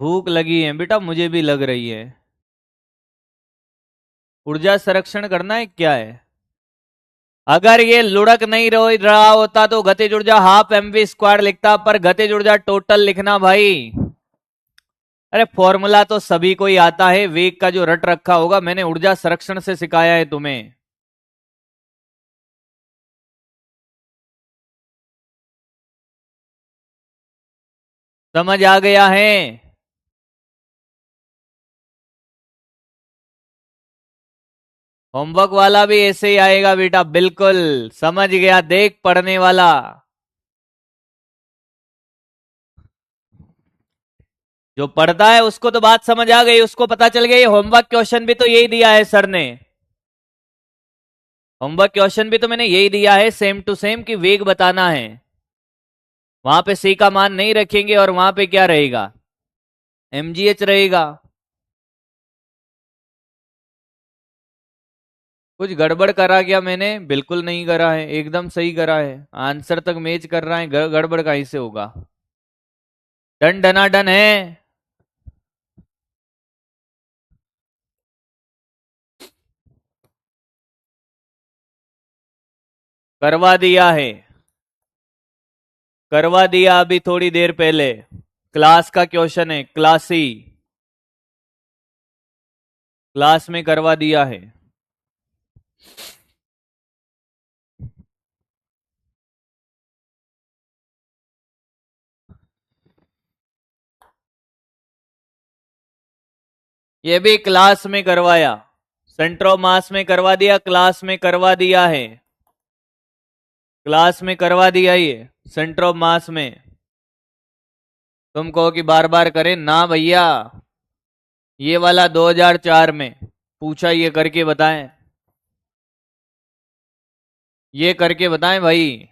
भूख लगी है बेटा, मुझे भी लग रही है। ऊर्जा संरक्षण करना है क्या है? अगर ये लुढ़क नहीं रहा होता तो गतिज ऊर्जा हाफ mv स्क्वायर लिखता, पर गतिज ऊर्जा टोटल लिखना भाई। अरे फॉर्मूला तो सभी को ही आता है, वेग का जो रट रखा होगा, मैंने ऊर्जा संरक्षण से सिखाया है तुम्हें। समझ आ गया है? होमवर्क वाला भी ऐसे ही आएगा बेटा, बिल्कुल समझ गया, देख पढ़ने वाला। जो पढ़ता है उसको तो बात समझ आ गई, उसको पता चल गया ये होमवर्क क्वेश्चन भी तो यही दिया है सर ने। होमवर्क क्वेश्चन भी तो मैंने यही दिया है, सेम टू सेम, कि वेग बताना है। वहां पे सी का मान नहीं रखेंगे और वहां पे क्या रहेगा? mgh रहेगा। कुछ गड़बड़ करा क्या मैंने? बिल्कुल नहीं करा है, एकदम सही करा है। आंसर तक मैच कर रहा है, गड़बड़ कहीं से होगा? डन डना डन है। करवा दिया है, करवा दिया अभी थोड़ी देर पहले। क्लास का क्वेश्चन है, क्लासी क्लास में करवा दिया है। ये भी क्लास में करवाया, सेंटर ऑफ मास में करवा दिया, क्लास में करवा दिया है। क्लास में करवा दिया ये सेंटर ऑफ मास में। तुम कहो कि बार बार करें ना भैया, ये वाला 2004 में पूछा, ये करके बताएं, ये करके बताएं भाई।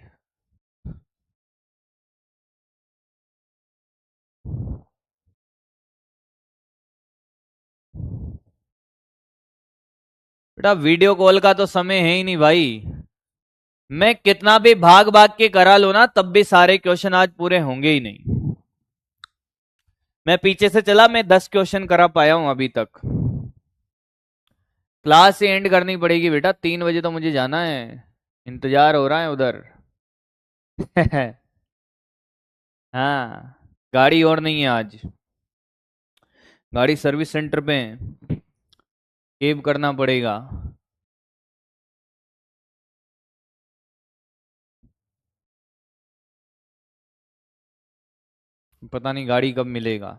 बेटा वीडियो कॉल का तो समय है ही नहीं भाई। मैं कितना भी भाग भाग के करा लो ना, तब भी सारे क्वेश्चन आज पूरे होंगे ही नहीं। मैं पीछे से चला, मैं 10 क्वेश्चन करा पाया हूं अभी तक। क्लास से एंड करनी पड़ेगी बेटा, 3 बजे तो मुझे जाना है, इंतजार हो रहा है उधर। हाँ, गाड़ी और नहीं है आज, गाड़ी सर्विस सेंटर पे है, केब करना पड़ेगा। पता नहीं गाड़ी कब मिलेगा।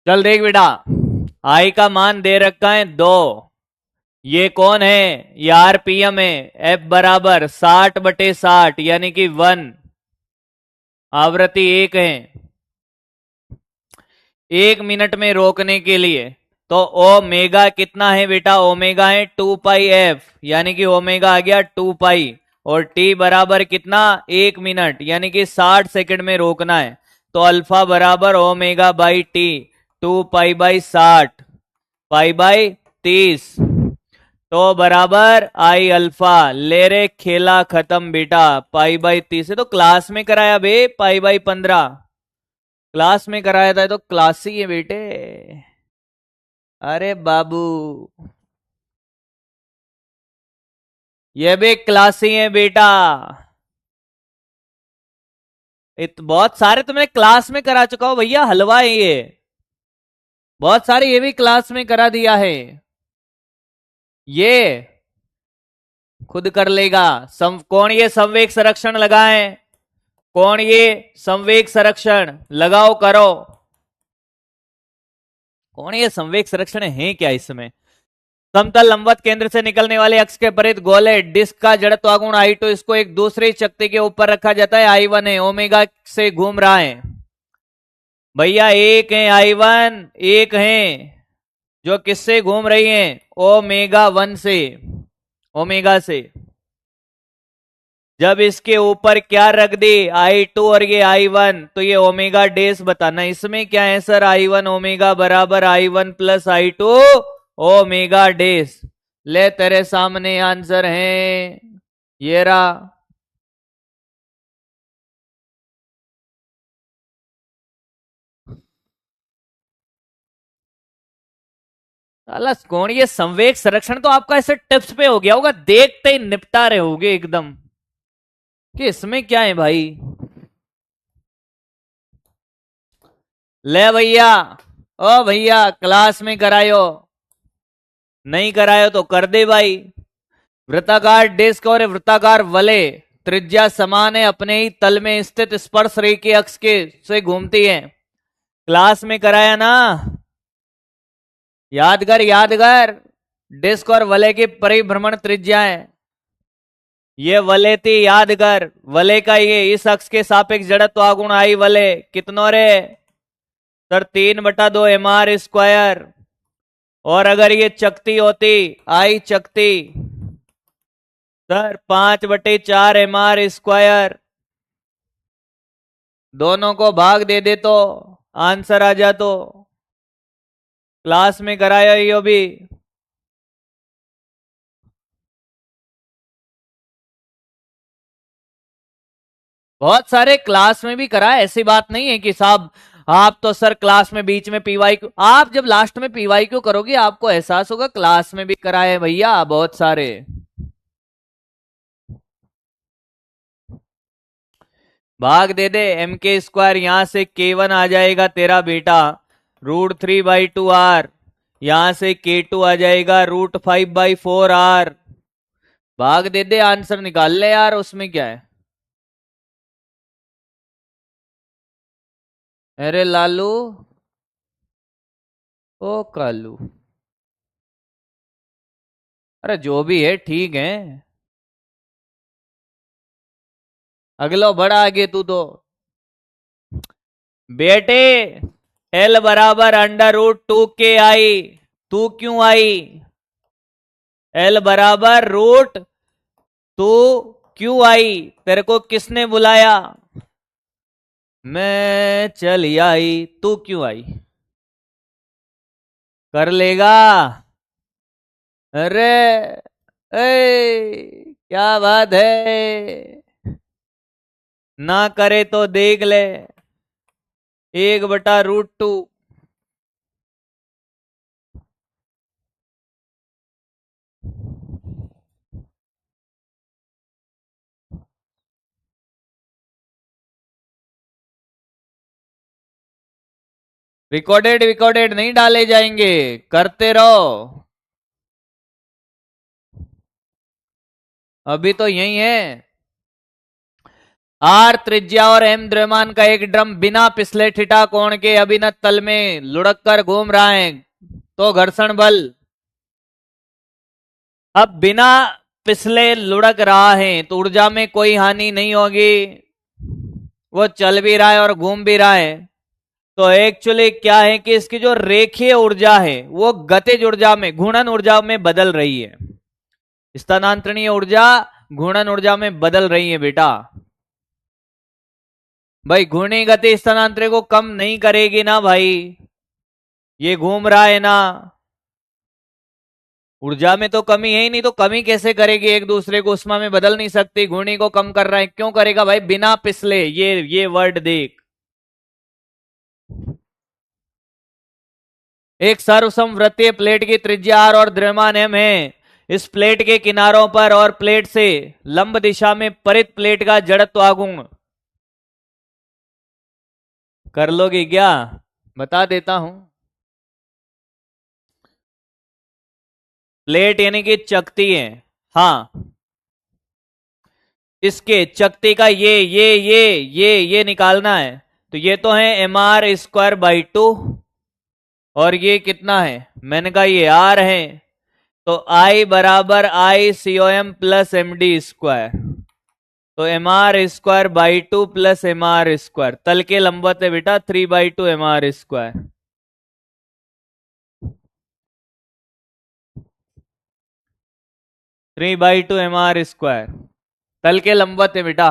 चल देख बेटा, आई का मान दे रखा है 2। ये कौन है? ये आरपीएम है। एफ बराबर 60/60 यानी कि 1। आवृत्ति 1 है। 1 मिनट में रोकने के लिए तो ओमेगा कितना है बेटा? ओमेगा है 2πf, यानी कि ओमेगा आ गया 2π। और टी बराबर कितना? 1 मिनट, यानी कि 60 सेकंड में रोकना है। तो अल्फा बराबर ओमेगा बाई टी, 2π/60, π/30, तो बराबर आई अल्फा। ले रे खेला खत्म बेटा, π/30 है तो क्लास में कराया बे, π/15 क्लास में कराया था, तो क्लास ही है बेटे। अरे बाबू, ये भी क्लास ही है बेटा। बहुत सारे तो मैं क्लास में करा चुका हूं भैया, हलवा है ये। बहुत सारे ये भी क्लास में करा दिया है, ये खुद कर लेगा। कौन ये संवेग संरक्षण लगाए? कौन ये संवेग संरक्षण लगाओ करो? कौन ये संवेग संरक्षण है क्या इसमें? समतल लंबवत केंद्र से निकलने वाले अक्ष के परित गोले डिस्क का जड़त्वागुण I2, इसको एक दूसरी शक्ति के ऊपर रखा जाता है, I1 है, ओमेगा से घूम रहा है भैया। एक है I1, एक है जो किससे घूम रही हैं? ओमेगा 1 से, ओमेगा से। जब इसके ऊपर क्या रख दी? I2 और ये I1, तो ये ओमेगा डेस बताना। इसमें क्या है सर? I1 ओमेगा बराबर I1 प्लस I2 ओमेगा डेस। ले तेरे सामने आंसर है ये रहा। साला कौन ये संवेग संरक्षण तो आपका ऐसे टिप्स पे हो गया होगा, देखते ही निपटा रहे होगे एकदम कि इसमें क्या है भाई। ले भैया, ओ भैया क्लास में करायो, नहीं करायो तो कर दे भाई। वृत्ताकार डिस्क और वृत्ताकार वलय त्रिज्या समान है, अपने ही तल में स्थित स्पर्श रेखी अक्ष के से घूमती है। क्लास में कराया ना, याद कर याद कर। डिस्क और वलय की परिभ्रमण त्रिज्या है, ये वलय थी, याद कर। वलय का ये इस अक्ष के सापेक्ष जड़त्व आगुण आई वलय कितनो रे सर? 3/2 mr²। और अगर ये चकती होती, आई चकती, सर 5/4 mr²। दोनों को भाग दे दे तो आंसर आ जा। तो क्लास में कराया यो भी। बहुत सारे क्लास में भी कराया, ऐसी बात नहीं है कि साहब आप तो सर क्लास में बीच में पीवाई क्यू, आप जब लास्ट में पीवाई क्यू करोगे आपको एहसास होगा क्लास में भी कराए भैया बहुत सारे। भाग दे दे, mk² यहां से k1 आ जाएगा तेरा बेटा, √3/2r। यहां से k2 आ जाएगा √5/4r। भाग दे दे, आंसर निकाल ले यार, उसमें क्या है। अरे लालू, ओ कालू, अरे जो भी है ठीक है। अगलो बड़ा आगे तू तो बेटे। L बराबर √2 k I। तू क्यों आई? L बराबर √2 क्यों आई? तेरे को किसने बुलाया? मैं चली आई, तू क्यों आई? कर लेगा? अरे क्या बात है, ना करे तो देख ले। 1/√2। रिकॉर्डेड रिकॉर्डेड नहीं डाले जाएंगे, करते रहो। अभी तो यही है। आर त्रिज्या और एम द्रव्यमान का एक ड्रम बिना पिछले थीटा कोण के अभिनत तल में लुढ़क कर घूम रहा है, तो घर्षण बल। अब बिना पिछले लुढ़क रहा है तो ऊर्जा में कोई हानि नहीं होगी, वो चल भी रहा है और घूम भी रहा है। तो एक्चुअली क्या है कि इसकी जो रेखीय ऊर्जा है वो गतिज ऊर्जा में, घूर्णन ऊर्जा में बदल रही है। स्थानांतरणीय ऊर्जा घूर्णन ऊर्जा में बदल रही है बेटा। भाई घूर्णी गति स्थानांतरण को कम नहीं करेगी ना भाई, ये घूम रहा है ना, ऊर्जा में तो कमी है ही नहीं, तो कमी कैसे करेगी? एक दूसरे को उष्मा में बदल नहीं सकती। घूर्णी को कम कर रहा है, क्यों करेगा भाई? बिना पिछले, ये वर्ड देख। एक सर्वसमवृत्तीय प्लेट की त्रिज्या r और द्रव्यमान m है। इस प्लेट के किनारों पर और प्लेट से लंब दिशा में परित प्लेट का जड़त्व आगुण। कर लोगे क्या? बता देता हूं। प्लेट यानी कि चकती है, हाँ। इसके चकती का ये निकालना है। तो ये तो है mr²/2, और ये कितना है? मैंने कहा ये r है, तो I बराबर ICOM प्लस MD²। तो mr²/2 प्लस mr², तल के लंबवत है बेटा 3/2 mr²। 3/2 mr²। तल के लंबवत है बेटा।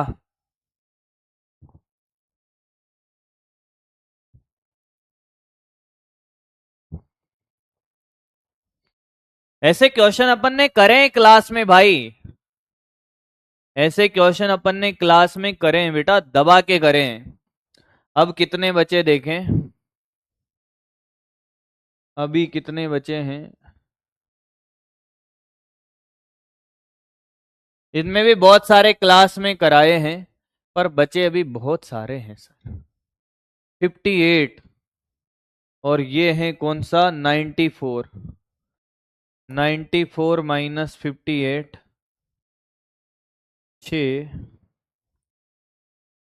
ऐसे क्वेश्चन अपन ने करे क्लास में भाई, ऐसे क्वेश्चन अपन ने क्लास में करें बेटा, दबा के करें। अब कितने बचे देखें, अभी कितने बचे हैं। इनमें भी बहुत सारे क्लास में कराए हैं, पर बचे अभी बहुत सारे हैं सर। 58, और ये है कौन सा 94। 94 माइनस 58,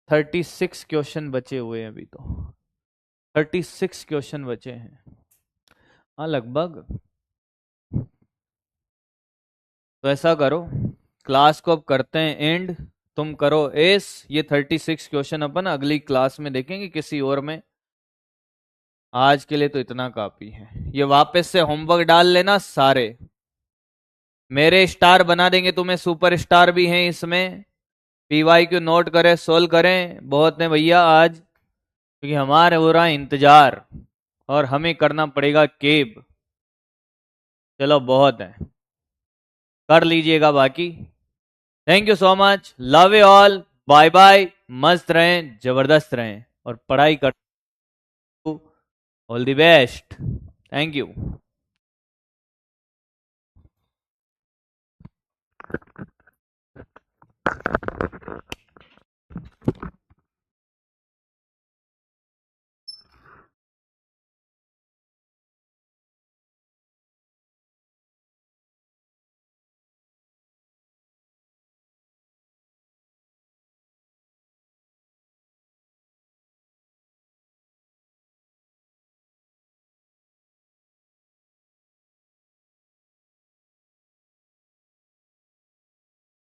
36 क्वेश्चन बचे हुए हैं अभी तो। 36 क्वेश्चन बचे हैं, हाँ लगभग। तो ऐसा करो, क्लास को अब करते हैं एंड, तुम करो एस। ये 36 क्वेश्चन अपन अगली क्लास में देखेंगे किसी और में। आज के लिए तो इतना काफी है। ये वापस से होमवर्क डाल लेना सारे, मेरे स्टार बना देंगे तुम्हें, सुपर स्टार भी हैं इसमें। पीवाई क्यू नोट करें, सोल्व करें, बहुत है भैया आज, क्योंकि हमारे हो रहा है इंतजार और हमें करना पड़ेगा केब। चलो बहुत है, कर लीजिएगा बाकी। Thank you so much, love you all, bye bye. मस्त रहें, जबरदस्त रहें और पढ़ाई कर। All the best, thank you.